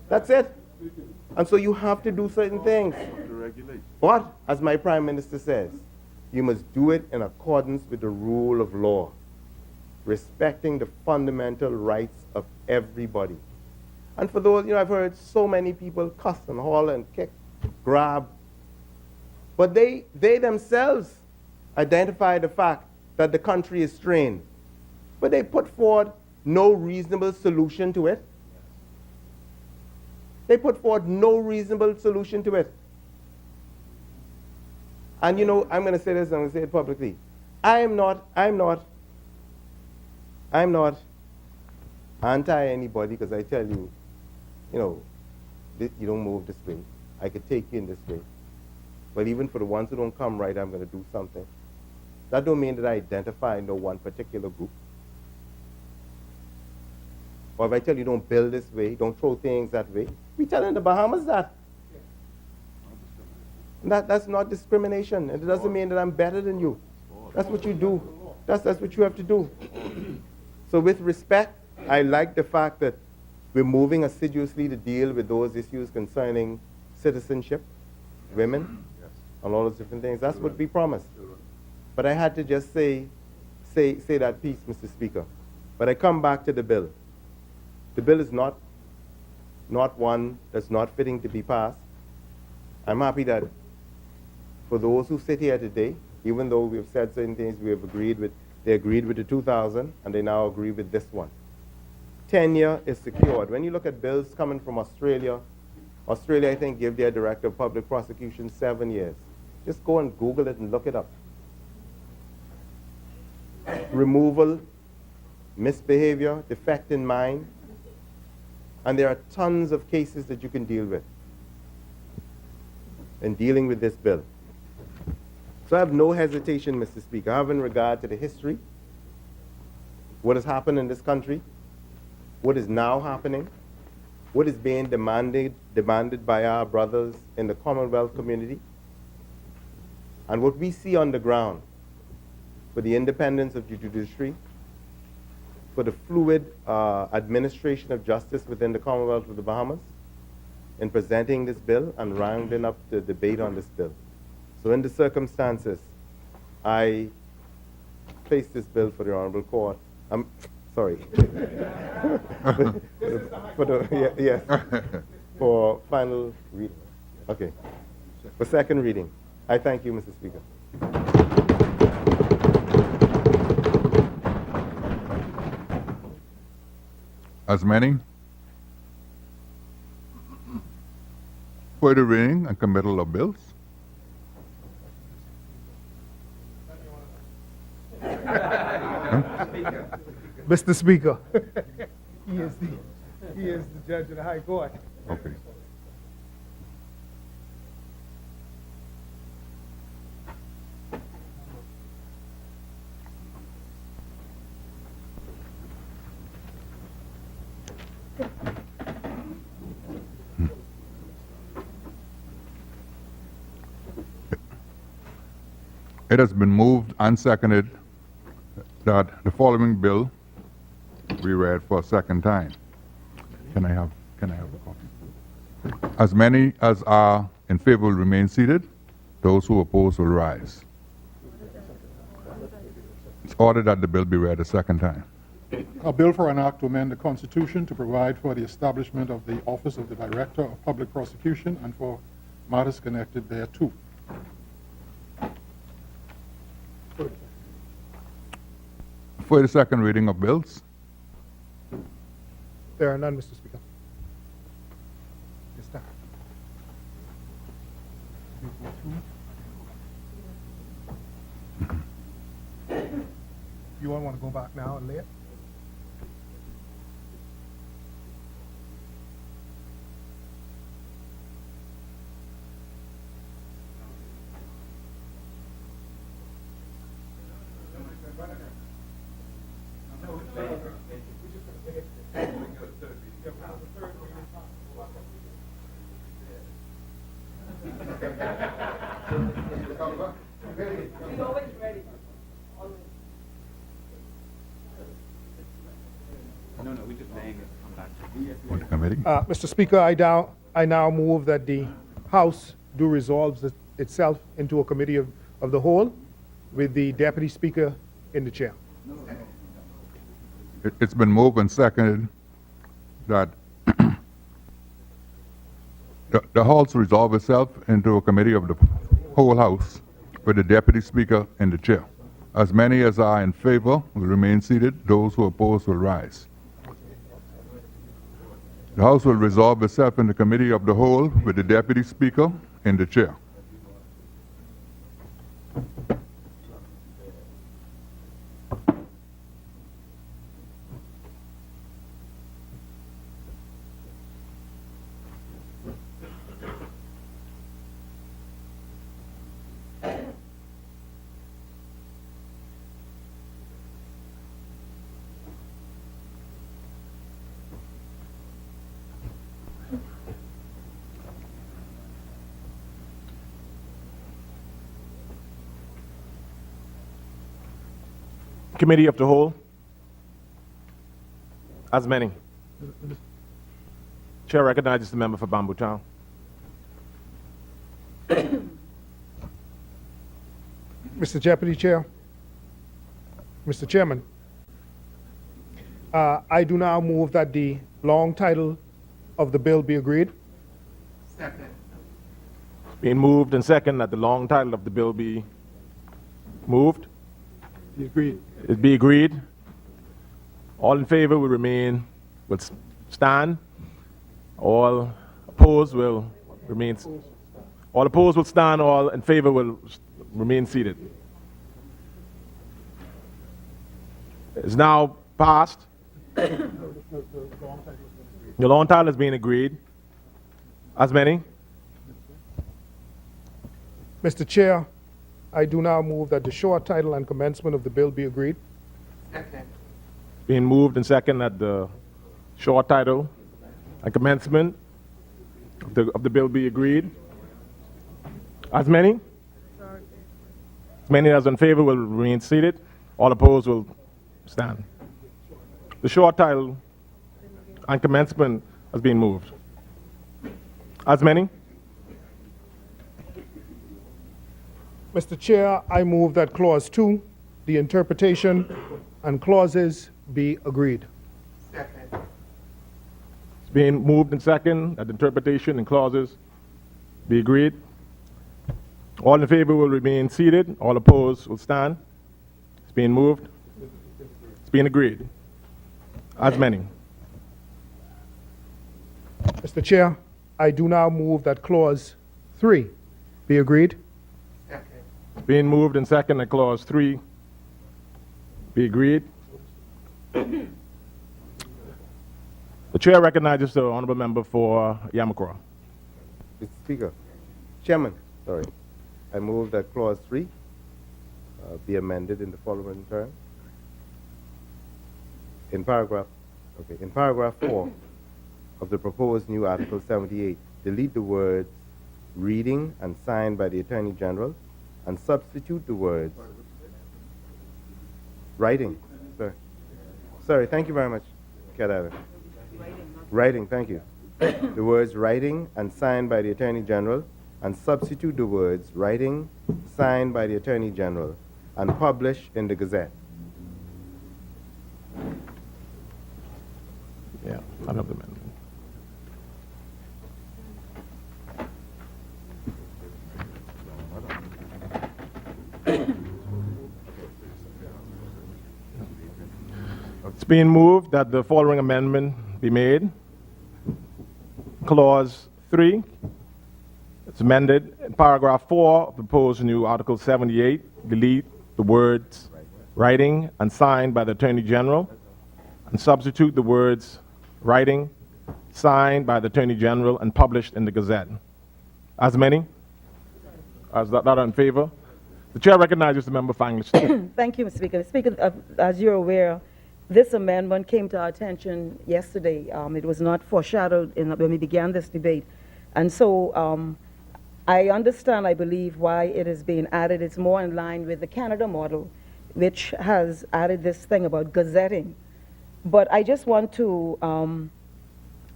That's it. And so you have to do certain things. But, as my Prime Minister says, you must do it in accordance with the rule of law, respecting the fundamental rights of everybody. And for those, I've heard so many people cuss and holler and kick, grab, but they themselves identify the fact that the country is strained. But they put forward no reasonable solution to it. They put forward no reasonable solution to it. And I'm going to say this, and I'm going to say it publicly. I'm not anti anybody, because I tell you, you don't move this way. I could take you in this way. But even for the ones who don't come right, I'm going to do something. That don't mean that I identify no one particular group. Or if I tell you don't build this way, don't throw things that way, we tell in the Bahamas that. That's not discrimination. And it doesn't mean that I'm better than you. That's what you do. That's what you have to do. So with respect, I like the fact that we're moving assiduously to deal with those issues concerning citizenship, women, and all those different things. That's what we promised. But I had to just say that piece, Mr. Speaker. But I come back to the bill. The bill is not one that's not fitting to be passed. I'm happy that for those who sit here today, even though we've said certain things they agreed with the 2000, and they now agree with this one. Tenure is secured. When you look at bills coming from Australia, I think give their Director of Public Prosecution 7 years. Just go and Google it and look it up. Removal, misbehavior, defect in mind, and there are tons of cases that you can deal with in dealing with this bill. So I have no hesitation, Mr. Speaker. I have in regard to the history, what has happened in this country, what is now happening, what is being demanded by our brothers in the Commonwealth community, and what we see on the ground for the independence of the judiciary, for the fluid administration of justice within the Commonwealth of the Bahamas, in presenting this bill and rounding up the debate on this bill. So in the circumstances, I place this bill for the Honorable Court. Sorry. For final reading. Okay. For second reading. I thank you, Mr. Speaker. As many for the reading and committal of bills. Mr. Speaker, he is the judge of the High Court. Okay. It has been moved and seconded that the following bill be read for a second time. Can I have a copy? As many as are in favor will remain seated. Those who oppose will rise. It's ordered that the bill be read a second time. A bill for an act to amend the Constitution to provide for the establishment of the Office of the Director of Public Prosecution and for matters connected thereto. For the second reading of bills, There are none, Mr. Speaker. Yes, sir. You all want to go back now and lay it? for the committee. Mr. Speaker, I now move that the House do resolve itself into a committee of the whole with the Deputy Speaker in the chair. It's been moved and seconded that the House resolve itself into a committee of the whole House with the Deputy Speaker in the chair. As many as are in favor will remain seated. Those who oppose will rise. The House will resolve itself in the committee of the whole with the Deputy Speaker in the chair. Committee of the Whole? As many. Chair recognizes the member for Bamboo Town. Mr. Deputy Chair, Mr. Chairman, I do now move that the long title of the bill be agreed. It's been moved and second that the long title of the bill be moved. Be agreed. It be agreed. All in favor will stand. All opposed will remain. All opposed will stand. All in favor will remain seated. It's now passed. The long title has been agreed. As many? Mr. Chair, I do now move that the short title and commencement of the bill be agreed. Being moved and second that the short title and commencement of the bill be agreed. As many? As many as in favor will remain seated. All opposed will stand. The short title and commencement has been moved. As many? Mr. Chair, I move that Clause 2, the interpretation and clauses be agreed. It's being moved and second that the interpretation and clauses be agreed. All in favor will remain seated. All opposed will stand. It's being moved. It's being agreed. As many. Mr. Chair, I do now move that Clause 3 be agreed. It's being moved and second that Clause 3 be agreed. The chair recognizes the honorable member for Yamakura. Mr. Speaker. Chairman, sorry. I move that Clause 3 be amended in the following terms. In paragraph 4 of the proposed new Article 78, delete the words reading and signed by the Attorney General and substitute the words writing. Sorry, thank you very much, Kedava. Writing, thank you. The words writing and signed by the Attorney General, and substitute the words writing, signed by the Attorney General, and publish in the Gazette. Yeah, I love the amendment. It's being moved that the following amendment be made. Clause 3, it's amended. In paragraph 4 of the proposed new Article 78, delete the words writing and signed by the Attorney General, and substitute the words writing, signed by the Attorney General, and published in the Gazette. As many? As that are in favor? The chair recognizes the member for Angleston. Thank you, Mr. Speaker. Speaker, as you're aware, this amendment came to our attention yesterday. It was not foreshadowed when we began this debate. And so I understand, I believe, why it is being added. It's more in line with the Canada model, which has added this thing about gazetting. But I just want to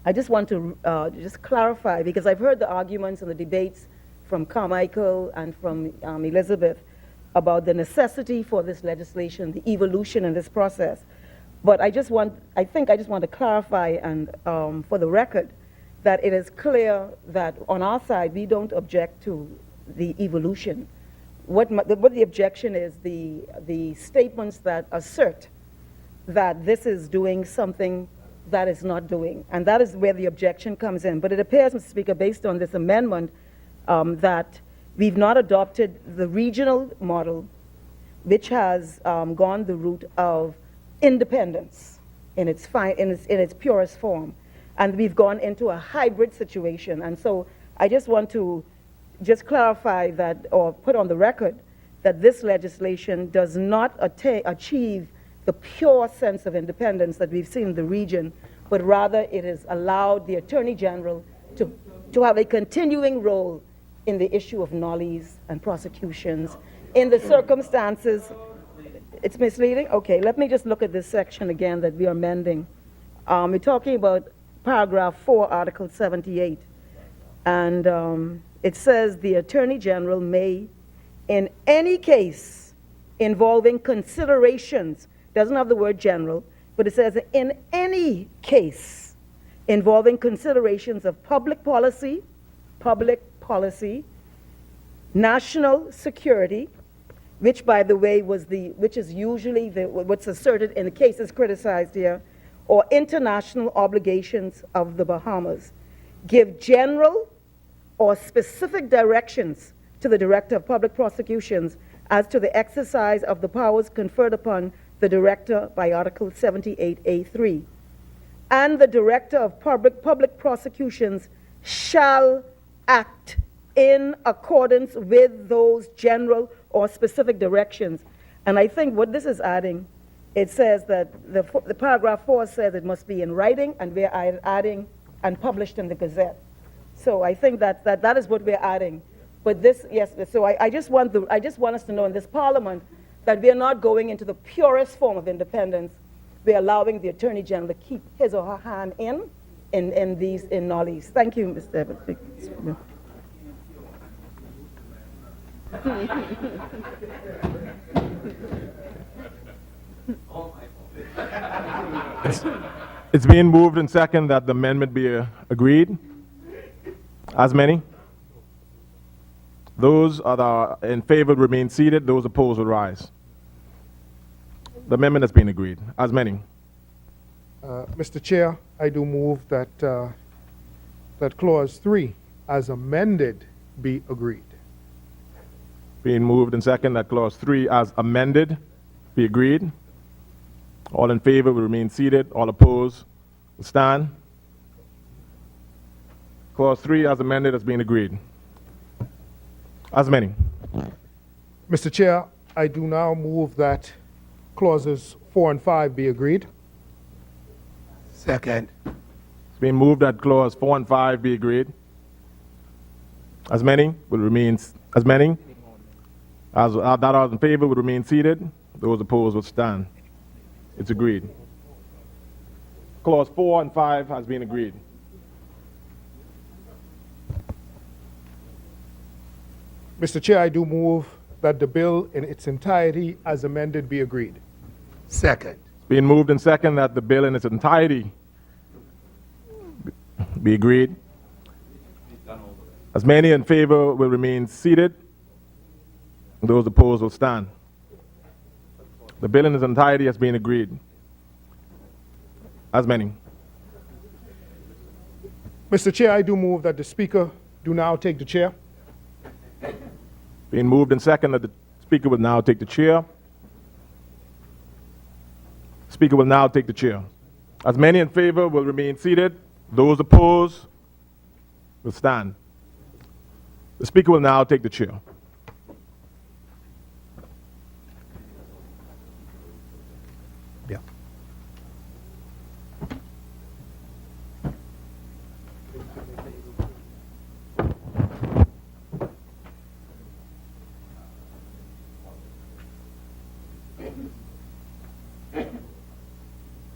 just clarify, because I've heard the arguments and the debates from Carmichael and from Elizabeth about the necessity for this legislation, the evolution in this process. But I think I just want to clarify, and for the record, that it is clear that on our side, we don't object to the evolution. What the objection is, the statements that assert that this is doing something that is not doing. And that is where the objection comes in. But it appears, Mr. Speaker, based on this amendment, that we've not adopted the regional model, which has gone the route of independence in its purest form. And we've gone into a hybrid situation. And so I just want to just clarify that, or put on the record, that this legislation does not achieve the pure sense of independence that we've seen in the region, but rather it has allowed the Attorney General to have a continuing role in the issue of nollies and prosecutions in the circumstances. It's misleading? Okay, let me just look at this section again that we are amending. We're talking about paragraph 4, Article 78. And it says the Attorney General may, in any case involving considerations, doesn't have the word general, but it says in any case involving considerations of public policy, national security, which, by the way, which is usually what's asserted in the cases criticized here, or international obligations of the Bahamas, give general or specific directions to the Director of Public Prosecutions as to the exercise of the powers conferred upon the Director by Article 78A3. And the Director of Public Prosecutions shall act in accordance with those general or specific directions. And I think what this is adding, it says that the paragraph 4 says it must be in writing, and we're adding and published in the Gazette. So I think that is what we're adding. But this, yes, so I just want us to know in this Parliament that we are not going into the purest form of independence. We're allowing the Attorney General to keep his or her hand in nollies. Thank you, Mr. Evans. It's being moved and second that the amendment be agreed. As many? Those that are in favor remain seated. Those opposed will rise. The amendment has been agreed. As many? Mr. Chair, I do move that that clause 3, as amended, be agreed. Being moved and second that clause 3 as amended be agreed. All in favor will remain seated. All opposed will stand. Clause 3 as amended has been agreed. As many? Mr. Chair, I do now move that clauses 4 and 5 be agreed. Second. It's been moved that clause 4 and 5 be agreed. As many will remain, as many? That are in favor would remain seated. Those opposed would stand. It's agreed. Clause 4 and 5 has been agreed. Mr. Chair, I do move that the bill in its entirety as amended be agreed. Second. It's been moved and second that the bill in its entirety be agreed. As many in favor will remain seated. Those opposed will stand. The bill in its entirety has been agreed. As many. Mr. Chair, I do move that the Speaker do now take the chair. Being moved and second that the Speaker will now take the chair. Speaker will now take the chair. As many in favor will remain seated. Those opposed will stand. The Speaker will now take the chair. Yeah.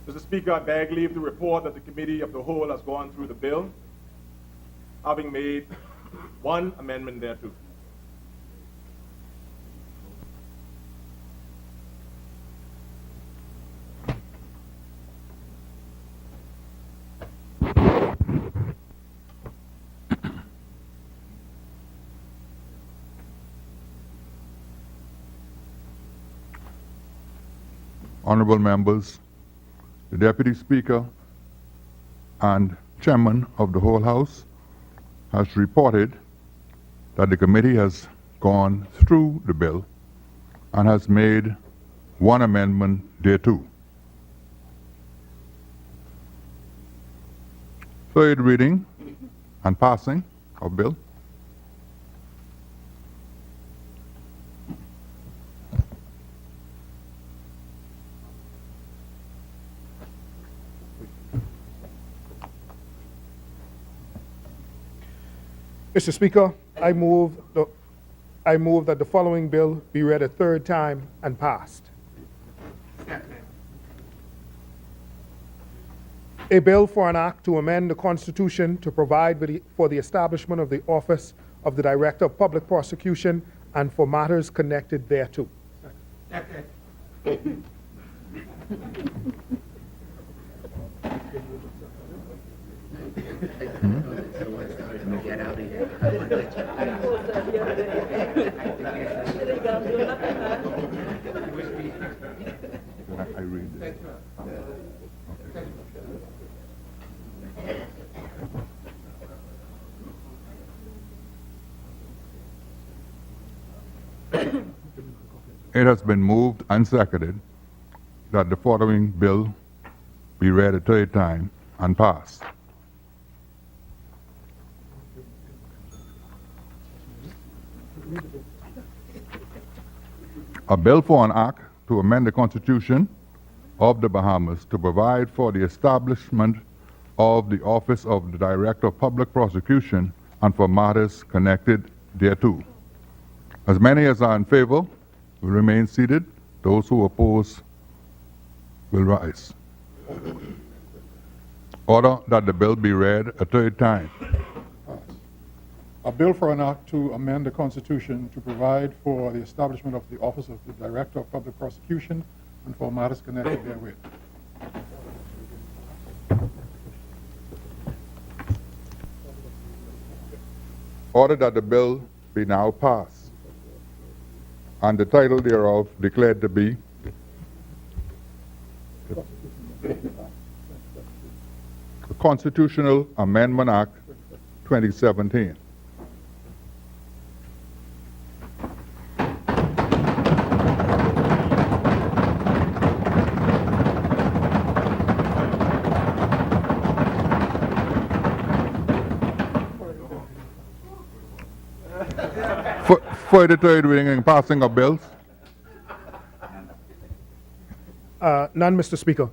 Mr. Speaker, I beg leave to report that the Committee of the Whole has gone through the bill, having made one amendment thereto. Honorable members, the Deputy Speaker and Chairman of the whole House has reported that the committee has gone through the bill and has made one amendment thereto. Third reading and passing of bill. Mr. Speaker, I move that the following bill be read a third time and passed. A bill for an act to amend the Constitution to provide for the establishment of the office of the Director of Public Prosecution and for matters connected thereto. Get out of here. I read this. It has been moved and seconded that the following bill be read a third time and passed. A bill for an act to amend the Constitution of the Bahamas to provide for the establishment of the Office of the Director of Public Prosecution and for matters connected thereto. As many as are in favor will remain seated. Those who oppose will rise. Order that the bill be read a third time. A bill for an act to amend the Constitution to provide for the establishment of the Office of the Director of Public Prosecution and for matters connected therewith. Order that the bill be now passed, and the title thereof declared to be the Constitutional Amendment Act 2017. For the third reading and passing of bills. None, Mr. Speaker.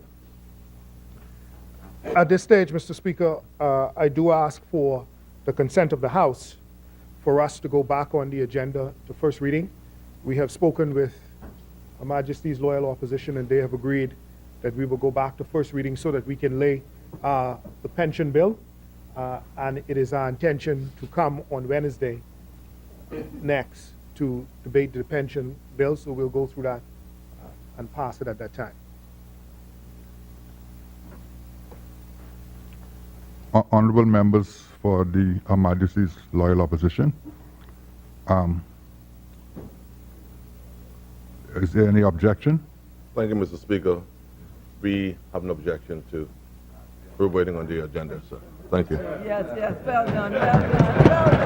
At this stage, Mr. Speaker, I do ask for the consent of the House for us to go back on the agenda to first reading We have spoken with Her Majesty's loyal opposition, and they have agreed that we will go back to first reading so that we can lay the pension bill. And it is our intention to come on Wednesday next to debate the pension bill, so we'll go through that and pass it at that time. Honorable members for the Her Majesty's loyal opposition, is there any objection? Thank you, Mr. Speaker. We have no objection to. We're waiting on the agenda, sir. Thank you. Yes, yes, well done, well done, well done.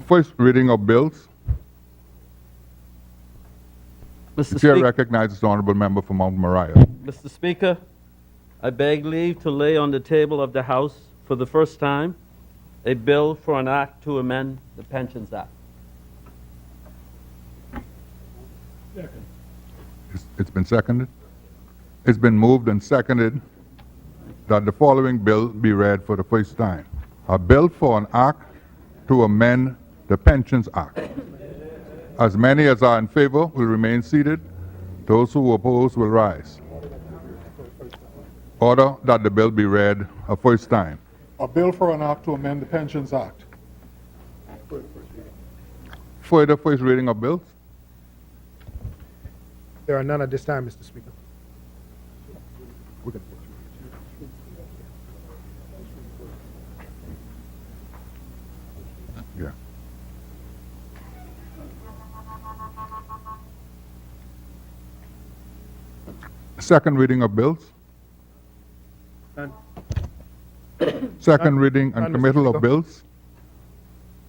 First reading of bills. Mr. The chair Speaker, recognizes the honorable member for Mount Moriah. Mr. Speaker, I beg leave to lay on the table of the House for the first time a bill for an act to amend the Pensions Act. It's been seconded. It's been moved and seconded that the following bill be read for the first time. A bill for an act to amend the Pensions Act. As many as are in favor will remain seated. Those who oppose will rise. Order that the bill be read a first time. A bill for an act to amend the Pensions Act. Further first reading of bills. There are none at this time, Mr. Speaker. Yeah. Second reading of bills. None. Second reading and None, Mr. committal of Speaker. bills.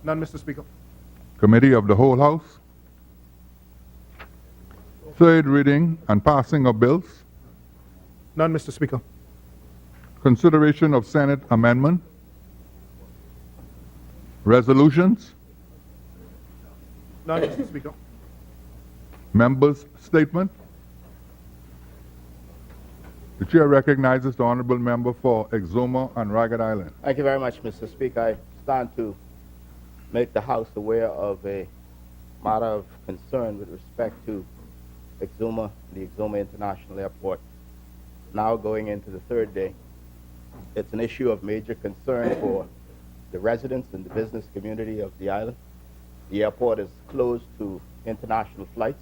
None, Mr. Speaker. Committee of the whole House. Third reading and passing of bills. None, Mr. Speaker. Consideration of Senate amendment. Resolutions. None, Mr. Speaker. Members' statement. The chair recognizes the honorable member for Exuma and Ragged Island. Thank you very much, Mr. Speaker. I stand to make the House aware of a matter of concern with respect to Exuma, the Exuma International Airport, now going into the third day. It's an issue of major concern for the residents and the business community of the island. The airport is closed to international flights.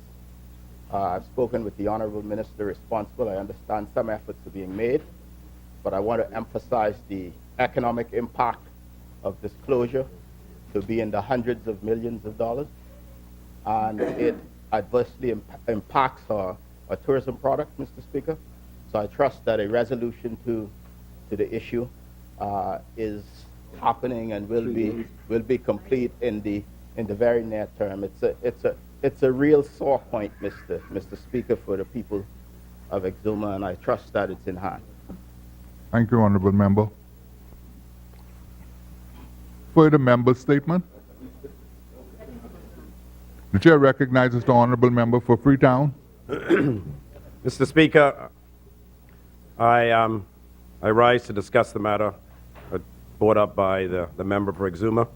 I've spoken with the Honorable Minister responsible. I understand some efforts are being made, but I want to emphasize the economic impact of this closure to be in the hundreds of millions of dollars, and it adversely impacts our tourism product, Mr. Speaker. So I trust that a resolution to the issue is happening and will be complete in the very near term. It's a real sore point, Mr. Speaker, for the people of Exuma, and I trust that it's in hand. Thank you, honorable member. Further member statement. The chair recognizes the honorable member for Freetown. Mr. Speaker, I rise to discuss the matter brought up by the member for Exuma.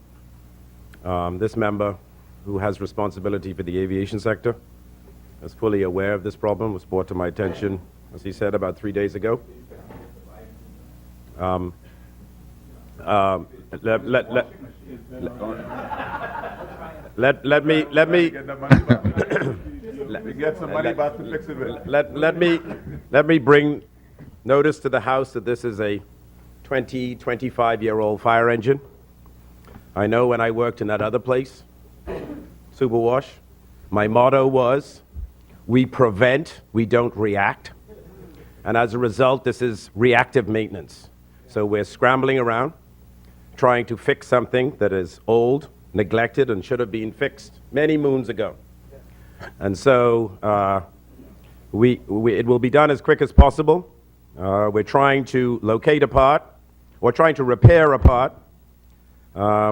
This member, who has responsibility for the aviation sector, is fully aware of this problem. It was brought to my attention, as he said, about 3 days ago. Let me bring notice to the House that this is a 25-year-old fire engine. I know when I worked in that other place, Superwash, my motto was, we prevent, we don't react. And as a result, this is reactive maintenance. So we're scrambling around, trying to fix something that is old, neglected, and should have been fixed many moons ago. And so it will be done as quick as possible. We're trying to locate a part, or trying to repair a part.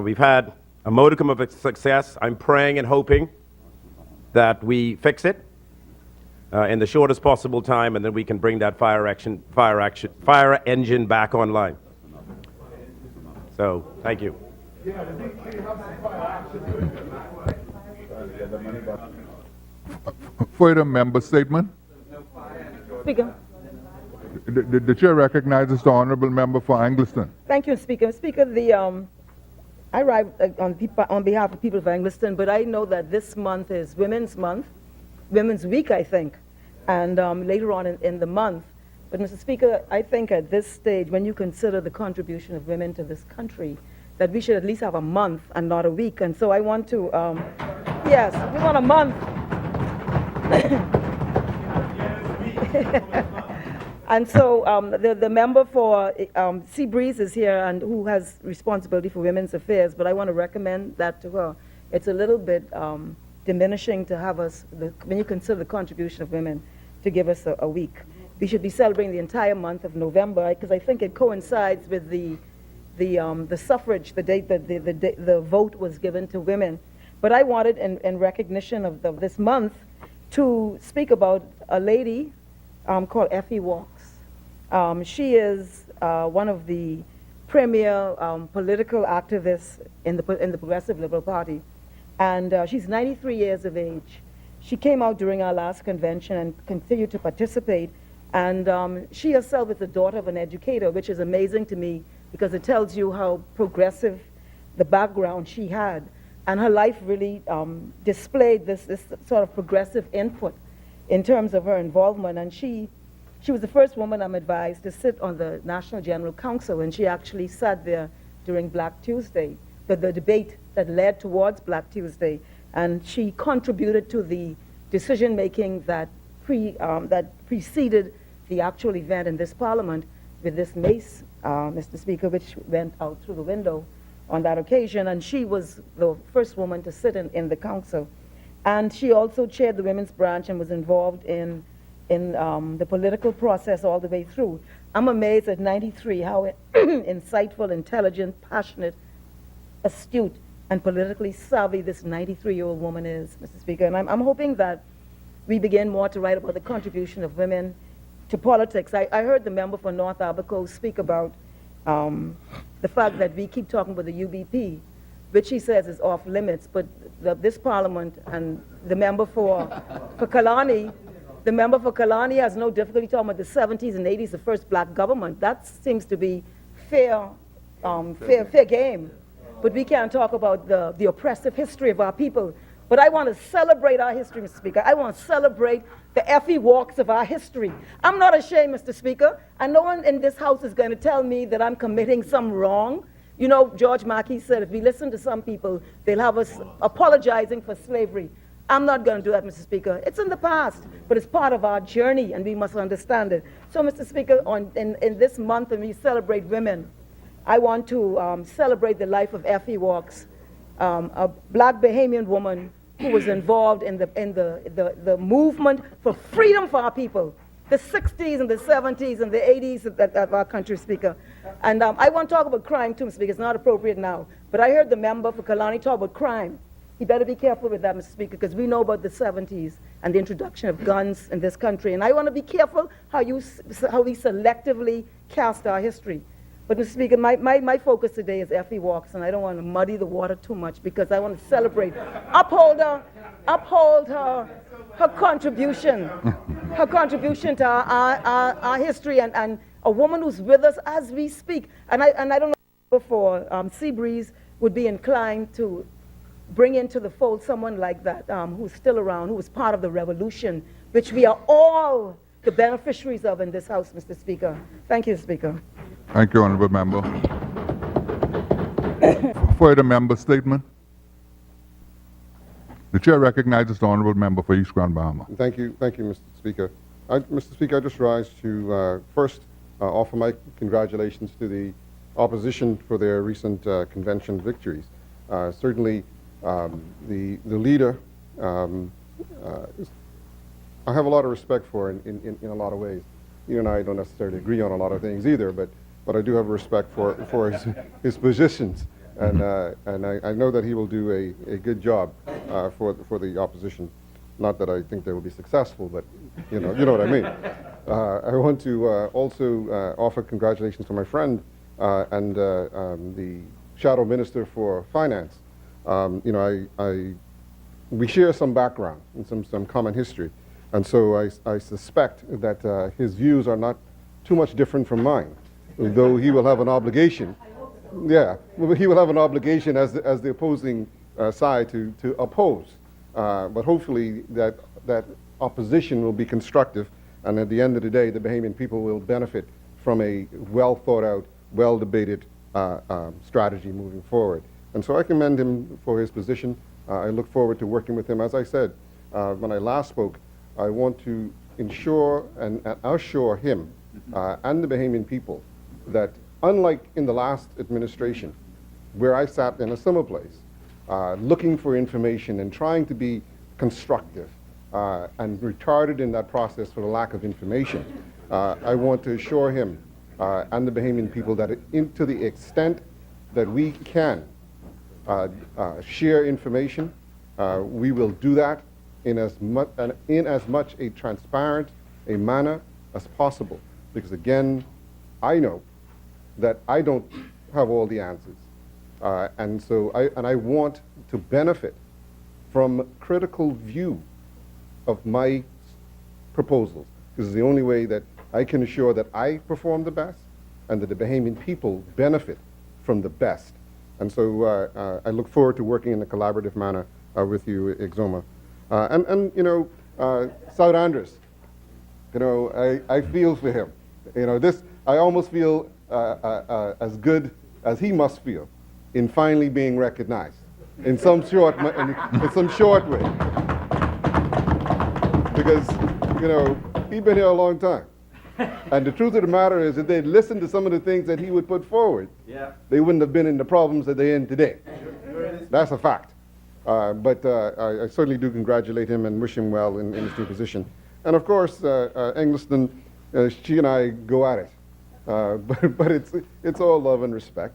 We've had a modicum of success. I'm praying and hoping that we fix it in the shortest possible time, and then we can bring that fire engine back online. So, thank you. Further member statement? Speaker. The chair recognizes the honourable member for Angliston. Thank you, Speaker. Speaker, I arrived on behalf of people of Angliston, but I know that this month is Women's Month, Women's Week, I think, and later on in the month. But, Mr. Speaker, I think at this stage, when you consider the contribution of women to this country, that we should at least have a month and not a week. And so I want to, yes, we want a month. And so the member for Seabreeze is here, and who has responsibility for women's affairs, but I want to recommend that to her. It's a little bit diminishing to have us, when you consider the contribution of women, to give us a week. We should be celebrating the entire month of November, because I think it coincides with the suffrage, the date that the vote was given to women. But I wanted, in recognition of this month, to speak about a lady called Effie Walks. She is one of the premier political activists in the Progressive Liberal Party, and she's 93 years of age. She came out during our last convention and continued to participate, and she herself is the daughter of an educator, which is amazing to me because it tells you how progressive the background she had, and her life really displayed this sort of progressive input in terms of her involvement. And she was the first woman, I'm advised, to sit on the National General Council, and she actually sat there during Black Tuesday, the debate that led towards Black Tuesday, and she contributed to the decision-making that preceded the actual event in this Parliament with this mace, Mr. Speaker, which went out through the window on that occasion, and she was the first woman to sit in the council. And she also chaired the women's branch and was involved in the political process all the way through. I'm amazed at 93 how insightful, intelligent, passionate, astute, and politically savvy this 93-year-old woman is, Mr. Speaker. And I'm hoping that we begin more to write about the contribution of women to politics. I heard the member for North Abaco speak about the fact that we keep talking about the UBP, which he says is off limits, but this Parliament and the member for Kalani, the member for Kalani has no difficulty talking about the 70s and 80s, the first black government. That seems to be fair game. But we can't talk about the oppressive history of our people. But I want to celebrate our history, Mr. Speaker. I want to celebrate the Effie Walks of our history. I'm not ashamed, Mr. Speaker, and no one in this House is going to tell me that I'm committing some wrong. You know, George Mackey said if we listen to some people, they'll have us apologizing for slavery. I'm not going to do that, Mr. Speaker. It's in the past, but it's part of our journey, and we must understand it. So, Mr. Speaker, in this month when we celebrate women, I want to celebrate the life of Effie Walks, a black Bahamian woman who was involved in the movement for freedom for our people, the 60s and the 70s and the 80s of our country, Speaker. And I want to talk about crime too, Speaker. It's not appropriate now. But I heard the member for Kalani talk about crime. He better be careful with that, Mr. Speaker, because we know about the 70s and the introduction of guns in this country. And I want to be careful how we selectively cast our history. But, Mr. Speaker, my focus today is Effie Walks, and I don't want to muddy the water too much because I want to celebrate, uphold her contribution to our history, and a woman who's with us as we speak. And I don't know before Seabreeze would be inclined to bring into the fold someone like that who's still around, who was part of the revolution, which we are all the beneficiaries of in this House, Mr. Speaker. Thank you, Speaker. Thank you, honourable member. Further member statement. The chair recognizes the honourable member for East Grand Bahama. Thank you, Mr. Speaker. Mr. Speaker, I just rise to first offer my congratulations to the opposition for their recent convention victories. Certainly, the leader, I have a lot of respect for in a lot of ways. You and I don't necessarily agree on a lot of things either, but I do have respect for his positions. and I know that he will do a good job for the opposition. Not that I think they will be successful, but you know what I mean. I want to also offer congratulations to my friend and the Shadow Minister for Finance. We share some background and some common history, and so I suspect that his views are not too much different from mine, though he will have an obligation. Yeah, he will have an obligation as the opposing side to oppose. But hopefully that opposition will be constructive, and at the end of the day, the Bahamian people will benefit from a well thought out, well debated strategy moving forward. And so I commend him for his position. I look forward to working with him. As I said when I last spoke, I want to ensure and assure him and the Bahamian people that unlike in the last administration, where I sat in a similar place, looking for information and trying to be constructive and retarded in that process for the lack of information, I want to assure him and the Bahamian people that to the extent that we can share information, we will do that in as much a transparent a manner as possible. Because again, I know that I don't have all the answers. And so I want to benefit from critical view of my proposals. This is the only way that I can assure that I perform the best and that the Bahamian people benefit from the best. And so I look forward to working in a collaborative manner with you, Exoma. And you know, South Andres, you know, I feel for him. You know, I almost feel as good as he must feel in finally being recognized in some short way. Because, you know, he's been here a long time. And the truth of the matter is, if they'd listened to some of the things that he would put forward, they wouldn't have been in the problems that they're in today. That's a fact. But I certainly do congratulate him and wish him well in his new position. And of course, Engliston, she and I go at it. But it's all love and respect,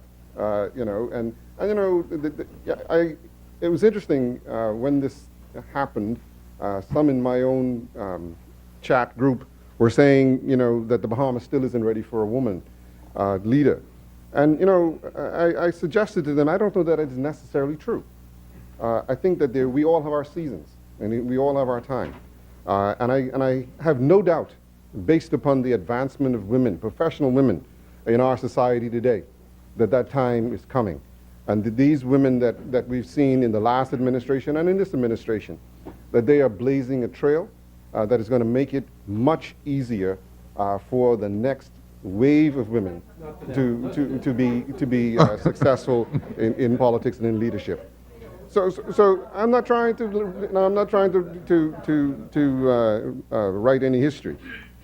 you know. And you know, it was interesting when this happened. Some in my own chat group were saying, you know, that the Bahamas still isn't ready for a woman leader. And you know, I suggested to them, I don't know that it is necessarily true. I think that we all have our seasons and we all have our time. And I have no doubt, based upon the advancement of women, professional women in our society today, that time is coming. And these women that we've seen in the last administration and in this administration, that they are blazing a trail that is going to make it much easier for the next wave of women to be successful in politics and in leadership. So I'm not trying to write any history.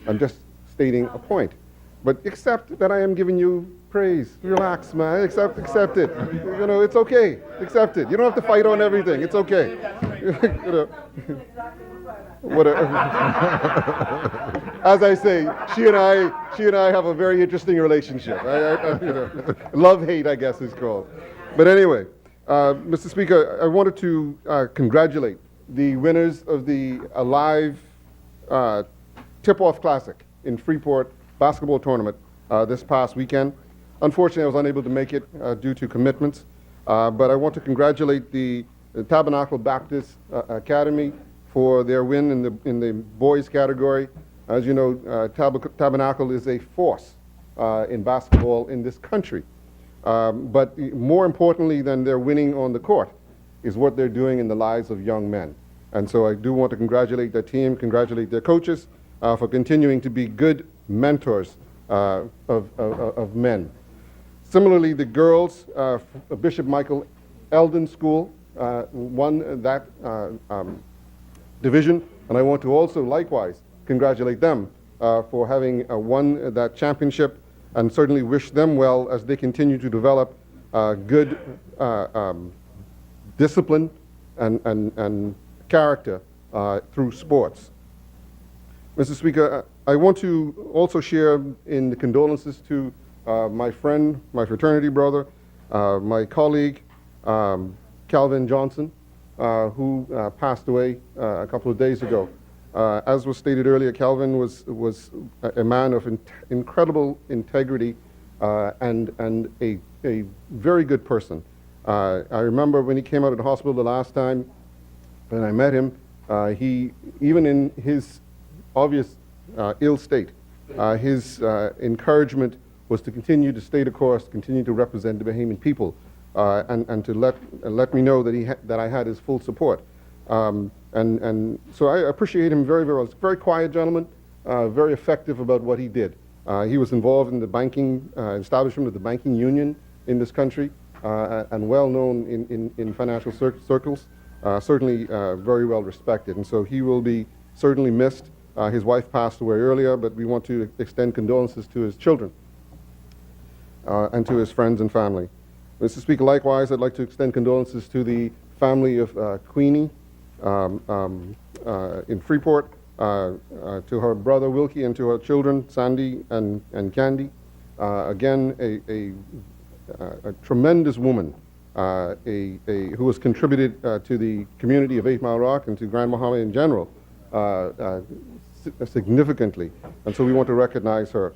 I'm just stating a point. But accept that I am giving you praise. Relax, man. Accept it. You know, it's okay. Accept it. You don't have to fight on everything. It's okay. You know. As I say, she and I have a very interesting relationship. You know, love-hate, I guess, is called. But anyway, Mr. Speaker, I wanted to congratulate the winners of the Alive Tip-Off Classic in Freeport basketball tournament this past weekend. Unfortunately, I was unable to make it due to commitments, but I want to congratulate the Tabernacle Baptist Academy for their win in the boys category. As you know, Tabernacle is a force in basketball in this country. But more importantly than their winning on the court is what they're doing in the lives of young men. And so I do want to congratulate their team, congratulate their coaches for continuing to be good mentors of men. Similarly, the girls, Bishop Michael Eldon School won that division, and I want to also likewise congratulate them for having won that championship, and certainly wish them well as they continue to develop good discipline and character through sports. Mr. Speaker, I want to also share in the condolences to my friend, my fraternity brother, My colleague, Calvin Johnson, who passed away a couple of days ago. As was stated earlier, Calvin was a man of incredible integrity and a very good person. I remember when he came out of the hospital the last time, when I met him, he, even in his obvious ill state, his encouragement was to continue to stay the course, continue to represent the Bahamian people, and to let me know that that I had his full support. And so I appreciate him very, very well. He's a very quiet gentleman, very effective about what he did. He was involved in the banking establishment of the banking union in this country, and well known in financial circles. Certainly very well respected, and so he will be certainly missed. His wife passed away earlier, but we want to extend condolences to his children and to his friends and family. Mr. Speaker, likewise, I'd like to extend condolences to the family of Queenie in Freeport, to her brother Wilkie, and to her children Sandy and Candy. Again, a tremendous woman, who has contributed to the community of 8 Mile Rock and to Grand Bahama in general significantly, and so we want to recognize her.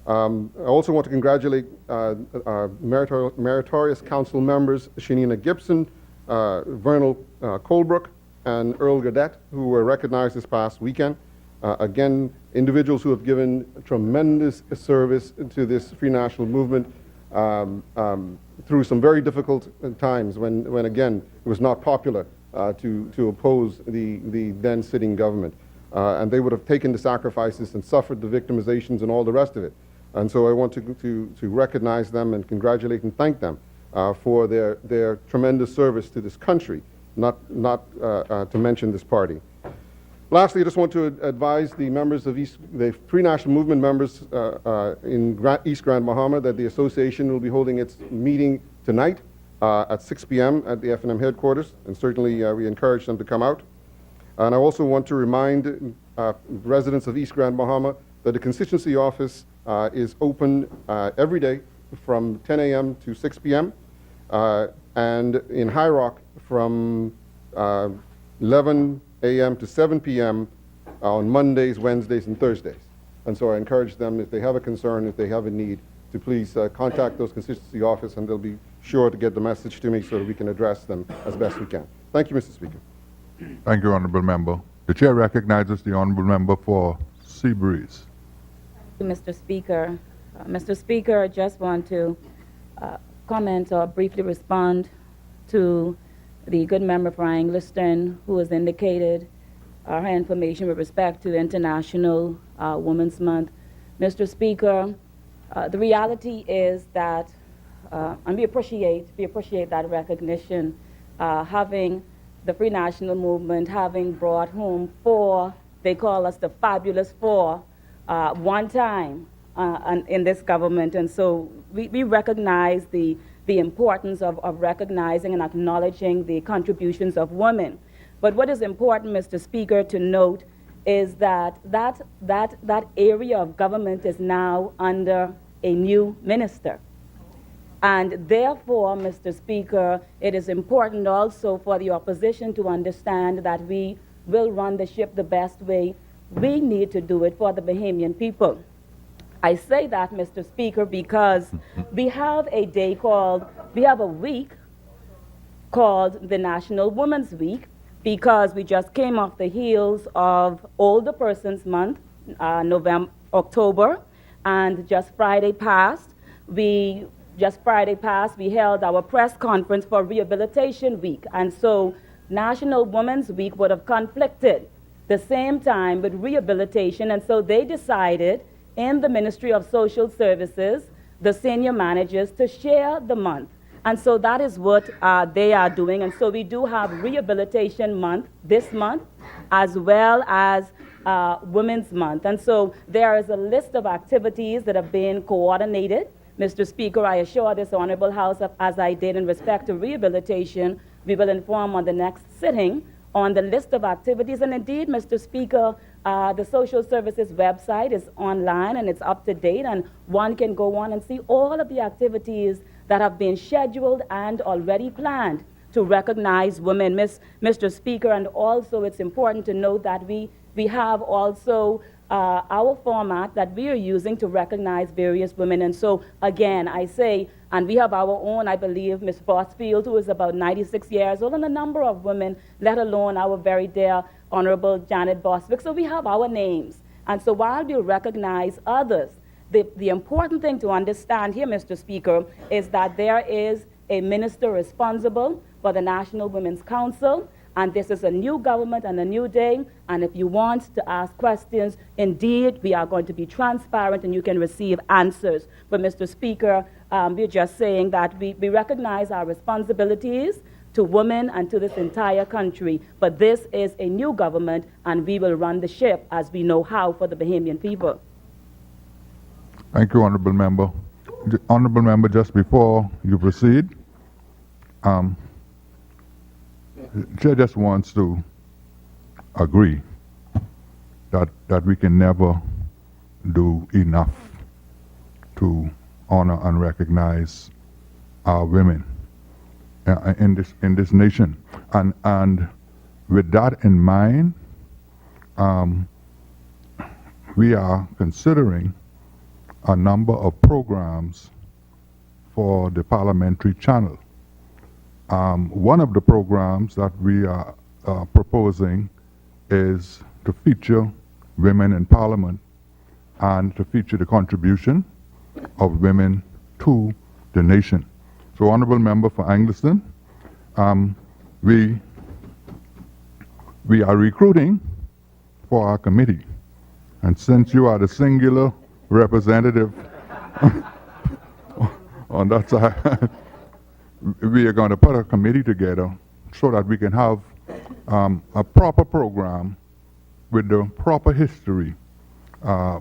I also want to congratulate our meritorious council members, Shanina Gibson, Vernal Colebrook, and Earl Gadet, who were recognized this past weekend. Again, individuals who have given tremendous service to this free national movement through some very difficult times when again, it was not popular to oppose the then sitting government. And they would have taken the sacrifices and suffered the victimizations and all the rest of it. And so I want to recognize them and congratulate and thank them for their tremendous service to this country, not to mention this party. Lastly, I just want to advise the members of the Free National Movement members in East Grand Bahama that the association will be holding its meeting tonight at 6 p.m. at the F&M headquarters, and certainly we encourage them to come out. And I also want to remind residents of East Grand Bahama that the constituency office is open every day from 10 a.m. to 6 p.m. And in High Rock from 11 a.m. to 7 p.m. on Mondays, Wednesdays, and Thursdays. And so I encourage them, if they have a concern, if they have a need, to please contact those constituency office, and they'll be sure to get the message to me so that we can address them as best we can. Thank you, Mr. Speaker. Thank you, Honorable Member. The Chair recognizes the Honorable Member for Seabreeze. Thank you, Mr. Speaker. Mr. Speaker, I just want to comment or briefly respond to the good member for Angliston, who has indicated her information with respect to International Women's Month. Mr. Speaker, the reality is that, and we appreciate that recognition, having the Free National Movement having brought home 4, they call us the fabulous 4, one time in this government. And so we recognize the importance of recognizing and acknowledging the contributions of women. But what is important, Mr. Speaker, to note is that area of government is now under a new minister. And therefore, Mr. Speaker, it is important also for the opposition to understand that we will run the ship the best way. We need to do it for the Bahamian people. I say that, Mr. Speaker, because we have a week called the National Women's Week, because we just came off the heels of Older Persons Month, October, and just Friday past, we held our press conference for Rehabilitation Week. And so National Women's Week would have conflicted the same time with rehabilitation, and so they decided in the Ministry of Social Services, the senior managers, to share the month. And so that is what they are doing. And so we do have Rehabilitation Month this month, as well as Women's Month. And so there is a list of activities that have been coordinated. Mr. Speaker, I assure this Honorable House, as I did in respect to rehabilitation, we will inform on the next sitting on the list of activities. And indeed, Mr. Speaker, the Social Services website is online and it's up to date, and one can go on and see all of the activities that have been scheduled and already planned to recognize women, Mr. Speaker, and also it's important to note that we have also our format that we are using to recognize various women. And so, again, I say, and we have our own, I believe, Ms. Bosfield, who is about 96 years old, and a number of women, let alone our very dear Honorable Janet Boswick. So we have our names. And so while we recognize others, the important thing to understand here, Mr. Speaker, is that there is a minister responsible for the National Women's Council, and this is a new government and a new day, and if you want to ask questions, indeed, we are going to be transparent and you can receive answers. But Mr. Speaker, we're just saying that we recognize our responsibilities to women and to this entire country, but this is a new government and we will run the ship as we know how for the Bahamian people. Thank you, Honorable Member. Honorable Member, just before you proceed, the Chair just wants to agree that we can never do enough to honor and recognize our women in this nation. And with that in mind, we are considering a number of programs for the Parliamentary channel. One of the programs that we are proposing is to feature women in Parliament and to feature the contribution of women to the nation. So, Honorable Member for Angliston, we are recruiting for our committee. And since you are the singular representative on that side, we are going to put a committee together so that we can have a proper program with the proper history,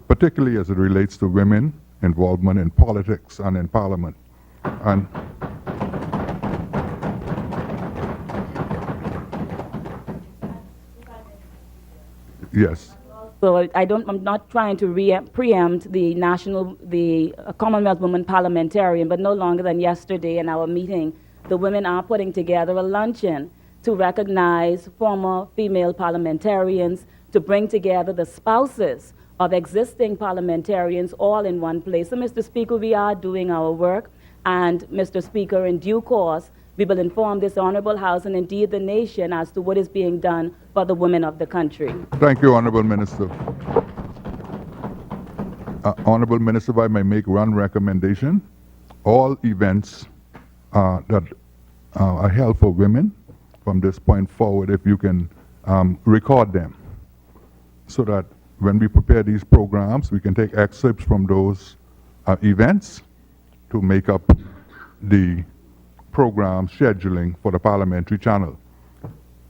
particularly as it relates to women involvement in politics and in Parliament. And yes. So I'm not trying to preempt the Commonwealth Women Parliamentarian, but no longer than yesterday in our meeting, the women are putting together a luncheon to recognize former female parliamentarians, to bring together the spouses of existing parliamentarians all in one place. So, Mr. Speaker, we are doing our work, and Mr. Speaker, in due course, we will inform this Honorable House and indeed the nation as to what is being done for the women of the country. Thank you, Honorable Minister. Honorable Minister, if I may make one recommendation, all events that are held for women from this point forward, if you can record them, so that when we prepare these programs, we can take excerpts from those events to make up the program scheduling for the Parliamentary channel.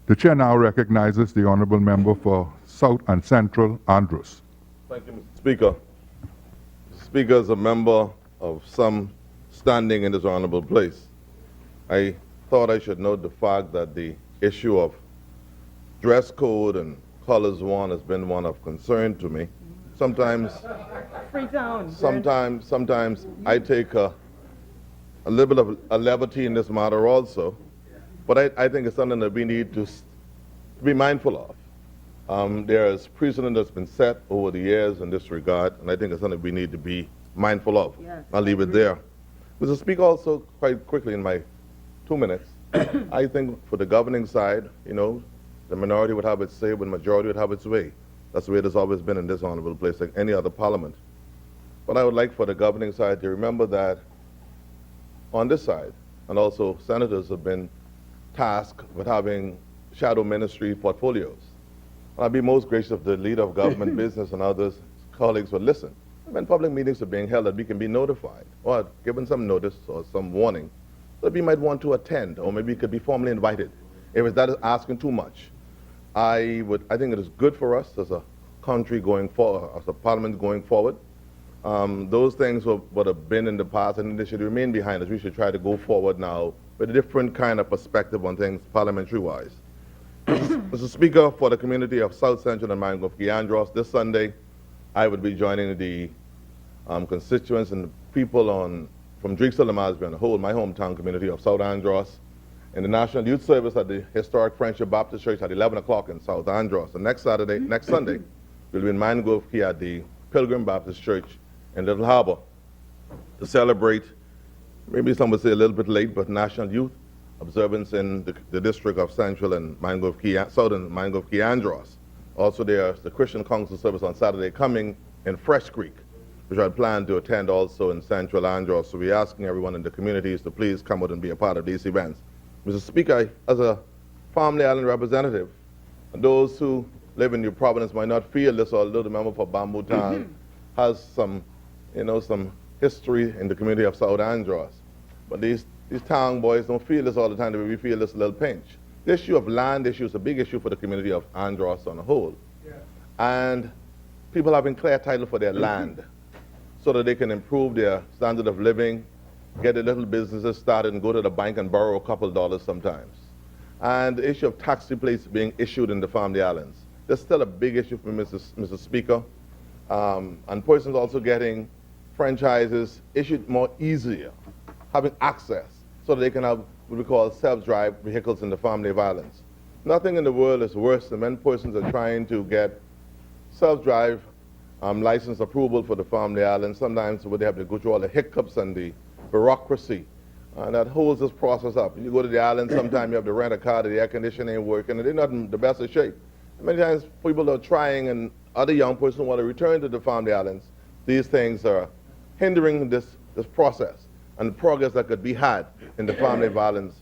The Chair now recognizes the Honourable Member for South and Central Andros. Thank you, Mr. Speaker. Mr. Speaker, as a member of some standing in this honorable place, I thought I should note the fact that the issue of dress code and colors worn has been one of concern to me. Sometimes I take a little bit of a levity in this matter also, but I think it's something that we need to be mindful of. There is precedent that's been set over the years in this regard, and I think it's something we need to be mindful of. Yes, I'll leave it there. Mr. Speaker, also quite quickly in my 2 minutes, I think for the governing side, the minority would have its say, but the majority would have its way. That's the way it has always been in this honorable place, like any other parliament. But I would like for the governing side to remember that on this side, and also senators have been tasked with having shadow ministry portfolios. I'd be most gracious if the leader of government business and others, colleagues, would listen. When public meetings are being held, that we can be notified or given some notice or some warning that we might want to attend, or maybe could be formally invited. If that is asking too much, I think it is good for us as a country going forward, as a parliament going forward. Those things would have been in the past, and they should remain behind us. We should try to go forward now with a different kind of perspective on things parliamentary-wise. Mr. Speaker, for the community of South Central and Mangrove Andros, this Sunday, I would be joining the constituents and people from Drexel to Masby on the whole, my hometown community of South Andros, and the National Youth Service at the historic Friendship Baptist Church at 11 o'clock in South Andros. And next Sunday, we'll be in Mangrove Key at the Pilgrim Baptist Church in Little Harbor to celebrate, maybe some would say a little bit late, but National Youth observance in the district of Central and Mangrove Key, Southern Mangrove Key Andros. Also, there's the Christian Council service on Saturday coming in Fresh Creek, which I plan to attend also in Central Andros. So we're asking everyone in the communities to please come out and be a part of these events. Mr. Speaker, as a Family Island representative, and those who live in New Providence might not feel this, although the member for Bamboo Town has some history in the community of South Andros. But these town boys don't feel this all the time, the way we feel this little pinch. The issue of land issue is a big issue for the community of Andros on the whole. Yeah. And people having clear title for their land so that they can improve their standard of living, get their little businesses started and go to the bank and borrow a couple dollars sometimes. And the issue of tax replates being issued in the Family Islands. That's still a big issue for me, Mr. Speaker. And persons also getting franchises issued more easier, having access so that they can have what we call self-drive vehicles in the Family Islands. Nothing in the world is worse than when persons are trying to get self-drive license approval for the Family Islands. Sometimes they have to go through all the hiccups and the bureaucracy, and that holds this process up. You go to the island, sometimes you have to rent a car, the air conditioning ain't working, and they're not in the best of shape. Many times people are trying, and other young persons want to return to the Family Islands. These things are hindering this process and the progress that could be had in the family violence.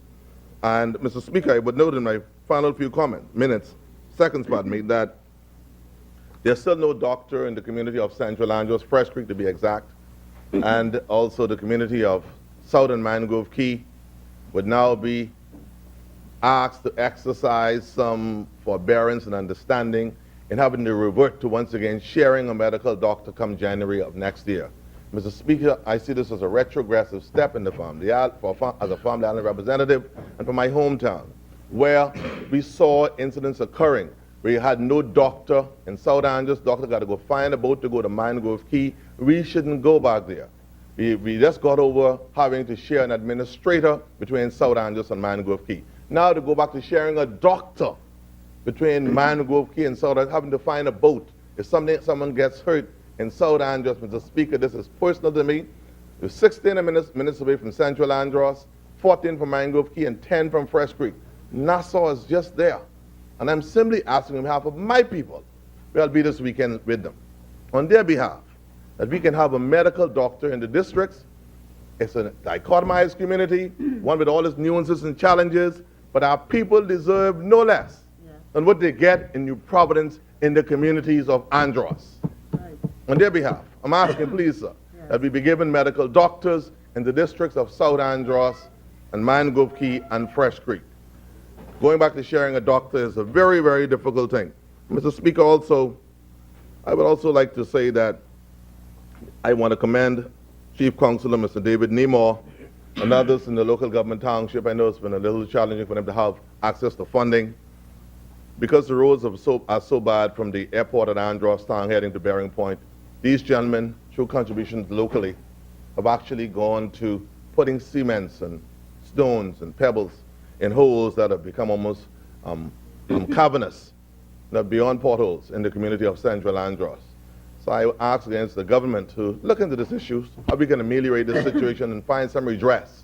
And Mr. Speaker, I would note in my final few seconds, that there's still no doctor in the community of Central Andros, Fresh Creek to be exact, and also the community of Southern Mangrove Key would now be asked to exercise some forbearance and understanding in having to revert to once again sharing a medical doctor come January of next year. Mr. Speaker, I see this as a retrogressive step in the family, as a Family Island representative, and for my hometown, where we saw incidents occurring where you had no doctor in South Andros, doctor got to go find a boat to go to Mangrove Key. We shouldn't go back there. We just got over having to share an administrator between South Andros and Mangrove Key. Now to go back to sharing a doctor between Mangrove Key and South Andros, having to find a boat. If someone gets hurt in South Andros, Mr. Speaker, this is personal to me. We're 16 minutes away from Central Andros, 14 from Mangrove Key, and 10 from Fresh Creek. Nassau is just there. And I'm simply asking on behalf of my people, where I'll be this weekend with them, on their behalf, that we can have a medical doctor in the districts. It's a dichotomized community, one with all its nuances and challenges, but our people deserve no less than what they get in New Providence in the communities of Andros. Right. On their behalf, I'm asking, please, sir, that we be given medical doctors in the districts of South Andros and Mangrove Key and Fresh Creek. Going back to sharing a doctor is a very, very difficult thing. Mr. Speaker, also, I would also like to say that I want to commend Chief Councilor Mr. David Nemore and others in the local government township. I know it's been a little challenging for them to have access to funding because the roads are so bad from the airport at Andros Town heading to Bering Point. These gentlemen, through contributions locally, have actually gone to putting cements and stones and pebbles in holes that have become almost cavernous, beyond potholes in the community of Central Andros. So I ask against the government to look into this issue, how we can ameliorate this situation and find some redress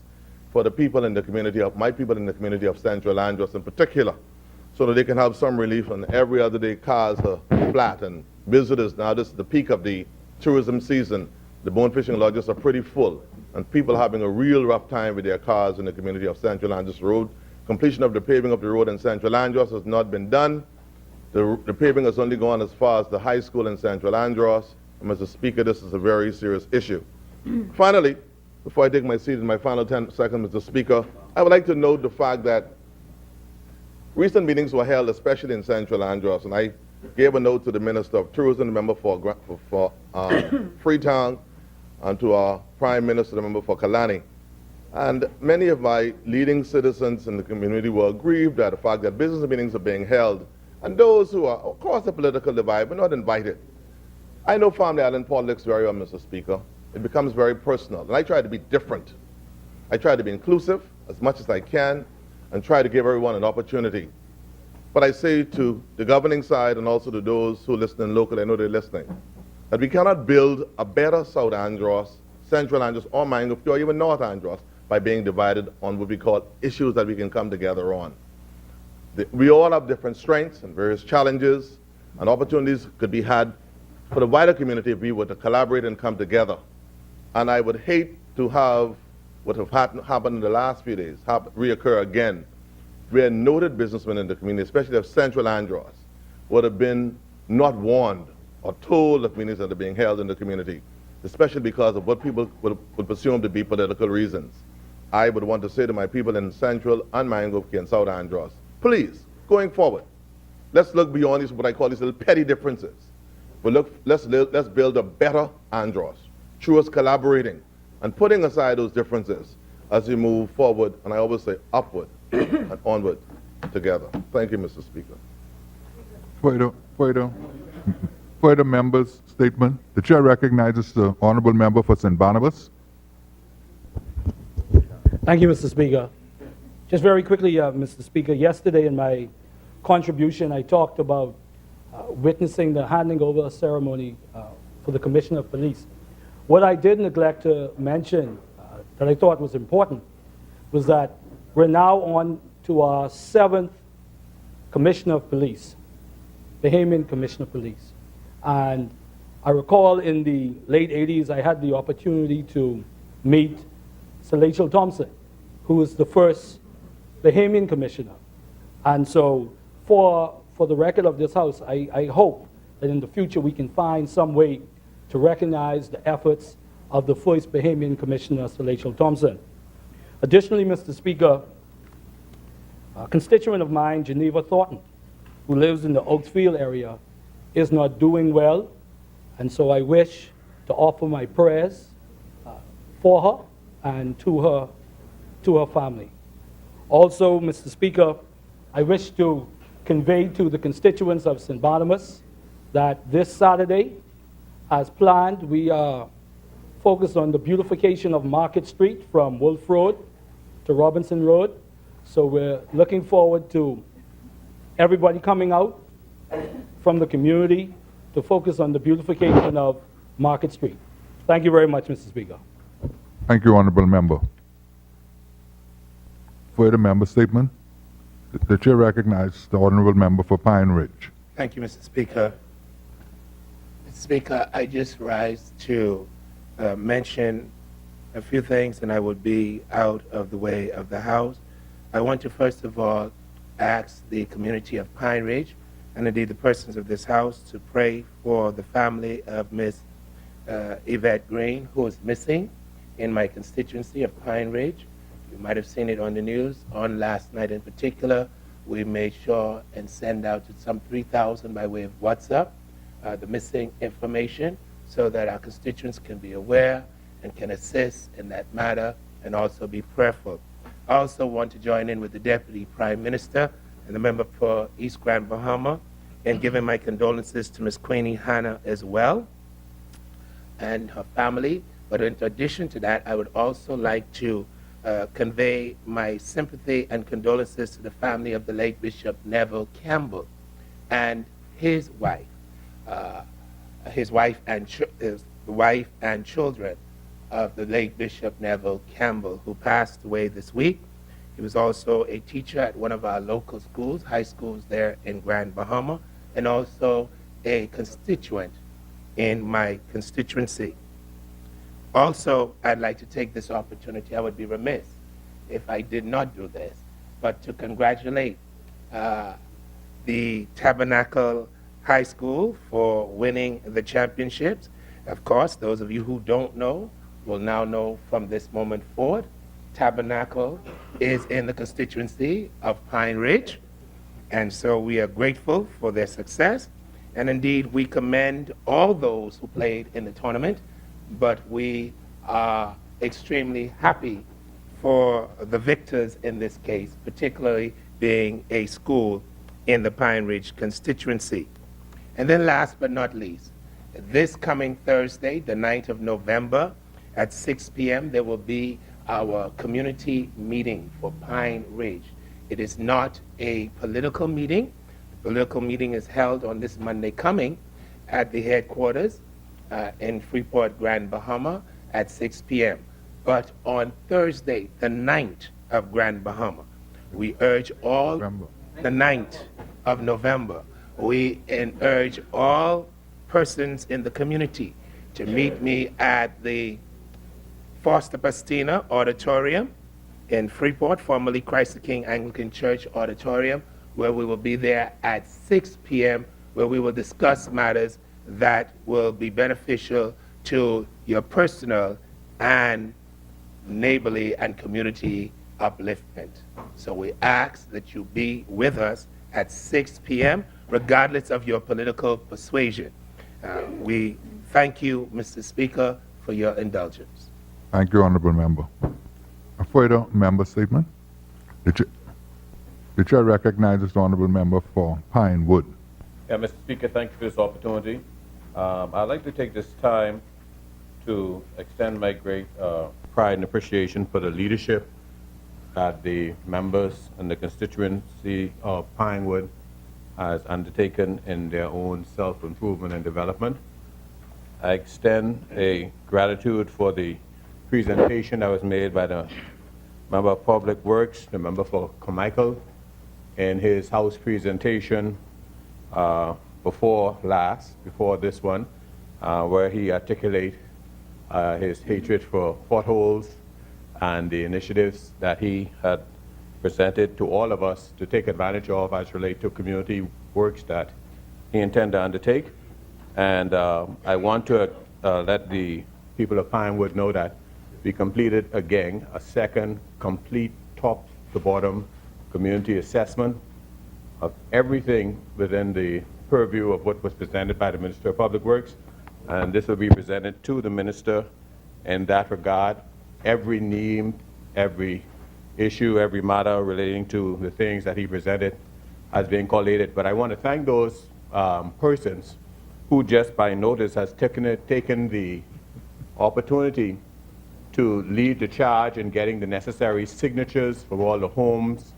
for the people in the community of, my people in the community of Central Andros in particular, so that they can have some relief. And every other day cars are flat and visitors, now this is the peak of the tourism season, the bone fishing lodges are pretty full and people are having a real rough time with their cars in the community of Central Andros Road. Completion of the paving of the road in Central Andros has not been done. The paving has only gone as far as the high school in Central Andros. And Mr. Speaker, this is a very serious issue. Finally, before I take my seat in my final 10 seconds, Mr. Speaker, I would like to note the fact that recent meetings were held, especially in Central Andros, and I gave a note to the Minister of Tourism, the member for Freetown, and to our Prime Minister, the member for Kalani. And many of my leading citizens in the community were aggrieved at the fact that business meetings are being held, and those who are across the political divide were not invited. I know Family Island politics very well, Mr. Speaker. it becomes very personal. And I try to be different. I try to be inclusive as much as I can and try to give everyone an opportunity. But I say to the governing side and also to those who listen locally, I know they're listening, that we cannot build a better South Andros, Central Andros, or Mangrove, or even North Andros by being divided on what we call issues that we can come together on. We all have different strengths and various challenges, and opportunities could be had for the wider community if we were to collaborate and come together. And I would hate to have what have happened in the last few days reoccur again, where noted businessmen in the community, especially of Central Andros, would have been not warned or told of meetings that are being held in the community, especially because of what people would presume to be political reasons. I would want to say to my people in Central and Mangrove and South Andros, please, going forward, let's look beyond these, what I call these little petty differences. But let's build a better Andros through us collaborating and putting aside those differences as we move forward, and I always say upward and onward together. Thank you, Mr. Speaker. Further members' statement. The chair recognizes the honourable member for St. Barnabas. Thank you, Mr. Speaker. Just very quickly, Mr. Speaker, yesterday in my contribution, I talked about witnessing the handing over ceremony for the Commissioner of Police. What I did neglect to mention that I thought was important was that we're now on to our 7th Commissioner of Police, Bahamian Commissioner of Police. And I recall in the late 80s, I had the opportunity to meet Sir Rachel Thompson, who was the first Bahamian Commissioner. And so for the record of this House, I hope that in the future we can find some way to recognize the efforts of the first Bahamian Commissioner, Sir Rachel Thompson. Additionally, Mr. Speaker, a constituent of mine, Geneva Thornton, who lives in the Oaksfield area, is not doing well, and so I wish to offer my prayers for her and to her family. Also, Mr. Speaker, I wish to convey to the constituents of St. Barnabas that this Saturday, as planned, we are focused on the beautification of Market Street from Wolf Road to Robinson Road. So we're looking forward to everybody coming out from the community to focus on the beautification of Market Street. Thank you very much, Mr. Speaker. Thank you, honourable member. Further member statement. The chair recognizes the honourable member for Pine Ridge. Thank you, Mr. Speaker. Mr. Speaker, I just rise to mention a few things, and I would be out of the way of the House. I want to first of all ask the community of Pine Ridge, and indeed the persons of this House, to pray for the family of Miss Yvette Green, who is missing in my constituency of Pine Ridge. You might have seen it on the news. On last night in particular, we made sure and send out to some 3,000 by way of WhatsApp the missing information so that our constituents can be aware and can assist in that matter and also be prayerful. I also want to join in with the Deputy Prime Minister and the member for East Grand Bahama in giving my condolences to Ms. Queenie Hanna as well and her family. But in addition to that, I would also like to convey my sympathy and condolences to the family of the late Bishop Neville Campbell and his wife and children of the late Bishop Neville Campbell, who passed away this week. He was also a teacher at one of our local schools, high schools there in Grand Bahama, and also a constituent in my constituency. Also, I'd like to take this opportunity, I would be remiss if I did not do this, but to congratulate the Tabernacle High School for winning the championships. Of course, those of you who don't know will now know from this moment forward. Tabernacle is in the constituency of Pine Ridge, and so we are grateful for their success. And indeed, we commend all those who played in the tournament, but we are extremely happy for the victors in this case, particularly being a school in the Pine Ridge constituency. And then last but not least, this coming Thursday, the 9th of November, At 6 p.m., there will be our community meeting for Pine Ridge. It is not a political meeting. The political meeting is held on this Monday coming at the headquarters in Freeport, Grand Bahama at 6 p.m. But on Thursday, the 9th of Grand Bahama, we urge all, the 9th of November, we urge all persons in the community to meet me at the Foster Pastina Auditorium in Freeport, formerly Christ the King Anglican Church Auditorium, where we will be there at 6 p.m., where we will discuss matters that will be beneficial to your personal and neighborly and community upliftment. So we ask that you be with us at 6 p.m., regardless of your political persuasion. We thank you, Mr. Speaker, for your indulgence. Thank you, Honorable Member. A further member statement? The chair recognizes the Honorable Member for Pinewood. Yeah, Mr. Speaker, thank you for this opportunity. I'd like to take this time to extend my great pride and appreciation for the leadership that the members and the constituency of Pinewood has undertaken in their own self-improvement and development. I extend a gratitude for the presentation that was made by the member of Public Works, the member for Carmichael, in his House presentation before this one, where he articulated his hatred for potholes and the initiatives that he had presented to all of us to take advantage of as relate to community works that he intended to undertake. And I want to let the people of Pinewood know that we completed again a second complete top to bottom community assessment of everything within the purview of what was presented by the Minister of Public Works. And this will be presented to the Minister in that regard. Every need, every issue, every matter relating to the things that he presented has been collated. But I want to thank those persons who just by notice has taken the opportunity to lead the charge in getting the necessary signatures for all the homes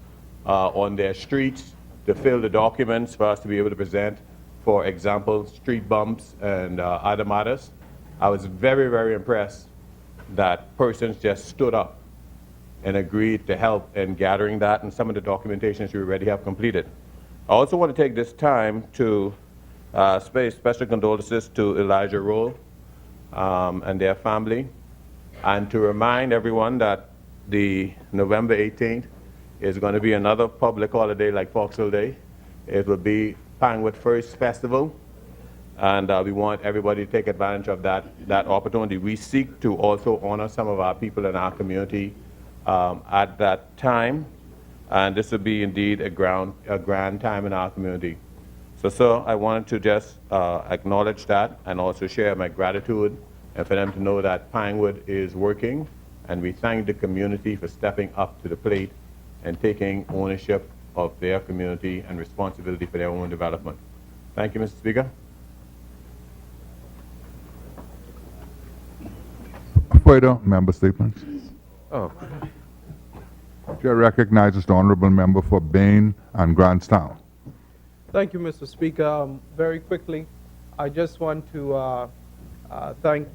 on their streets to fill the documents for us to be able to present, for example, street bumps and other matters. I was very, very impressed that persons just stood up and agreed to help in gathering that and some of the documentations you already have completed. I also want to take this time to pay special condolences to Elijah Roll and their family, and to remind everyone that the November 18th is going to be another public holiday like Foxhill Day. It will be Pinewood First Festival, and we want everybody to take advantage of that opportunity. We seek to also honor some of our people in our community at that time, and this will be indeed a grand time in our community. So, sir, I wanted to just acknowledge that and also share my gratitude and for them to know that Pinewood is working, and we thank the community for stepping up to the plate and taking ownership of their community and responsibility for their own development. Thank you, Mr. Speaker. Further member statements? Oh. Chair recognizes the Honorable Member for Bain and Grandstown. Thank you, Mr. Speaker. Very quickly, I just want to thank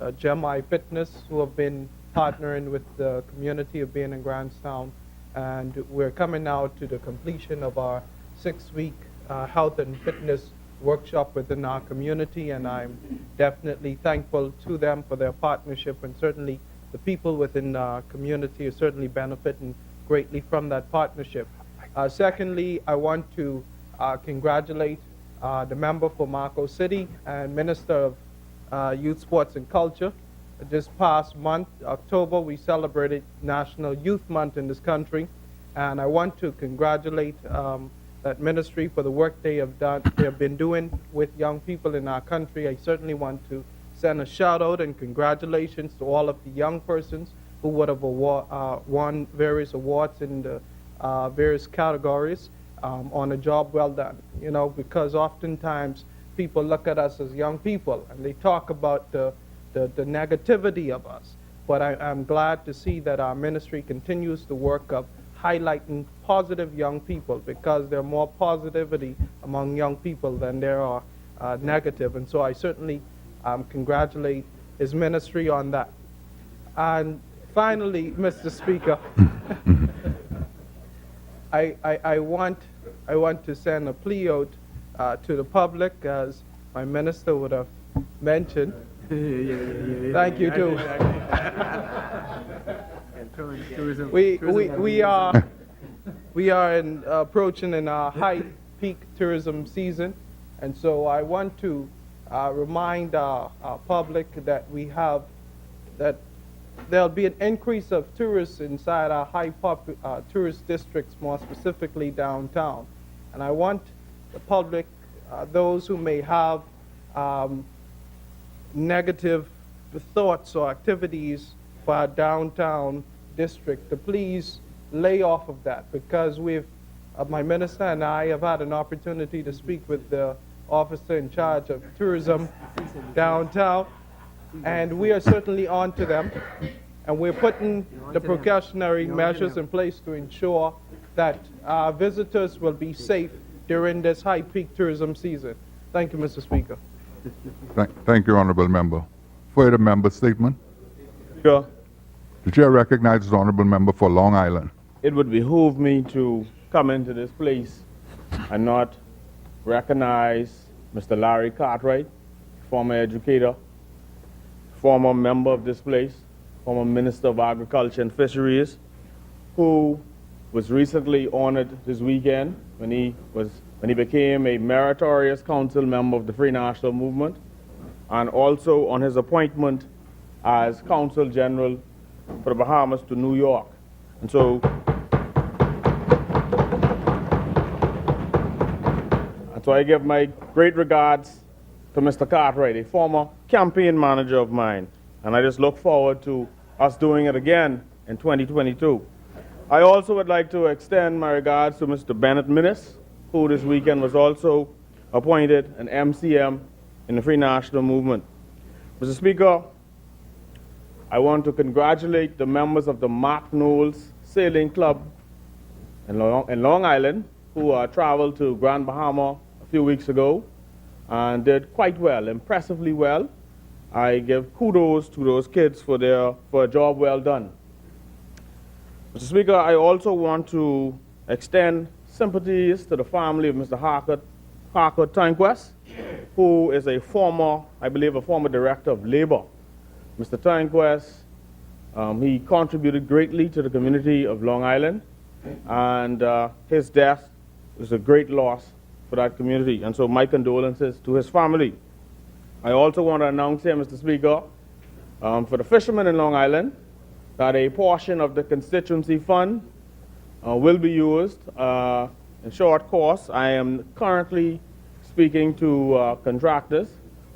GemI Fitness, who have been partnering with the community of Bain and Grandstown, and we're coming now to the completion of our 6-week health and fitness workshop within our community, and I'm definitely thankful to them for their partnership, and certainly the people within our community are certainly benefiting greatly from that partnership. Secondly, I want to congratulate the member for Marco City and Minister of Youth, Sports and Culture. This past month, October, we celebrated National Youth Month in this country, and I want to congratulate that ministry for the work they have been doing with young people in our country. I certainly want to send a shout out and congratulations to all of the young persons who would have won various awards in the various categories on a job well done. You know, because oftentimes people look at us as young people and they talk about the the negativity of us. But I'm glad to see that our ministry continues the work of highlighting positive young people, because there are more positivity among young people than there are negative. And so I certainly congratulate his ministry on that. And finally, Mr. Speaker, I want to send a plea out to the public, as my minister would have mentioned. Thank you, too. We are approaching in our high peak tourism season, and so I want to remind our public that there'll be an increase of tourists inside our high tourist districts, more specifically downtown. And I want the public, those who may have negative thoughts or activities for our downtown district to please lay off of that, because my minister and I have had an opportunity to speak with the officer in charge of tourism downtown, and we are certainly on to them, and we're putting the precautionary measures in place to ensure that our visitors will be safe during this high peak tourism season. Thank you, Mr. Speaker. Thank you, Honorable Member. Further member statement? Sure. The chair recognizes the Honorable Member for Long Island. It would behoove me to come into this place and not recognize Mr. Larry Cartwright, former educator, former member of this place, former Minister of Agriculture and Fisheries, who was recently honored this weekend when he became a meritorious council member of the Free National Movement, and also on his appointment as Consul General for the Bahamas to New York. And so I give my great regards to Mr. Cartwright, a former campaign manager of mine, and I just look forward to us doing it again in 2022. I also would like to extend my regards to Mr. Bennett Minnis, who this weekend was also appointed an MCM in the Free National Movement. Mr. Speaker, I want to congratulate the members of the Mark Knowles Sailing Club in Long Island, who traveled to Grand Bahama a few weeks ago and did quite well, impressively well. I give kudos to those kids for a job well done. Mr. Speaker, I also want to extend sympathies to the family of Mr. Harker Tanquest, who is I believe a former director of Labor. Mr. Tanquest, he contributed greatly to the community of Long Island, and his death was a great loss for that community, and so my condolences to his family. I also want to announce here, Mr. Speaker, for the fishermen in Long Island, that a portion of the constituency fund will be used in short course. I am currently speaking to contractors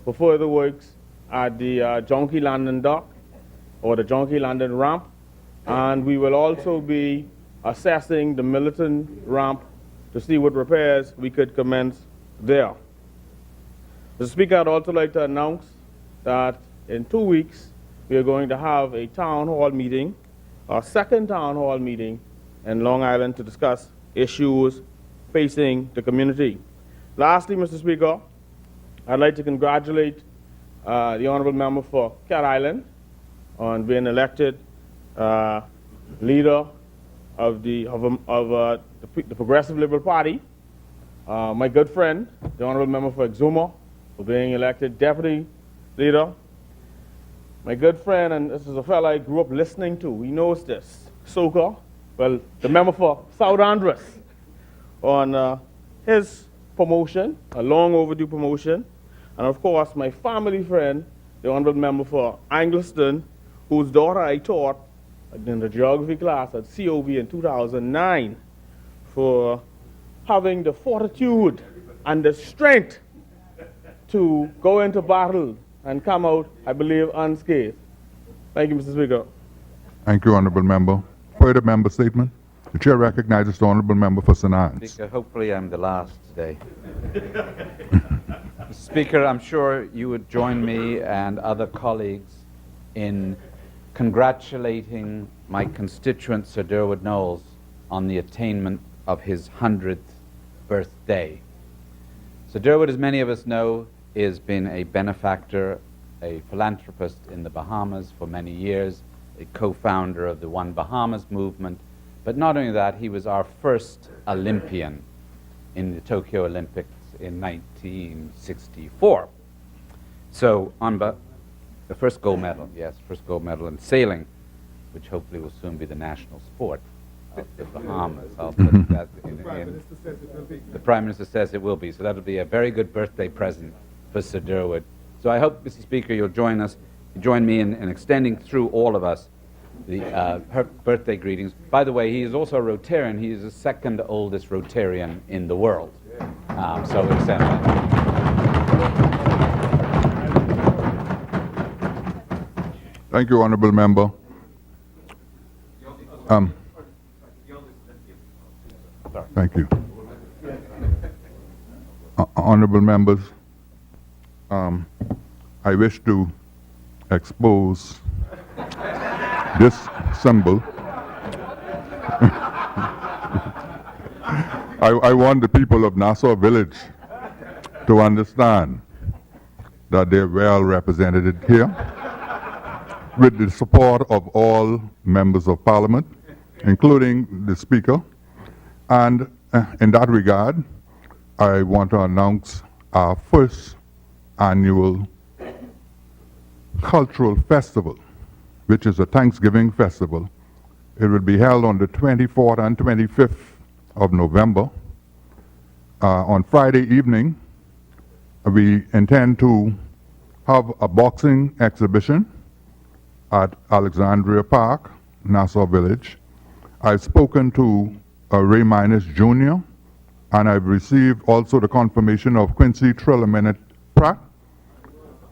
for further works at the Jonquil Landing Dock or the Jonquil Landing Ramp, and we will also be assessing the Milton Ramp to see what repairs we could commence there. Mr. Speaker, I'd also like to announce that in 2 weeks we are going to have a town hall meeting, our second town hall meeting in Long Island, to discuss issues facing the community. Lastly, Mr. Speaker, I'd like to congratulate the Honorable Member for Cat Island on being elected leader of the Progressive Liberal Party. My good friend, the Honorable Member for Exuma, for being elected deputy leader. My good friend, and this is a fellow I grew up listening to, he knows this, Soka, well, the member for South Andres, on his promotion, a long overdue promotion. And of course, my family friend, the Honorable Member for Angliston, whose daughter I taught in the geography class at COB in 2009, for having the fortitude and the strength to go into battle and come out, I believe, unscathed. Thank you, Mr. Speaker. Thank you, Honorable Member. Further member statement? The chair recognizes the Honorable Member for St. Anne's. Speaker, hopefully I'm the last today. Speaker, I'm sure you would join me and other colleagues in congratulating my constituent Sir Durwood Knowles on the attainment of his 100th birthday. Sir Durwood, as many of us know, has been a benefactor, a philanthropist in the Bahamas for many years, a co-founder of the One Bahamas movement, but not only that, he was our first Olympian in the Tokyo Olympics in 1964. So, the first gold medal, yes, first gold medal in sailing, which hopefully will soon be the national sport of the Bahamas. I'll put that the Prime Minister says it will be, so that'll be a very good birthday present for Sir Durwood. So I hope, Mr. Speaker, you'll join me in extending through all of us her birthday greetings. By the way, he is also a Rotarian. He is the second oldest Rotarian in the world. So extend that. Thank you, Honourable Member. Thank you. Honourable members, I wish to expose this symbol. I want the people of Nassau Village to understand that they're well represented here with the support of all members of Parliament, including the Speaker. And in that regard, I want to announce our first annual cultural festival, which is a Thanksgiving festival. It will be held on the 24th and 25th of November. On Friday evening, we intend to have a boxing exhibition at Alexandria Park, Nassau Village. I've spoken to Ray Minus Jr., and I've received also the confirmation of Quincy Trillamenet Pratt.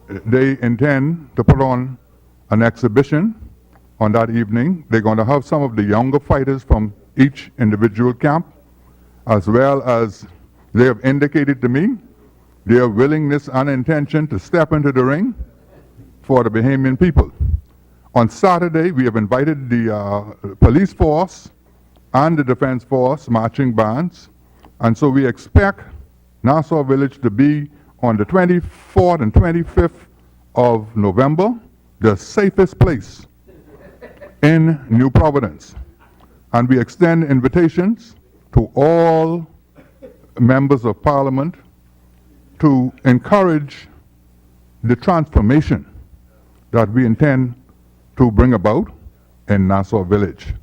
They intend to put on an exhibition on that evening. They're going to have some of the younger fighters from each individual camp, as well as they have indicated to me their willingness and intention to step into the ring for the Bahamian people. On Saturday, we have invited the police force and the defense force marching bands, and so we expect Nassau Village to be on the 24th and 25th of November, the safest place in New Providence. And we extend invitations to all members of Parliament to encourage the transformation that we intend to bring about in Nassau Village.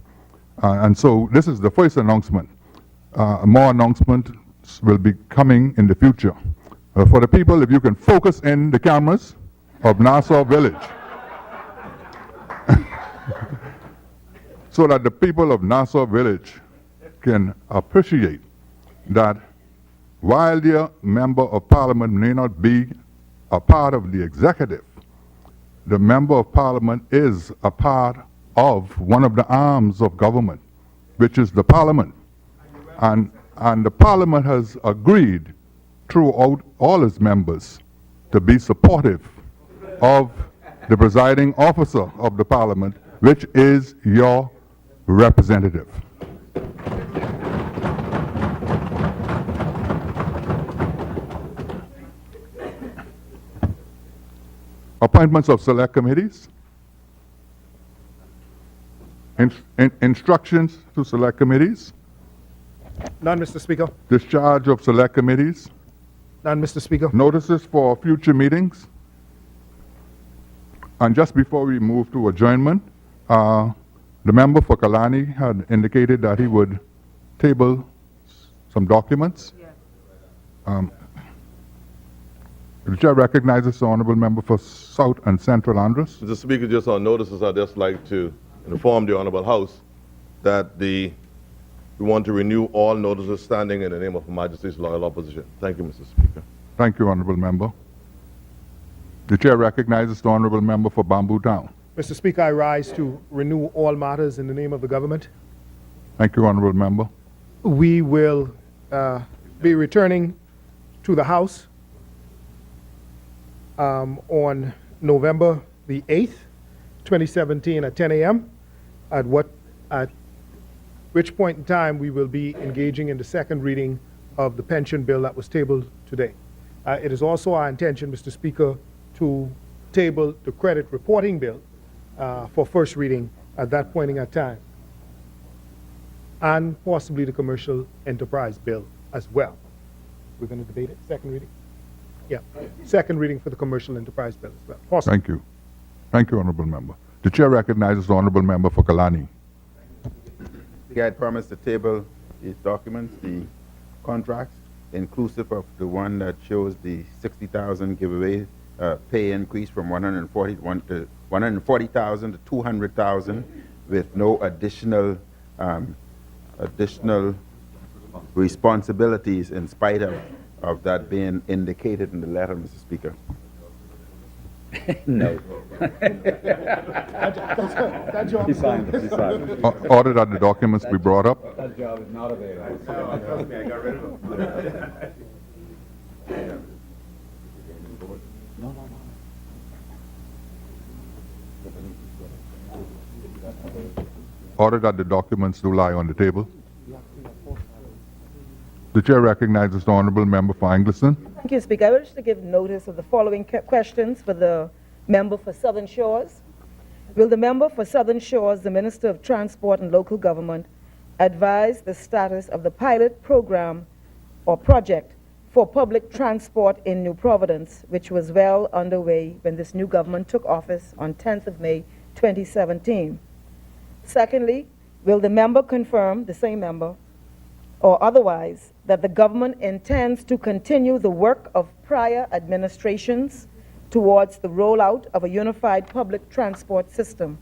And so this is the first announcement. More announcements will be coming in the future. For the people, if you can focus in the cameras of Nassau Village, so that the people of Nassau Village can appreciate that while their member of Parliament may not be a part of the executive, the member of Parliament is a part of one of the arms of government, which is the Parliament. And the Parliament has agreed throughout all its members to be supportive of the presiding officer of the Parliament, which is your representative. Appointments of select committees. Instructions to select committees. None, Mr. Speaker. Discharge of select committees. None, Mr. Speaker. Notices for future meetings. And just before we move to adjournment, the member for Kalani had indicated that he would table some documents. The chair recognizes the honourable member for South and Central Andros. Mr. Speaker, just on notices, I'd just like to inform the Honourable House that we want to renew all notices standing in the name of Her Majesty's loyal opposition. Thank you, Mr. Speaker. Thank you, honourable member. The chair recognizes the honourable member for Bamboo Town. Mr. Speaker, I rise to renew all matters in the name of the government. Thank you, honourable member. We will be returning to the House on November the 8th, 2017 at 10 a.m., at which point in time we will be engaging in the second reading of the pension bill that was tabled today. It is also our intention, Mr. Speaker, to table the credit reporting bill for first reading at that point in time, and possibly the commercial enterprise bill as well. We're going to debate it, second reading? Yeah, second reading for the commercial enterprise bill as well. Possibly. Thank you. Thank you, Honorable Member. The Chair recognizes the Honorable Member for Kalani. I had promised to table these documents, the contracts, inclusive of the one that shows the 60,000 giveaway pay increase from 140,000 to 200,000 with no additional responsibilities in spite of that being indicated in the letter, Mr. Speaker. No. He signed it. He signed it. Order that the documents be brought up. That job is not available. Trust me, I got rid of him. Order that the documents do lie on the table. The Chair recognizes the Honorable Member for Angleston. Thank you, Speaker. I wish to give notice of the following questions for the member for Southern Shores. Will the member for Southern Shores, the Minister of Transport and Local Government, advise the status of the pilot program or project for public transport in New Providence, which was well underway when this new government took office on 10th of May 2017? Secondly, will the member confirm, the same member, or otherwise, that the government intends to continue the work of prior administrations towards the rollout of a unified public transport system?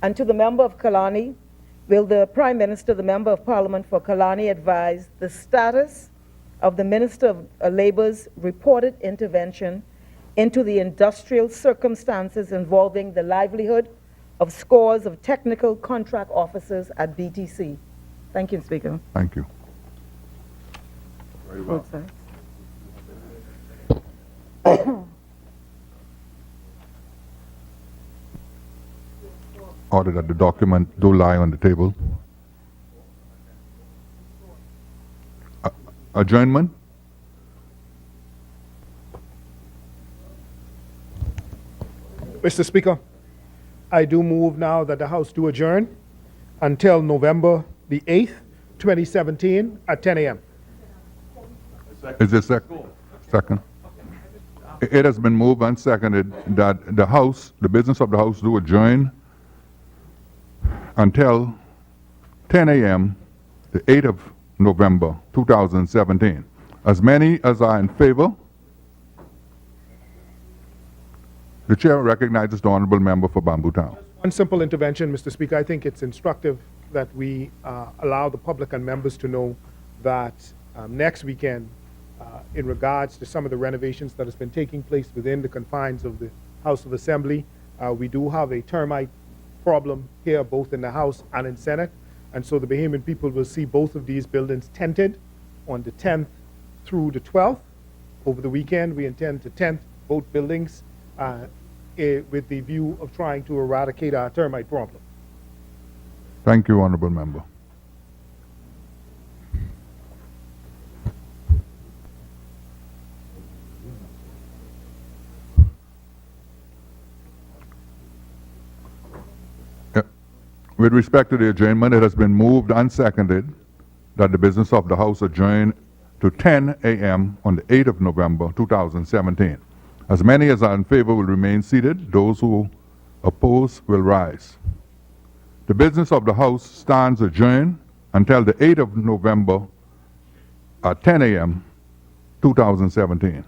And to the member of Kalani, will the Prime Minister, the Member of Parliament for Kalani, advise the status of the Minister of Labor's reported intervention into the industrial circumstances involving the livelihood of scores of technical contract officers at BTC? Thank you, Speaker. Thank you. Very well. Both sides. Order that the document do lie on the table. Adjournment? Mr. Speaker, I do move now that the House do adjourn until November the 8th, 2017 at 10 a.m. Is there second? Second. It has been moved and seconded that the House, the business of the House, do adjourn until 10 a.m. the 8th of November 2017. As many as are in favor, the Chair recognizes the Honorable Member for Bamboo Town. One simple intervention, Mr. Speaker. I think it's instructive that we allow the public and members to know that next weekend, in regards to some of the renovations that has been taking place within the confines of the House of Assembly, we do have a termite problem here, both in the House and in Senate. And so the Bahamian people will see both of these buildings tented on the 10th through the 12th. Over the weekend, we intend to tent both buildings with the view of trying to eradicate our termite problem. Thank you, Honorable Member. With respect to the adjournment, it has been moved and seconded that the business of the House adjourn to 10 a.m. on the 8th of November 2017. As many as are in favor will remain seated. Those who oppose will rise. The business of the House stands adjourned until the 8th of November at 10 a.m. 2017.